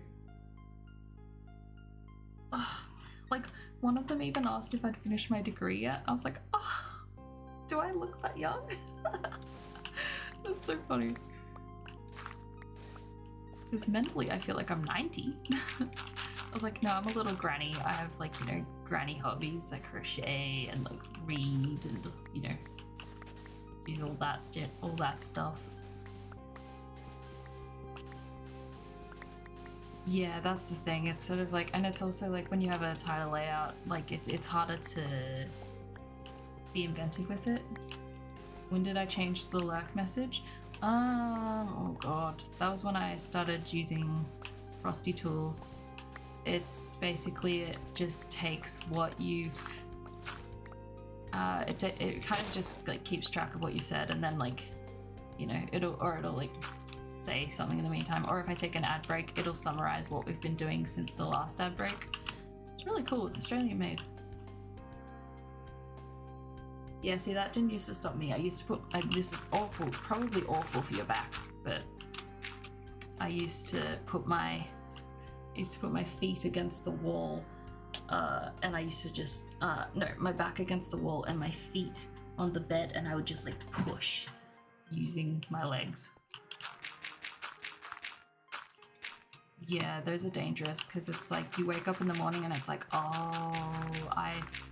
Like, one of them even asked if I'd finished my degree yet. I was like, oh, do I look that young? That's so funny. Because mentally I feel like I'm 90. I was like, no, I'm a little granny. I have like, you know, granny hobbies like crochet and like read and, you know, do all that stuff. Yeah, that's the thing. It's sort of like, and it's also like when you have a tighter layout, like it's harder to be inventive with it. When did I change the lurk message? Oh god, that was when I started using Frosty Tools. It's basically, it just takes what you've it kind of just like keeps track of what you've said, and then like, you know, it'll like say something in the meantime, or if I take an ad break, it'll summarize what we've been doing since the last ad break. It's really cool. It's Australian made. Yeah, see, that didn't used to stop me. I used to put, this is awful, probably awful for your back, but I used to put my feet against the wall, and I used to just, no, my back against the wall and my feet on the bed, and I would just like push using my legs. Yeah, those are dangerous because it's like you wake up in the morning and it's like, oh,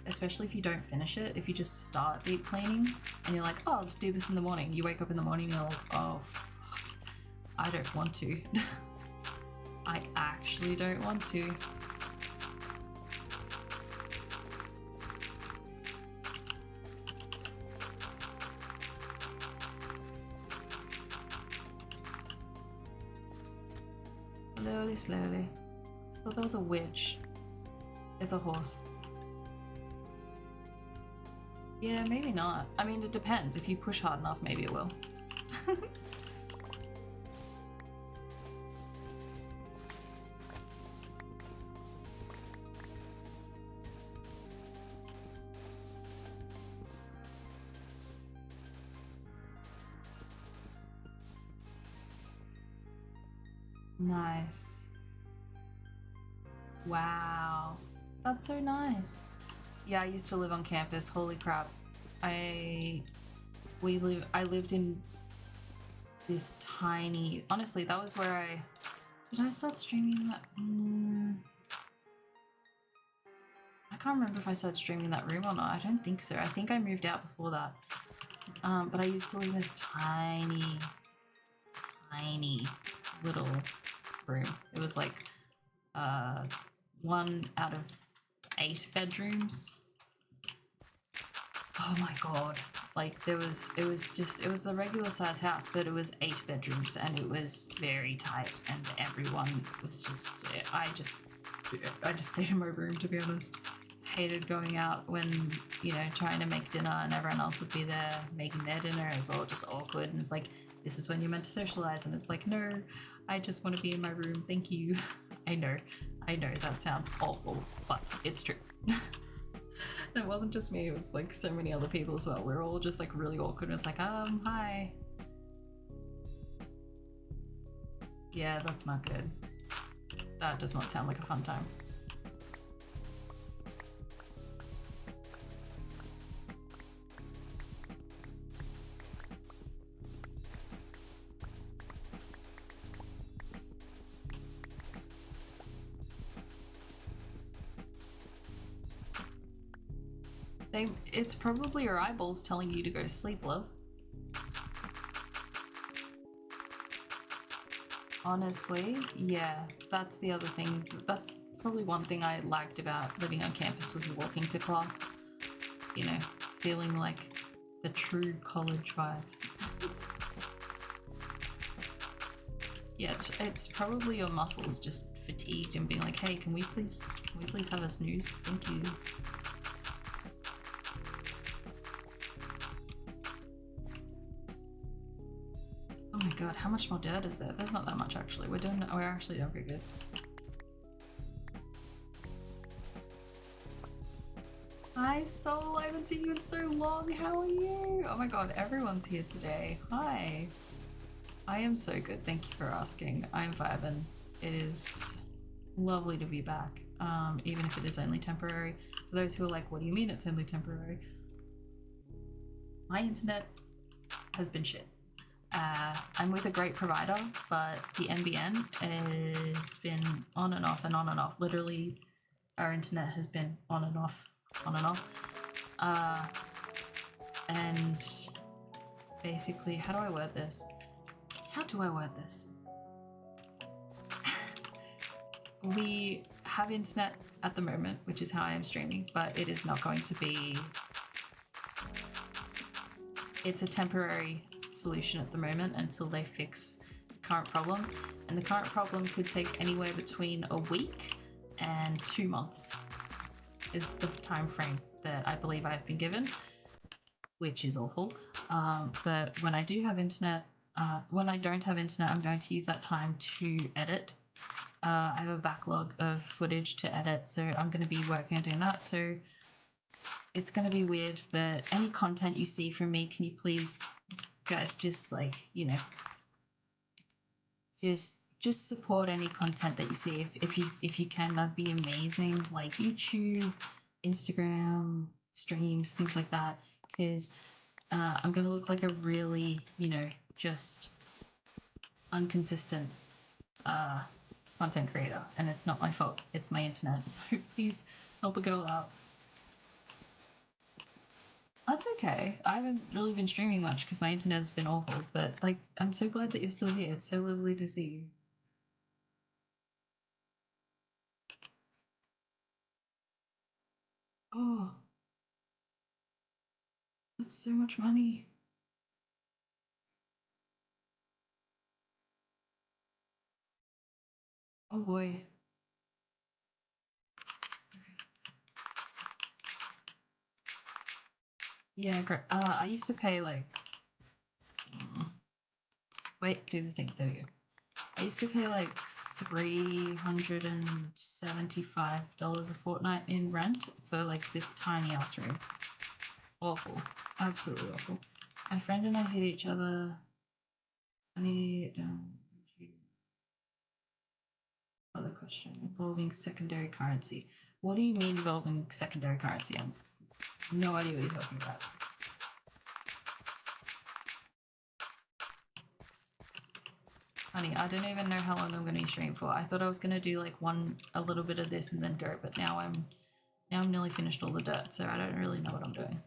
especially if you don't finish it, if you just start deep cleaning and you're like, oh, I'll just do this in the morning. You wake up in the morning and you're like, oh, fuck, I don't want to. I actually don't want to. Slowly. I thought that was a witch. It's a horse. Yeah, maybe not. I mean, it depends. If you push hard enough, maybe it will. Nice. Wow, that's so nice. Yeah, I used to live on campus. Holy crap. I lived in this tiny, honestly, that was where did I start streaming that? I can't remember if I started streaming that room or not. I don't think so. I think I moved out before that. But I used to live in this tiny little room. It was like 1 out of 8 bedrooms. Oh my god. Like it was a regular size house, but it was 8 bedrooms and it was very tight, and everyone was just, I just stayed in my room, to be honest. Hated going out when, you know, trying to make dinner and everyone else would be there making their dinner. It was all just awkward, and it's like, this is when you're meant to socialize, and it's like, no, I just want to be in my room, thank you. I know that sounds awful, but it's true. And it wasn't just me, it was like so many other people as well. We're all just like really awkward, and it's like, hi. Yeah, that's not good. That does not sound like a fun time. It's probably your eyeballs telling you to go to sleep, love. Honestly, yeah, that's the other thing. That's probably one thing I liked about living on campus, was walking to class. You know, feeling like the true college vibe. Yeah, it's probably your muscles just fatigued and being like, hey, can we please have a snooze? Thank you. Oh my god, how much more dirt is there? There's not that much actually. We're actually doing pretty good. Hi Soul, I haven't seen you in so long. How are you? Oh my god, everyone's here today. Hi. I am so good, thank you for asking. I'm vibing. It is lovely to be back, even if it is only temporary. For those who are like, what do you mean it's only temporary? My internet has been shit. I'm with a great provider, but the NBN has been on and off and on and off. Literally, our internet has been on and off. And basically, how do I word this? we have internet at the moment, which is how I am streaming, but it is not going to be. It's a temporary solution at the moment until they fix the current problem, and the current problem could take anywhere between a week and 2 months is the time frame that I believe I've been given, which is awful. But when I do have internet, when I don't have internet, I'm going to use that time to edit. I have a backlog of footage to edit, so I'm going to be working on doing that. So it's going to be weird, but any content you see from me, can you please, guys, just like, you know, just support any content that you see. If you can, that'd be amazing. Like YouTube, Instagram, streams, things like that, because I'm going to look like a really, you know, just inconsistent content creator, and it's not my fault, it's my internet, so please help a girl out. That's okay, I haven't really been streaming much because my internet's been awful, but like, I'm so glad that you're still here. It's so lovely to see you. Oh, that's so much money. Oh boy. Yeah, great. I used to pay like. Wait, do the thing. There we go. I used to pay like $375 a fortnight in rent for like this tiny ass room. Awful. Absolutely awful. My friend and I hate each other. I need. Other question. Involving secondary currency. What do you mean involving secondary currency? I have no idea what you're talking about. Honey, I don't even know how long I'm going to stream for. I thought I was going to do like a little bit of this and then go, but now I'm nearly finished all the dirt, so I don't really know what I'm doing.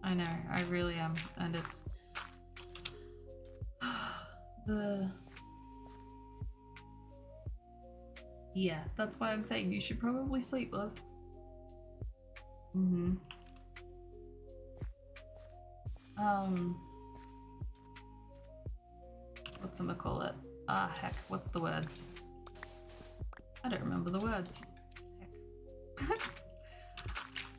I know, I really am, and it's yeah, that's why I'm saying you should probably sleep, love. Whatchamacallit? Ah, heck, what's the words? I don't remember the words. Heck.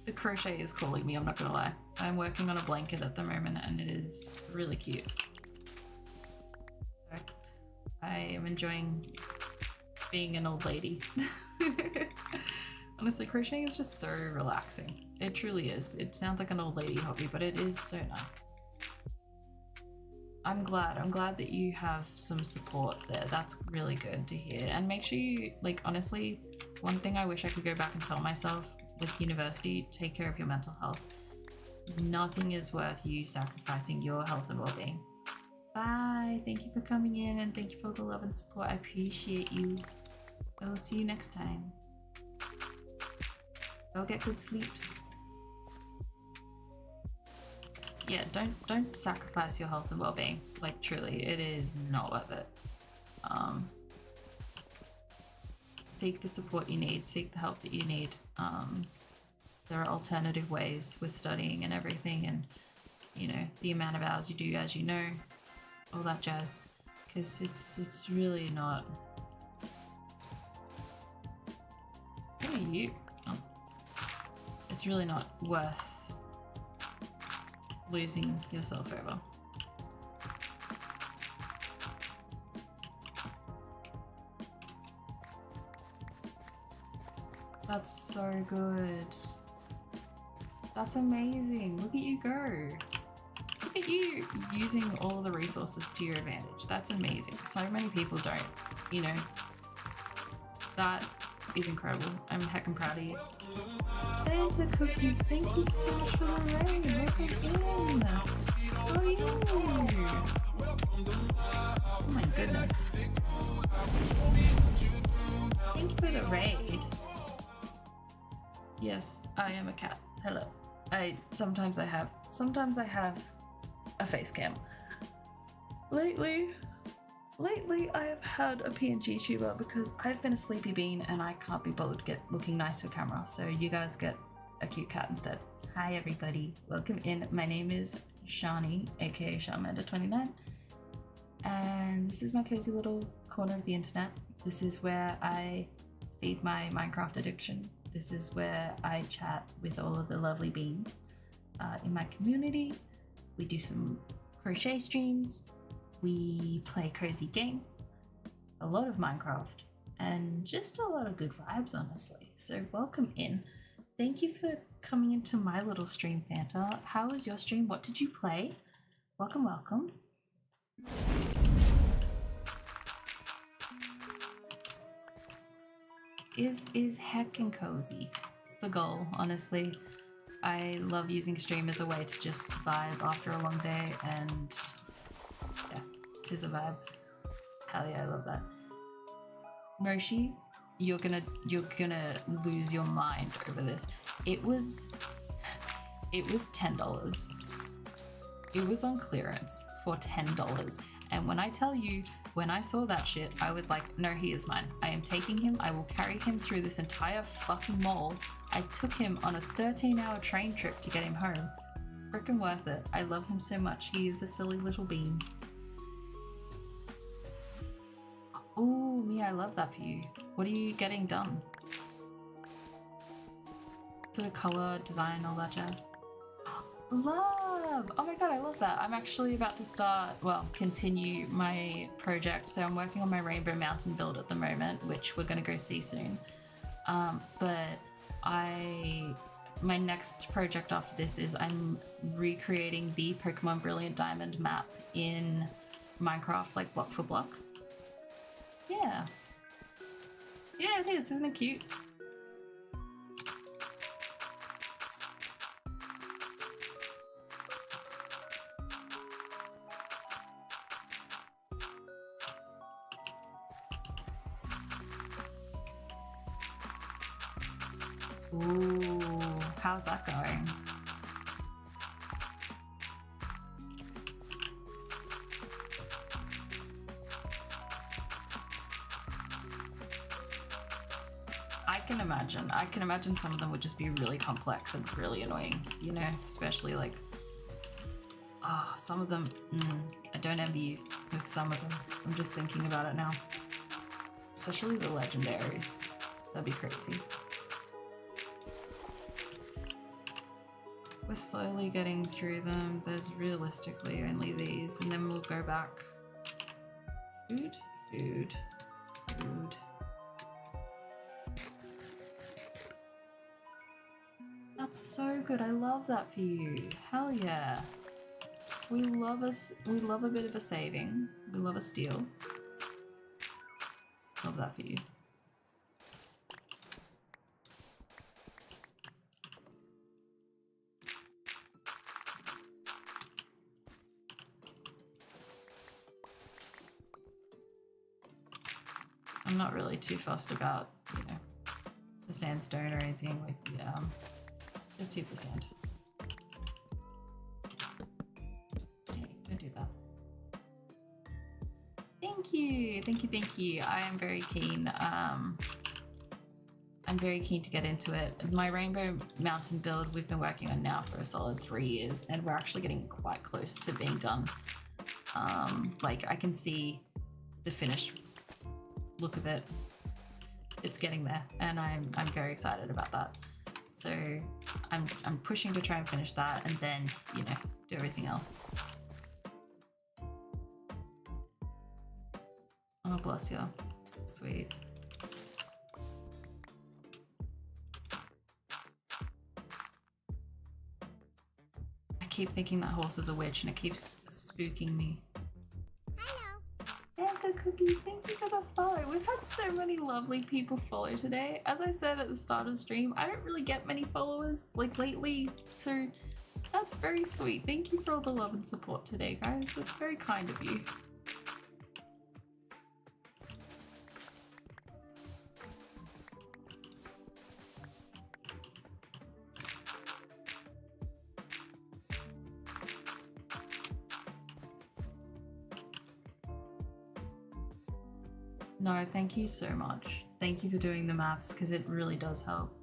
The crochet is calling me, I'm not gonna lie. I'm working on a blanket at the moment and it is really cute. So, I am enjoying being an old lady. Honestly, crocheting is just so relaxing. It truly is. It sounds like an old lady hobby, but it is so nice. I'm glad that you have some support there. That's really good to hear. And make sure you, like, honestly, one thing I wish I could go back and tell myself with university, take care of your mental health. Nothing is worth you sacrificing your health and well-being. Bye. Thank you for coming in and thank you for the love and support. I appreciate you. I will see you next time. Go get good sleeps. Yeah, don't sacrifice your health and well-being. Like, truly, it is not worth it. Seek the support you need, seek the help that you need. There are alternative ways with studying and everything, and you know, the amount of hours you do, as you know, all that jazz, because it's really not. Who are you? Oh. It's really not worth losing yourself over. That's so good. That's amazing. Look at you go. Look at you using all the resources to your advantage. That's amazing. So many people don't, you know. That is incredible. I'm heckin' proud of you. Fanta cookies, thank you so much for the raid. Welcome in. How are you? Oh my goodness. Thank you for the raid. Yes, I am a cat. Hello. Sometimes I have a face cam. Lately I have had a PNG tuber because I've been a sleepy bean and I can't be bothered to get looking nice for camera, so you guys get a cute cat instead. Hi everybody, welcome in. My name is Shani, aka Charmander29, and this is my cozy little corner of the internet. This is where I feed my Minecraft addiction. This is where I chat with all of the lovely beans in my community. We do some crochet streams, we play cozy games, a lot of Minecraft, and just a lot of good vibes, honestly. So welcome in. Thank you for coming into my little stream, Fanta. How was your stream? What did you play? Welcome, welcome. Is heckin' cozy. It's the goal, honestly. I love using stream as a way to just vibe after a long day, and yeah, it is a vibe. Hell yeah, I love that. Moshi, you're gonna lose your mind over this. It was $10. It was on clearance for $10. And when I tell you, when I saw that shit, I was like, no, he is mine. I am taking him. I will carry him through this entire fucking mall. I took him on a 13-hour train trip to get him home. Freaking worth it. I love him so much. He is a silly little bean. Ooh, Mia, I love that for you. What are you getting done? Sort of color, design, all that jazz. Love! Oh my god, I love that. I'm actually about to start, well, continue my project. So I'm working on my Rainbow Mountain build at the moment, which we're going to go see soon. But my next project after this is I'm recreating the Pokemon Brilliant Diamond map in Minecraft, like block for block. Yeah. Yeah, it is. Isn't it cute? Ooh, how's that going? I can imagine some of them would just be really complex and really annoying, you know, especially like, some of them, I don't envy you with some of them. I'm just thinking about it now. Especially the legendaries. That'd be crazy. We're slowly getting through them. There's realistically only these, and then we'll go back. Food, food, food. That's so good. I love that for you. Hell yeah. We love a bit of a saving. We love a steal. Love that for you. I'm not really too fussed about, you know, the sandstone or anything, like, just 2%. Hey, don't do that. Thank you, thank you, thank you. I am very keen. I'm very keen to get into it. My Rainbow Mountain build we've been working on now for a solid 3 years, and we're actually getting quite close to being done. Like, I can see the finished look of it. It's getting there, and I'm very excited about that. So I'm pushing to try and finish that, and then, you know, do everything else. Oh, bless you. Sweet. I keep thinking that horse is a witch, and it keeps spooking me. Fanta Cookies, thank you for the follow. We've had so many lovely people follow today. As I said at the start of the stream, I don't really get many followers like lately, so that's very sweet. Thank you for all the love and support today, guys. That's very kind of you. No, thank you so much. Thank you for doing the maths because it really does help.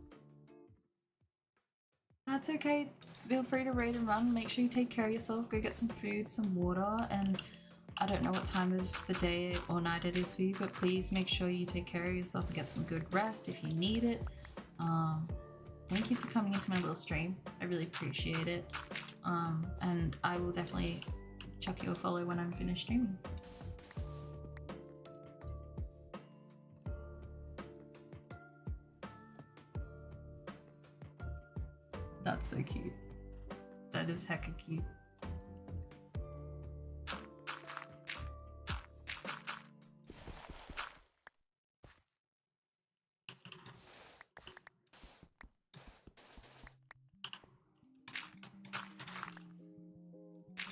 That's okay. Feel free to raid and run. Make sure you take care of yourself. Go get some food, some water, and I don't know what time of the day or night it is for you, but please make sure you take care of yourself and get some good rest if you need it. Thank you for coming into my little stream. I really appreciate it. And I will definitely chuck you a follow when I'm finished streaming. That's so cute. That is hecka cute.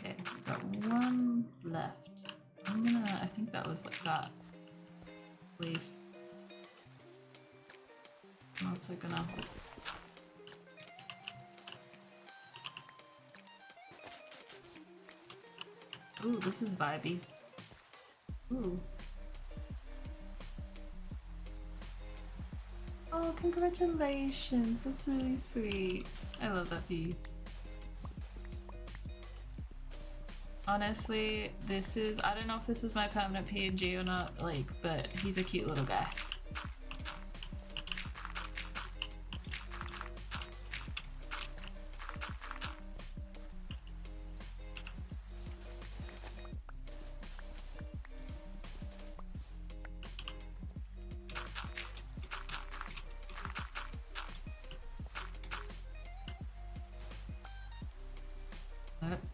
Okay, we've got one left. I think that was like that. Please. I'm also gonna. Ooh, this is vibey. Ooh. Oh, congratulations. That's really sweet. I love that for you. Honestly, this is, I don't know if this is my permanent PNG or not, like, but he's a cute little guy.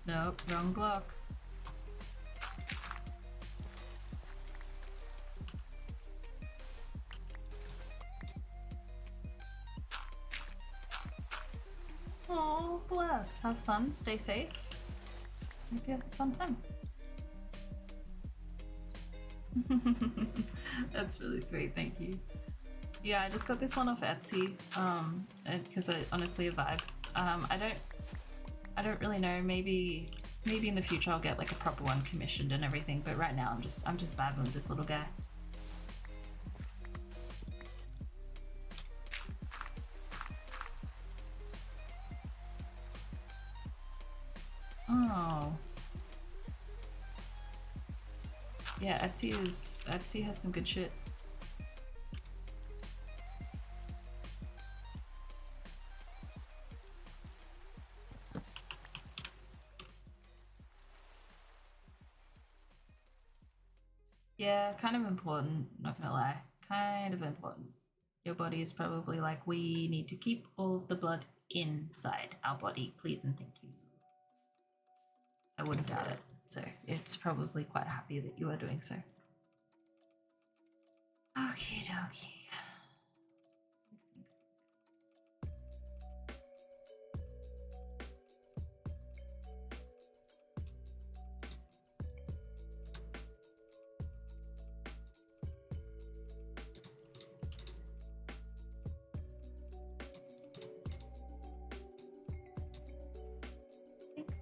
Nope, wrong block. Oh, bless. Have fun, stay safe. Hope you have a fun time. That's really sweet, thank you. Yeah, I just got this one off Etsy, because honestly a vibe. I don't really know, maybe in the future I'll get like a proper one commissioned and everything, but right now I'm just vibing with this little guy. Oh. Yeah, Etsy has some good shit. Yeah, kind of important, not gonna lie. Kind of important. Your body is probably like, we need to keep all of the blood inside our body, please and thank you. I wouldn't doubt it. So it's probably quite happy that you are doing so. Okie dokie.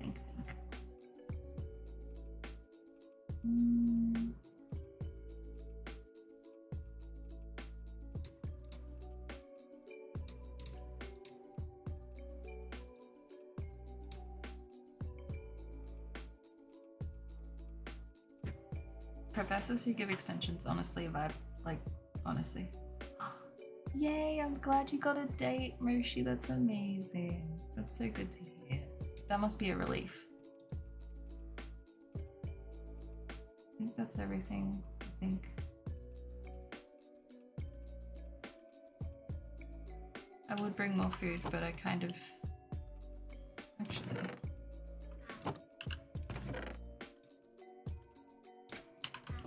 Think. Professors who give extensions, honestly a vibe. Like, honestly. Yay, I'm glad you got a date, Moshi. That's amazing. That's so good to hear. That must be a relief. I think that's everything, I think. I would bring more food, but I kind of... Actually...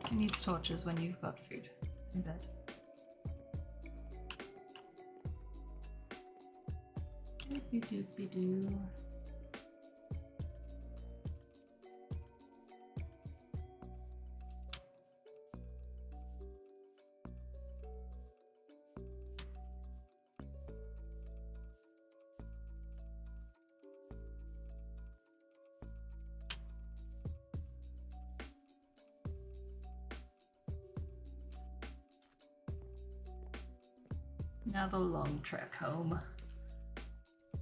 Who needs torches when you've got food in bed? Doopy doopy doo. Now the long trek home.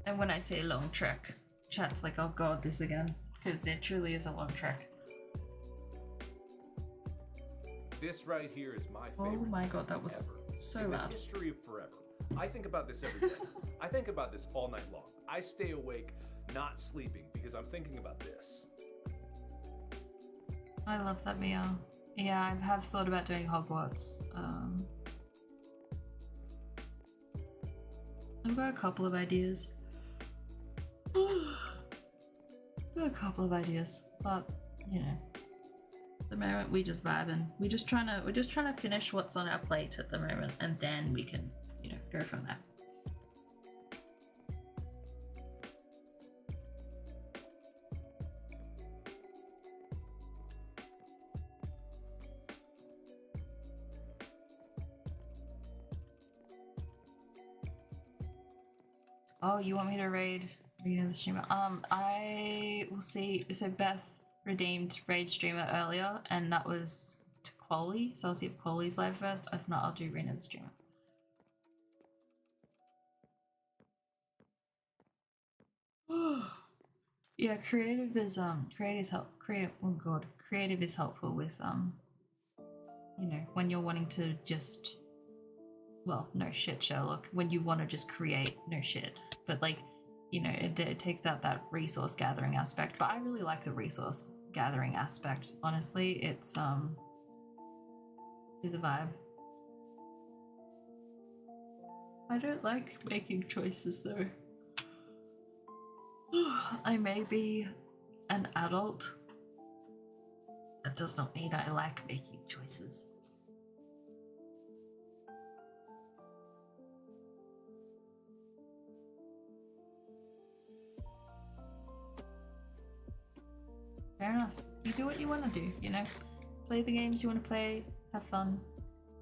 And when I say long trek, chat's like, oh god, this again. Because it truly is a long trek. This right here is my Oh favorite. my god, that was ever. so In loud. the history of forever. I think about this every day. I think about this all night long. I stay awake, not sleeping, because I'm thinking about this. I love that meal. Yeah, I have thought about doing Hogwarts. I've got a couple of ideas. But you know, at the moment we just vibing. We're just trying to finish what's on our plate at the moment, and then we can, you know, go from there. Oh, you want me to raid the streamer? I will see. So Beth redeemed raid streamer earlier, and that was to Quali. So I'll see if Quali's live first. If not, I'll do Rena the streamer. Yeah, creative is creative is helpful with you know, when you're wanting to just, well, no shit, Sherlock, when you want to just create no shit, but like, you know, it takes out that resource gathering aspect. But I really like the resource gathering aspect, honestly. It's a vibe. I don't like making choices though. I may be an adult. That does not mean I like making choices. Fair enough. You do what you want to do, you know? Play the games you want to play, have fun.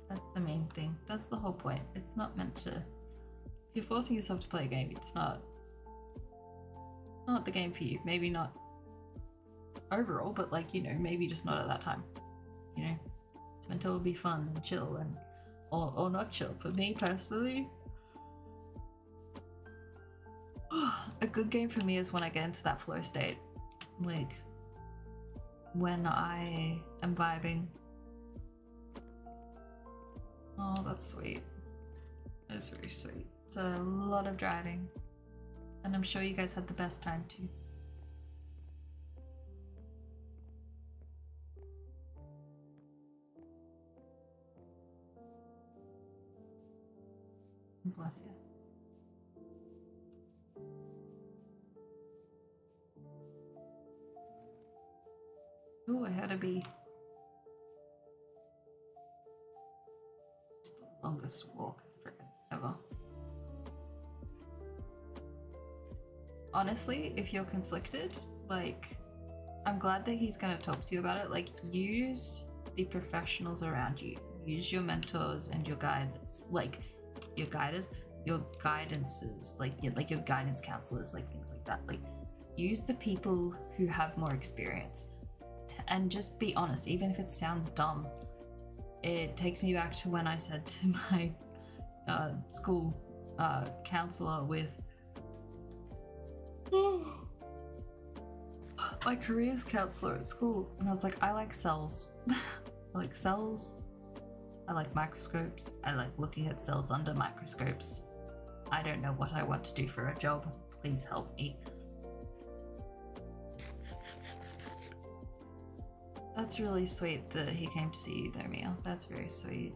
That's the main thing. That's the whole point. It's not meant to... If you're forcing yourself to play a game, it's not the game for you. Maybe not overall, but like, you know, maybe just not at that time. You know? It's meant to be fun and chill and... Or not chill. For me, personally... A good game for me is when I get into that flow state. Like... when I am vibing. Oh, that's sweet. That's very sweet. It's a lot of driving. And I'm sure you guys had the best time too. Bless you. Ooh, I had to be. It's the longest walk freaking ever. Honestly, if you're conflicted, like, I'm glad that he's gonna talk to you about it. Like, use the professionals around you. Use your mentors and your guidance, like your guiders, your guidances, like your guidance counselors, like things like that. Like, use the people who have more experience. And just be honest, even if it sounds dumb. It takes me back to when I said to my school counselor with my careers counselor at school, and I was like, I like cells. I like cells. I like microscopes. I like looking at cells under microscopes. I don't know what I want to do for a job. Please help me. That's really sweet that he came to see you there, Mia. That's very sweet.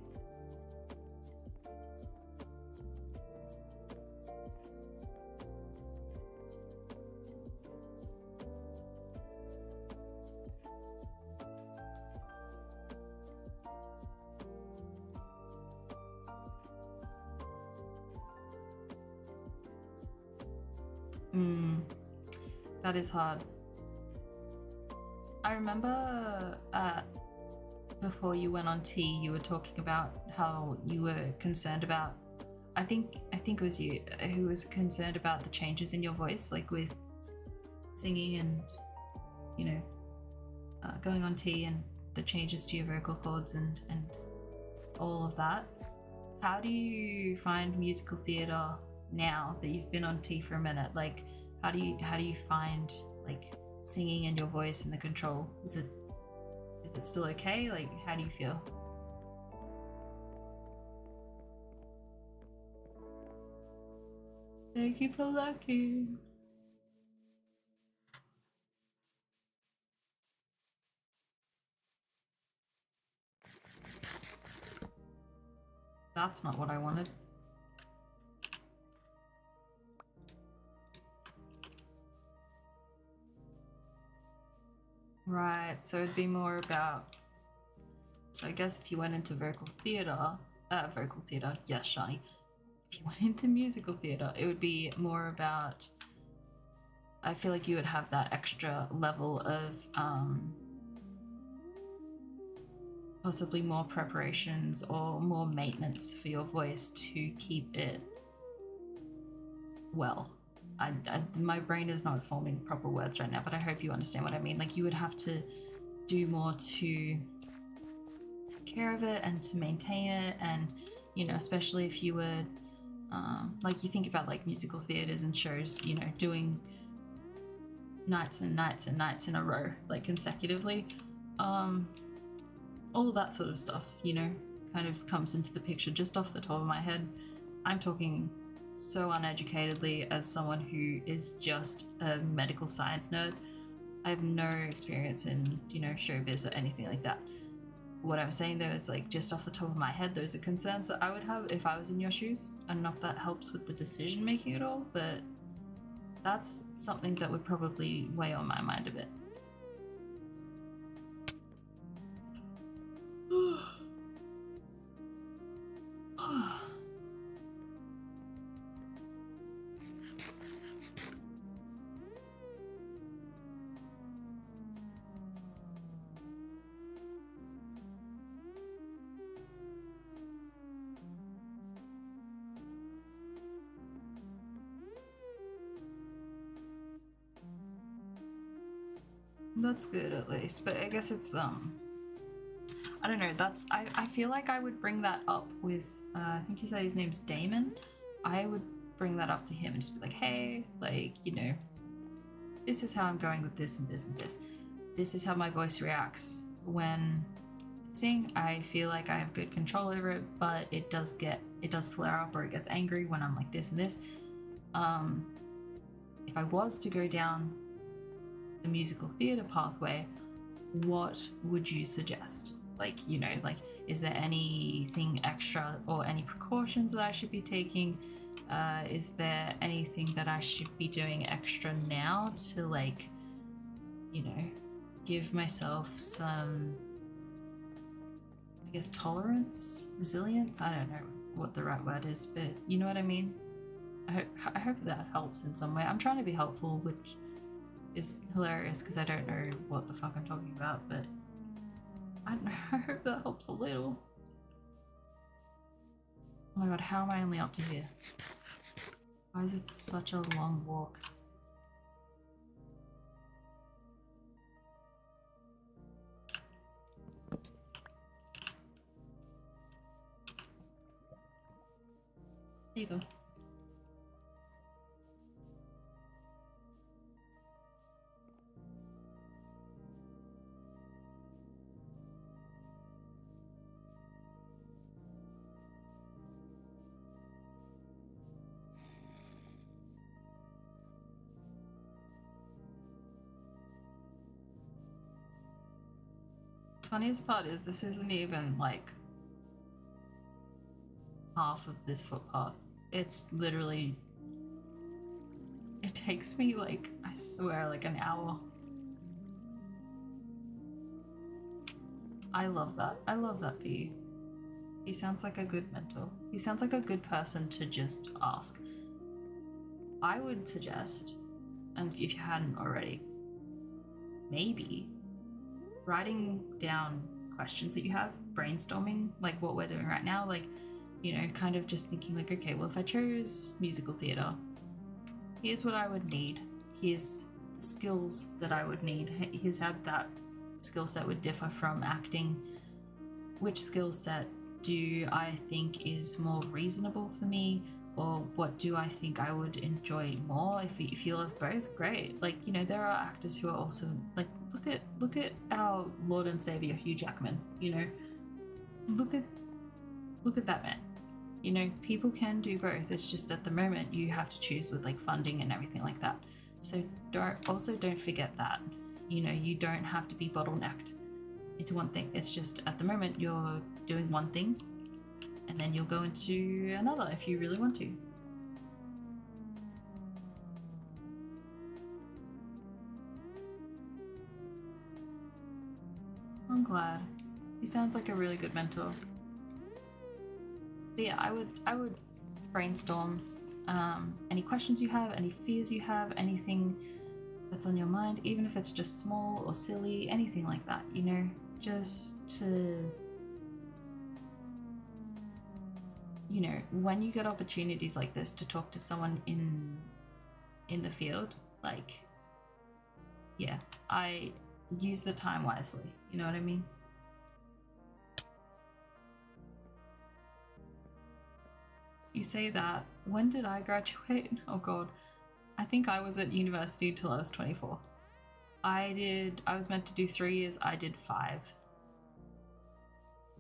That is hard. I remember before you went on tea, you were talking about how you were concerned about, I think it was you who was concerned about the changes in your voice, like with singing and, you know, going on tea and the changes to your vocal cords and all of that. How do you find musical theatre now that you've been on T for a minute? Like, how do you find like singing and your voice and the control? Is it still okay? Like, how do you feel? Thank you for lucky. That's not what I wanted. Right, so it'd be more about... So I guess if you went into vocal theatre, yes, Shani. If you went into musical theatre, it would be more about... I feel like you would have that extra level of possibly more preparations or more maintenance for your voice to keep it well. My brain is not forming proper words right now, but I hope you understand what I mean. Like, you would have to do more to take care of it and to maintain it, and, you know, especially if you were like, you think about like musical theaters and shows, you know, doing nights and nights and nights in a row, like consecutively, all that sort of stuff, you know, kind of comes into the picture just off the top of my head. I'm talking so uneducatedly as someone who is just a medical science nerd. I have no experience in, you know, showbiz or anything like that. What I'm saying though is, like, just off the top of my head, those are concerns that I would have if I was in your shoes. I don't know if that helps with the decision making at all, but that's something that would probably weigh on my mind a bit. That's good at least, but I guess it's I don't know, that's I feel like I would bring that up with I think you said his name's Damon. I would bring that up to him and just be like, hey, like, you know, this is how I'm going with this and this and this. This is how my voice reacts when I sing. I feel like I have good control over it, but it does flare up or it gets angry when I'm like this and this. If I was to go down the musical theatre pathway, what would you suggest? Like, you know, like, is there anything extra or any precautions that I should be taking? Is there anything that I should be doing extra now to, like, you know, give myself some, I guess, tolerance, resilience? I don't know what the right word is, but you know what I mean? I hope that helps in some way. I'm trying to be helpful, which is hilarious because I don't know what the fuck I'm talking about, but I don't know. I hope that helps a little. Oh my god, how am I only up to here? Why is it such a long walk? There you go. Funniest part is this isn't even like half of this footpath. It's literally, it takes me, like, I swear, like an hour. I love that. I love that for you. He sounds like a good mentor. He sounds like a good person to just ask. I would suggest, and if you hadn't already, maybe writing down questions that you have, brainstorming, like what we're doing right now, like, you know, kind of just thinking like, okay, well, if I chose musical theatre, here's what I would need. Here's the skills that I would need. Here's how that skill set would differ from acting. Which skill set do I think is more reasonable for me, or what do I think I would enjoy more? If you love both, great. Like, you know, there are actors who are also like, look at our Lord and Savior Hugh Jackman. You know, look at that man. You know, people can do both. It's just at the moment you have to choose with like funding and everything like that. So don't forget that. You know, you don't have to be bottlenecked into one thing. It's just at the moment you're doing one thing, and then you'll go into another if you really want to. I'm glad. He sounds like a really good mentor. But yeah, I would brainstorm any questions you have, any fears you have, anything that's on your mind, even if it's just small or silly, anything like that, you know, just to, you know, when you get opportunities like this to talk to someone in the field, like, yeah, I use the time wisely, you know what I mean? You say that. When did I graduate? Oh god. I think I was at university until I was 24. I was meant to do 3 years, I did 5.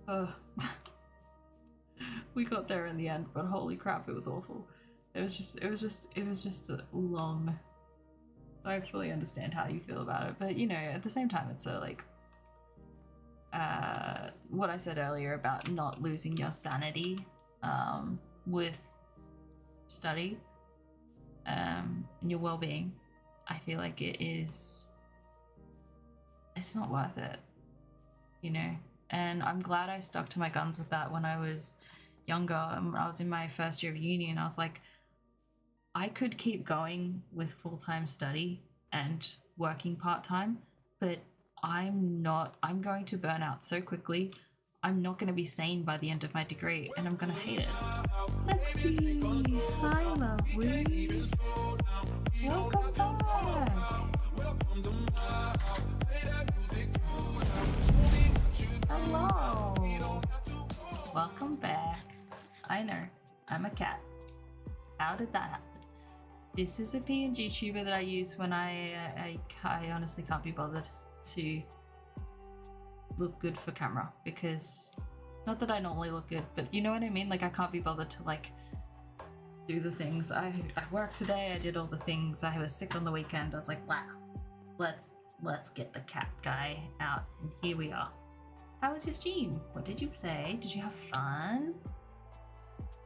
Ugh. We got there in the end, but holy crap, it was awful. It was just a long. I fully understand how you feel about it, but you know, at the same time, it's a like what I said earlier about not losing your sanity with study and your well-being. I feel like it's not worth it, you know. And I'm glad I stuck to my guns with that when I was younger and when I was in my first year of uni, and I was like, I could keep going with full-time study and working part-time, but I'm going to burn out so quickly. I'm not going to be sane by the end of my degree, and I'm going to hate it. Let's see. Hi, lovely. Welcome back. Hello. Welcome back. I know, I'm a cat. How did that happen? This is a PNG tuber that I use when I honestly can't be bothered to look good for camera, because not that I normally look good, but you know what I mean, like I can't be bothered to like do the things. I worked today, I did all the things, I was sick on the weekend. I was like, wow, let's get the cat guy out, and here we are. How was your stream? What did you play? Did you have fun?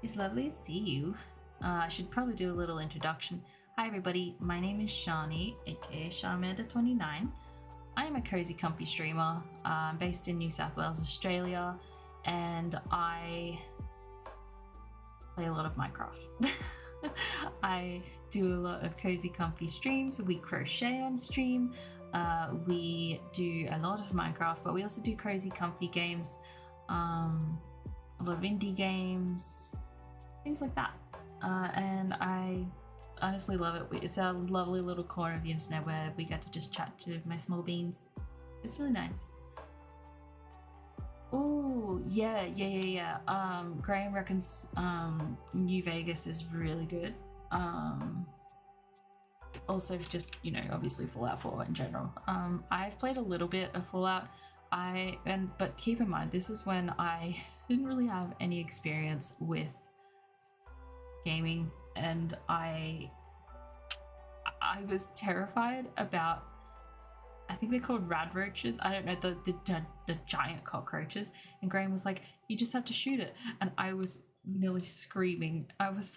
It's lovely to see you. I should probably do a little introduction. Hi everybody, my name is Shani, aka Sharmanda29. I am a cozy comfy streamer. I'm based in New South Wales, Australia, and I play a lot of Minecraft. I do a lot of cozy comfy streams. We crochet on stream. We do a lot of Minecraft, but we also do cozy comfy games, a lot of indie games, things like that. And I honestly love it. It's a lovely little corner of the internet where we get to just chat to my small beans. It's really nice. Oh, yeah. Graham reckons New Vegas is really good. Also just, you know, obviously Fallout 4 in general. I've played a little bit of Fallout. But keep in mind, this is when I didn't really have any experience with gaming, and I was terrified about, I think they're called rad roaches. I don't know, the giant cockroaches. And Graham was like, you just have to shoot it. And I was nearly screaming. I was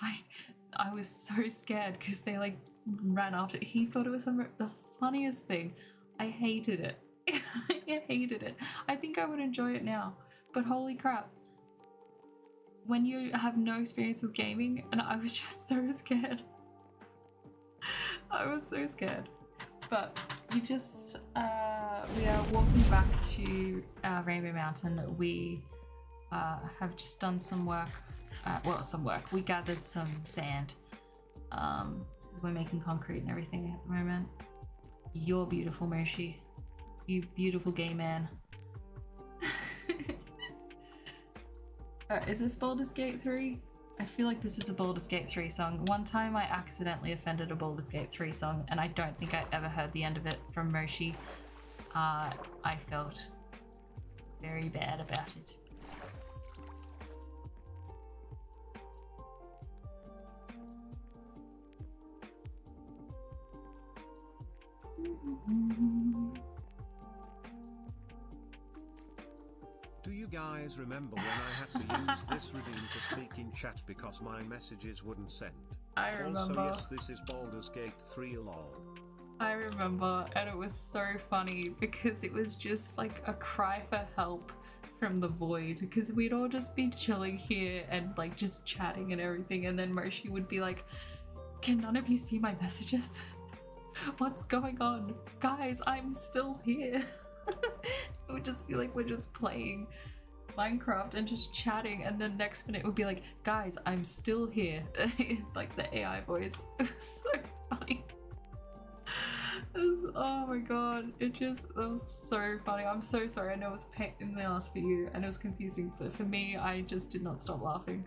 so scared because they like ran after it. He thought it was the funniest thing. I hated it. I hated it. I think I would enjoy it now, but holy crap. When you have no experience with gaming, and I was just so scared. I was so scared. But you've just, we are walking back to Rainbow Mountain. We have just done some work. We gathered some sand. We're making concrete and everything at the moment. You're beautiful, Moshi. You beautiful gay man. Is this Baldur's Gate 3? I feel like this is a Baldur's Gate 3 song. One time I accidentally offended a Baldur's Gate 3 song, and I don't think I ever heard the end of it from Moshi. I felt very bad about it. Do you guys remember when I had to use this redeem to sneak in chat because my messages wouldn't send? I remember. Also, yes, this is Baldur's Gate 3 lol. I remember, and it was so funny because it was just like a cry for help from the void, because we'd all just be chilling here and like just chatting and everything, and then Moshi would be like, can none of you see my messages? What's going on? Guys, I'm still here. It would just be like we're just playing Minecraft and just chatting, and then next minute it would be like, guys, I'm still here. Like the AI voice. It was so funny. Oh my god, it was so funny. I'm so sorry. I know it was a pain in the ass for you and it was confusing, but for me, I just did not stop laughing.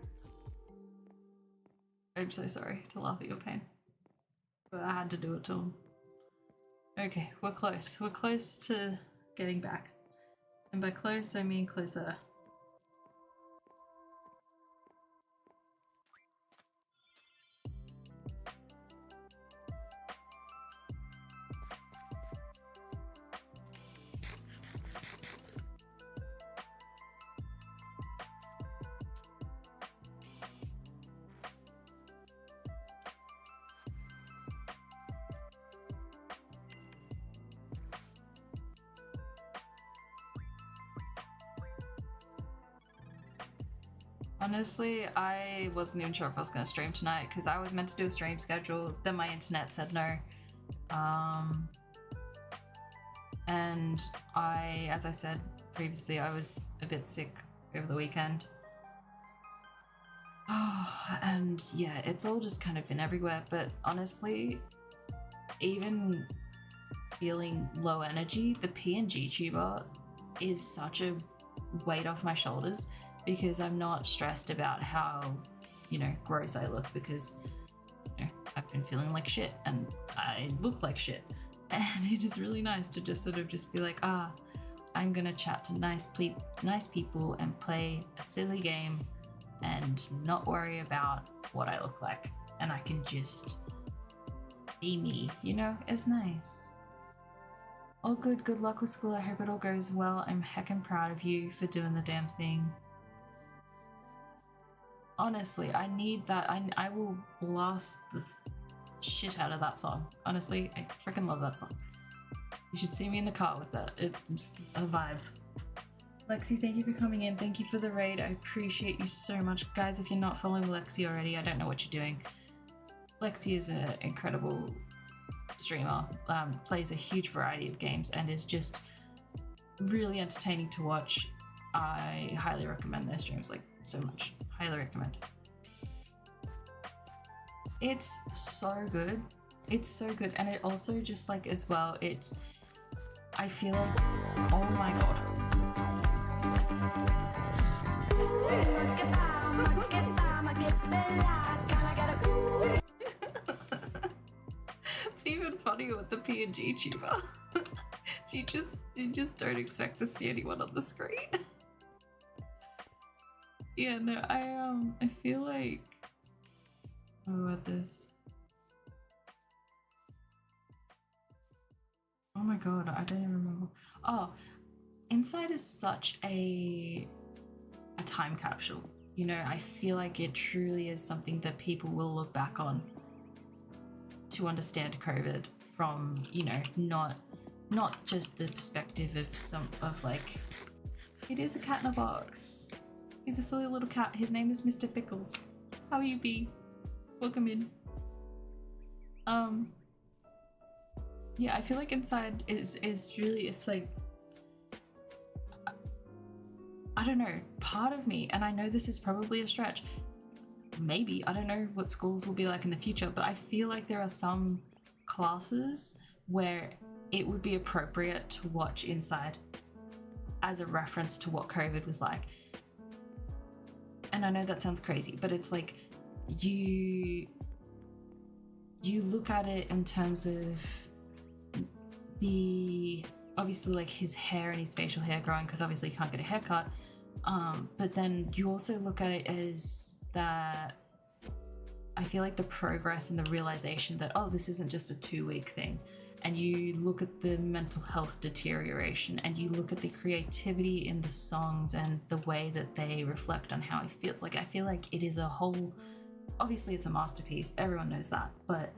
I'm so sorry to laugh at your pain, but I had to do it to him. Okay, we're close. We're close to getting back. And by close, I mean closer. Honestly, I wasn't even sure if I was going to stream tonight because I was meant to do a stream schedule, then my internet said no. And as I said previously, I was a bit sick over the weekend. And yeah, it's all just kind of been everywhere, but honestly, even feeling low energy, the PNG tuber is such a weight off my shoulders, because I'm not stressed about how, gross I look, because, I've been feeling like shit and I look like shit. And it is really nice to just sort of just be like, I'm gonna chat to nice people and play a silly game and not worry about what I look like. And I can just be me, it's nice. All good luck with school. I hope it all goes well. I'm heckin' proud of you for doing the damn thing. Honestly, I need that. I will blast the shit out of that song. Honestly, I freaking love that song. You should see me in the car with that. It's a vibe. Lexi, thank you for coming in. Thank you for the raid. I appreciate you so much. Guys, if you're not following Lexi already, I don't know what you're doing. Lexi is an incredible streamer, plays a huge variety of games, and is just really entertaining to watch. I highly recommend their streams, like, so much. Highly recommend. It's so good. It's so good. And it also just like as well, I feel like, oh my god. It's even funnier with the PNG tuber. So you just don't expect to see anyone on the screen. Yeah, no, I feel like, oh, at this. Oh my god, I don't even remember. Oh, Inside is such a time capsule. I feel like it truly is something that people will look back on to understand COVID from, not just the perspective of like, it is a cat in a box. He's a silly little cat. His name is Mr. Pickles. How are you, B? Welcome in. Yeah, I feel like Inside is really, it's like, I don't know, part of me, and I know this is probably a stretch, maybe, I don't know what schools will be like in the future, but I feel like there are some classes where it would be appropriate to watch Inside as a reference to what COVID was like. and I know that sounds crazy, but it's like you look at it in terms of the obviously like his hair and his facial hair growing, because obviously he can't get a haircut, but then you also look at it as that I feel like the progress and the realization that, oh, this isn't just a 2-week thing. And you look at the mental health deterioration, and you look at the creativity in the songs and the way that they reflect on how he feels. Like, I feel like it is a whole, obviously it's a masterpiece, everyone knows that, but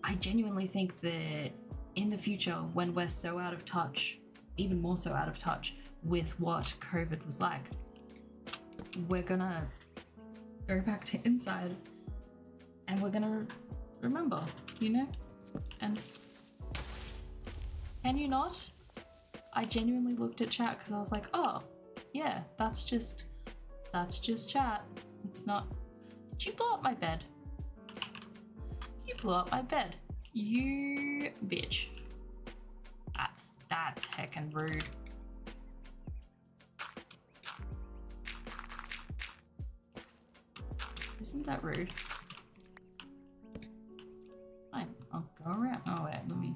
I genuinely think that in the future, when we're so out of touch, even more so out of touch with what COVID was like, we're gonna go back to Inside and we're gonna remember, you know? And can you not? I genuinely looked at chat because I was like, oh, yeah, that's just chat. It's not. Did you blow up my bed? You blew up my bed. You bitch. That's heckin' rude. Isn't that rude? Fine, I'll go around. Oh wait, let me.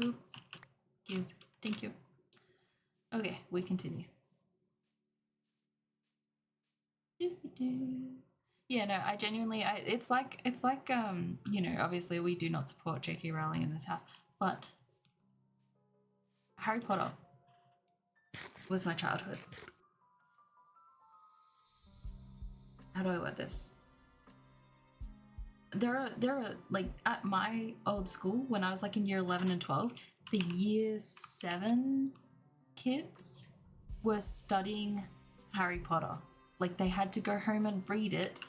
Oop. Give. Thank you. Okay, we continue. Yeah, no, I genuinely, it's like, you know, obviously we do not support J.K. Rowling in this house, but Harry Potter was my childhood. How do I word this? There are like at my old school when I was like in year 11 and 12, the year 7 kids were studying Harry Potter. Like they had to go home and read it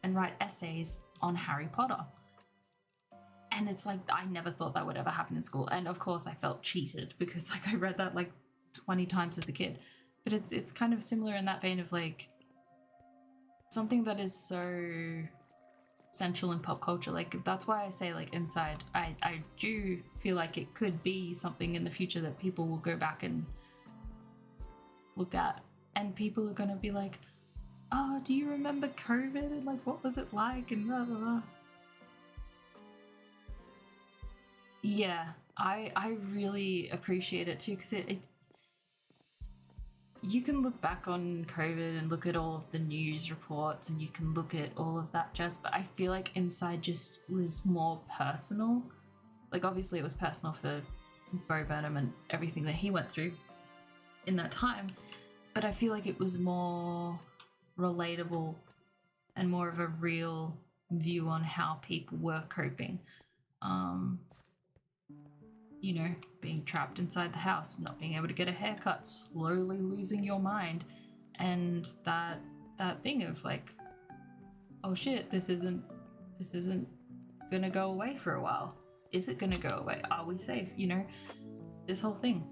and write essays on Harry Potter. And it's like, I never thought that would ever happen in school. And of course I felt cheated because like I read that like 20 times as a kid. But it's kind of similar in that vein of like something that is so central in pop culture. Like that's why I say like Inside, I do feel like it could be something in the future that people will go back and look at. And people are going to be like, oh, do you remember COVID and like what was it like and blah blah blah. Yeah, I really appreciate it too, because it you can look back on COVID and look at all of the news reports and you can look at all of that jazz, but I feel like Inside just was more personal. Like obviously it was personal for Bo Burnham and everything that he went through in that time, but I feel like it was more relatable and more of a real view on how people were coping. You know, being trapped inside the house, not being able to get a haircut, slowly losing your mind, and that thing of like, oh shit, this isn't gonna go away for a while. Is it gonna go away? Are we safe? You know, this whole thing.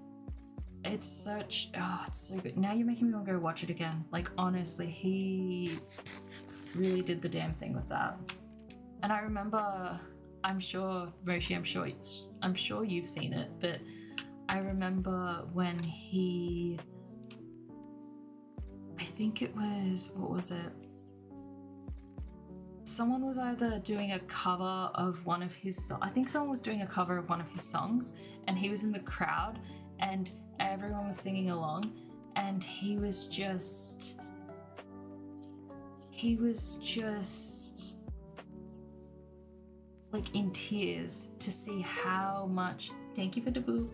It's such, oh, it's so good. Now you're making me want to go watch it again. Like honestly, he really did the damn thing with that. And I remember, I'm sure, Moshi, I'm sure you've seen it, but I remember when he, I think it was, what was it? Someone was either doing a cover of one of his, I think someone was doing a cover of one of his songs, and he was in the crowd, and everyone was singing along, and he was just like in tears to see how much, thank you for the boo.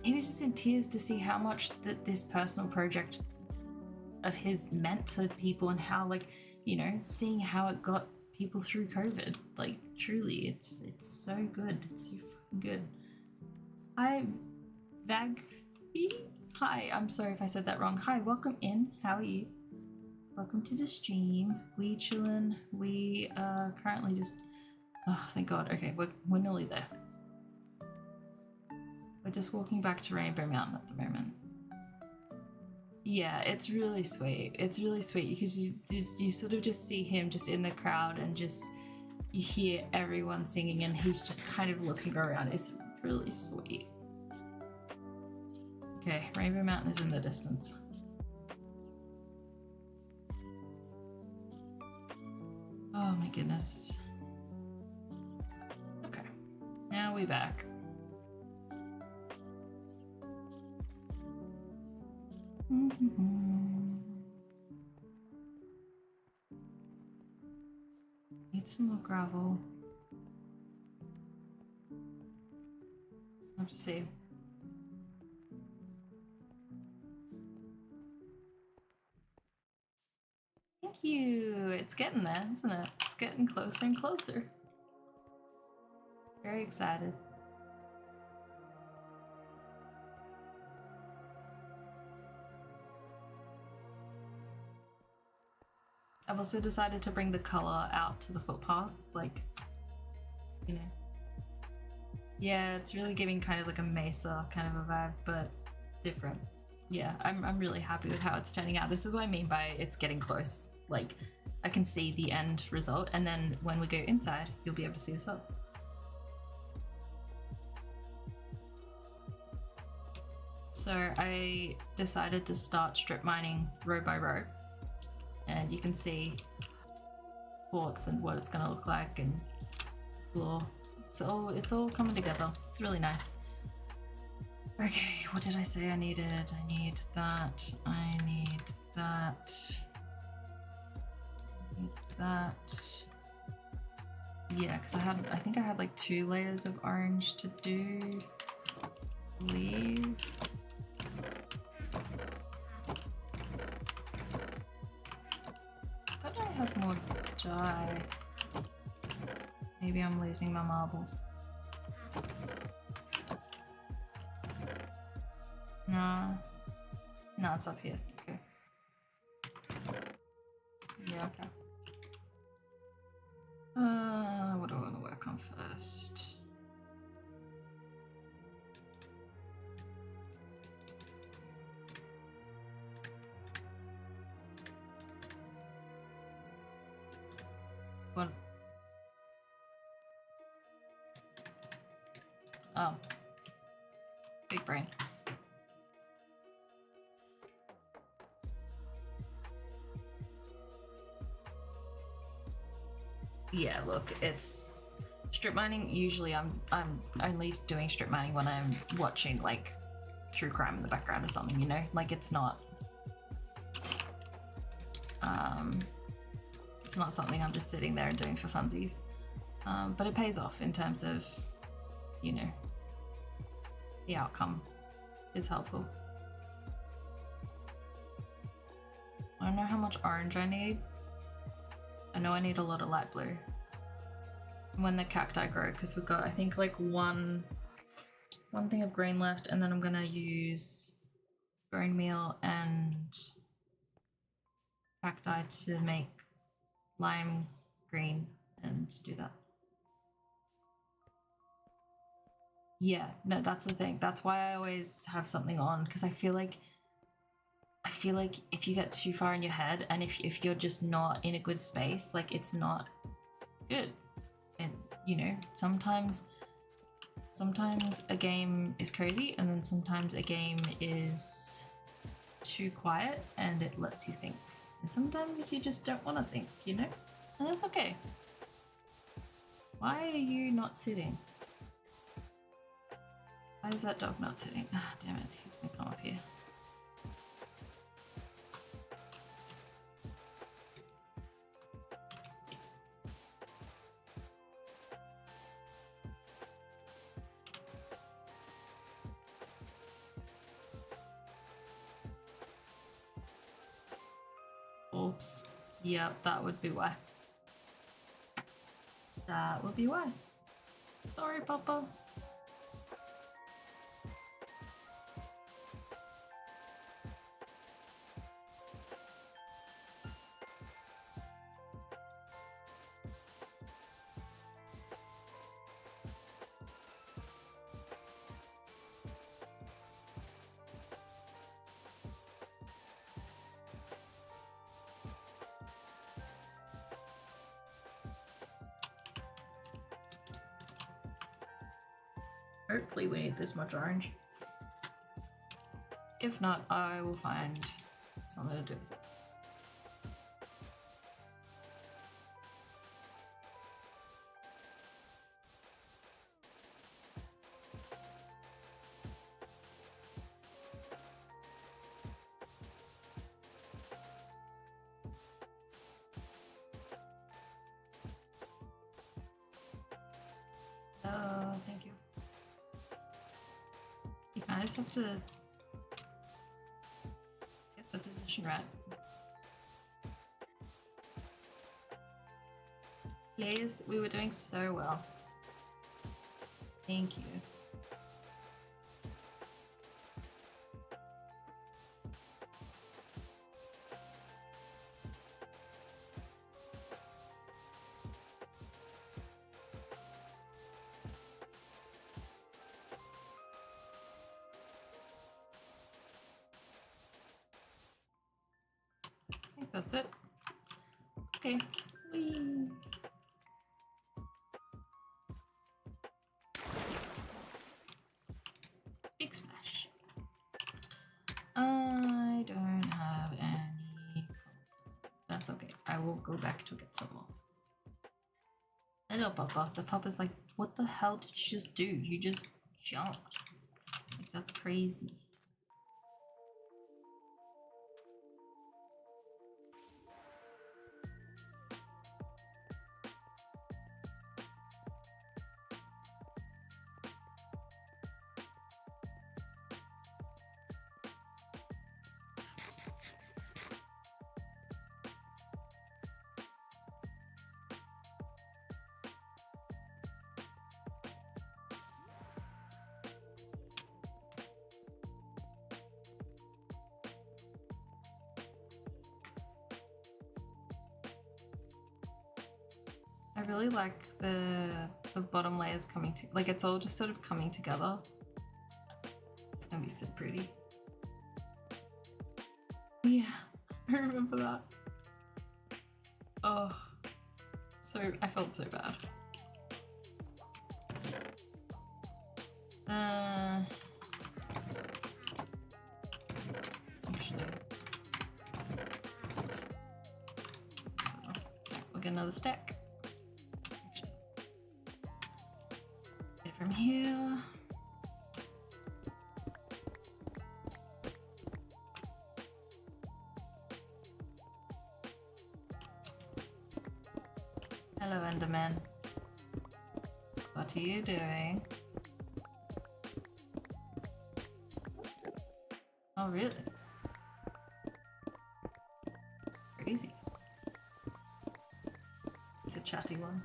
He was just in tears to see how much that this personal project of his meant to people, and how, like, you know, seeing how it got people through COVID. Like truly, it's so good. It's so fucking good. Hi, Vagfi. Hi, I'm sorry if I said that wrong. Hi, welcome in. How are you? Welcome to the stream. We chillin'. We currently just, oh thank God. Okay, we're nearly there. We're just walking back to Rainbow Mountain at the moment. Yeah, it's really sweet. It's really sweet because you sort of just see him just in the crowd, and just you hear everyone singing, and he's just kind of looking around. It's really sweet. Okay, Rainbow Mountain is in the distance. Oh my goodness. Okay, now we back. Need some more gravel. I'll have to see. Thank you. It's getting there, isn't it? It's getting closer and closer. Very excited. I've also decided to bring the color out to the footpath, like, you know. Yeah, it's really giving kind of like a mesa kind of a vibe, but different. Yeah, I'm really happy with how it's turning out. This is what I mean by it's getting close. Like, I can see the end result, and then when we go inside, you'll be able to see as well. So I decided to start strip mining row by row, and you can see quartz and what it's gonna look like and floor. It's all coming together. It's really nice. Okay, what did I say I needed? I need that. I need that. I need that. Yeah, because I think I had like 2 layers of orange to do. I believe. I thought I had more dye. Maybe I'm losing my marbles. No. No, it's up here. Okay. Yeah, okay. What do I want to work on first? What? Oh. Big brain. Yeah, look, it's strip mining. Usually I'm only doing strip mining when I'm watching like true crime in the background or something, you know? Like it's not something I'm just sitting there and doing for funsies. But it pays off in terms of, you know, the outcome is helpful. I don't know how much orange I need. I know I need a lot of light blue when the cacti grow, because we've got, I think, like one thing of green left, and then I'm gonna use bone meal and cacti to make lime green and do that. Yeah, no, that's the thing. That's why I always have something on, because I feel like if you get too far in your head, and if you're just not in a good space, like it's not good. And you know, sometimes a game is crazy, and then sometimes a game is too quiet and it lets you think. And sometimes you just don't want to think, you know? And that's okay. Why are you not sitting? Why is that dog not sitting? Ah, damn it, he's gonna come up here. Oops. Yep, that would be why. That would be why. Sorry, Papa. Hopefully we need this much orange. If not, I will find something to do with it. Thank you. I just have to get the position right. Yes, we were doing so well. Thank you. I think that's it. Okay. Whee. Big splash. I don't have any cobblestone. That's okay. I will go back to get some more. Hello, Papa. The Papa's like, what the hell did you just do? You just jumped. Like, that's crazy. I really like the bottom layers coming to, like, it's all just sort of coming together. It's gonna be so pretty. Yeah, I remember that. Oh, so I felt so bad. Actually, we'll get another stack. Get it from here. Hello, Enderman. What are you doing? Oh, really? Crazy. It's a chatty one.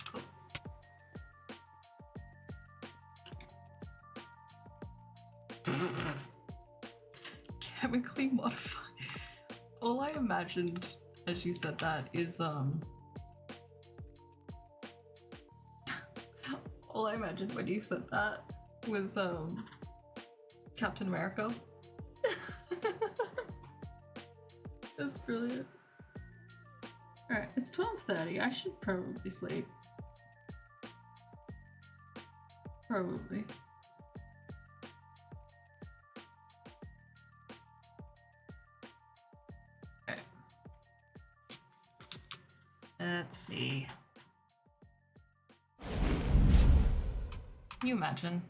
Cool. Chemically modified. All I imagined as you said that is all I imagined when you said that was Captain America. That's brilliant. Alright, it's 12:30. I should probably sleep. Probably. Okay. Let's see. Can you imagine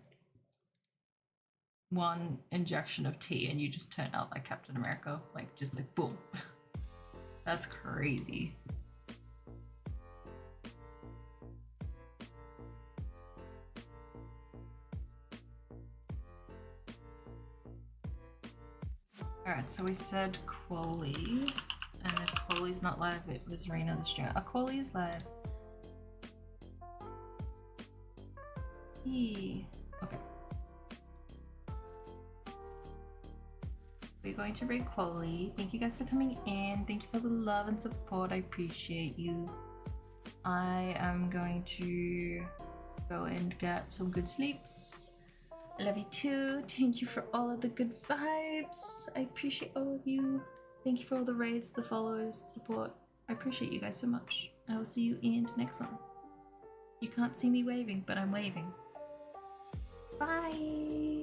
one injection of tea and you just turn out like Captain America? Like, just like boom. That's crazy. Alright, so we said Quoli, and if Quoli's not live, it was Rena the streamer. Oh, Quoli is live. Okay. We're going to raid Quoli. Thank you guys for coming in. Thank you for the love and support. I appreciate you. I am going to go and get some good sleeps. I love you too. Thank you for all of the good vibes. I appreciate all of you. Thank you for all the raids, the follows, the support. I appreciate you guys so much. I will see you in the next one. You can't see me waving, but I'm waving. Bye!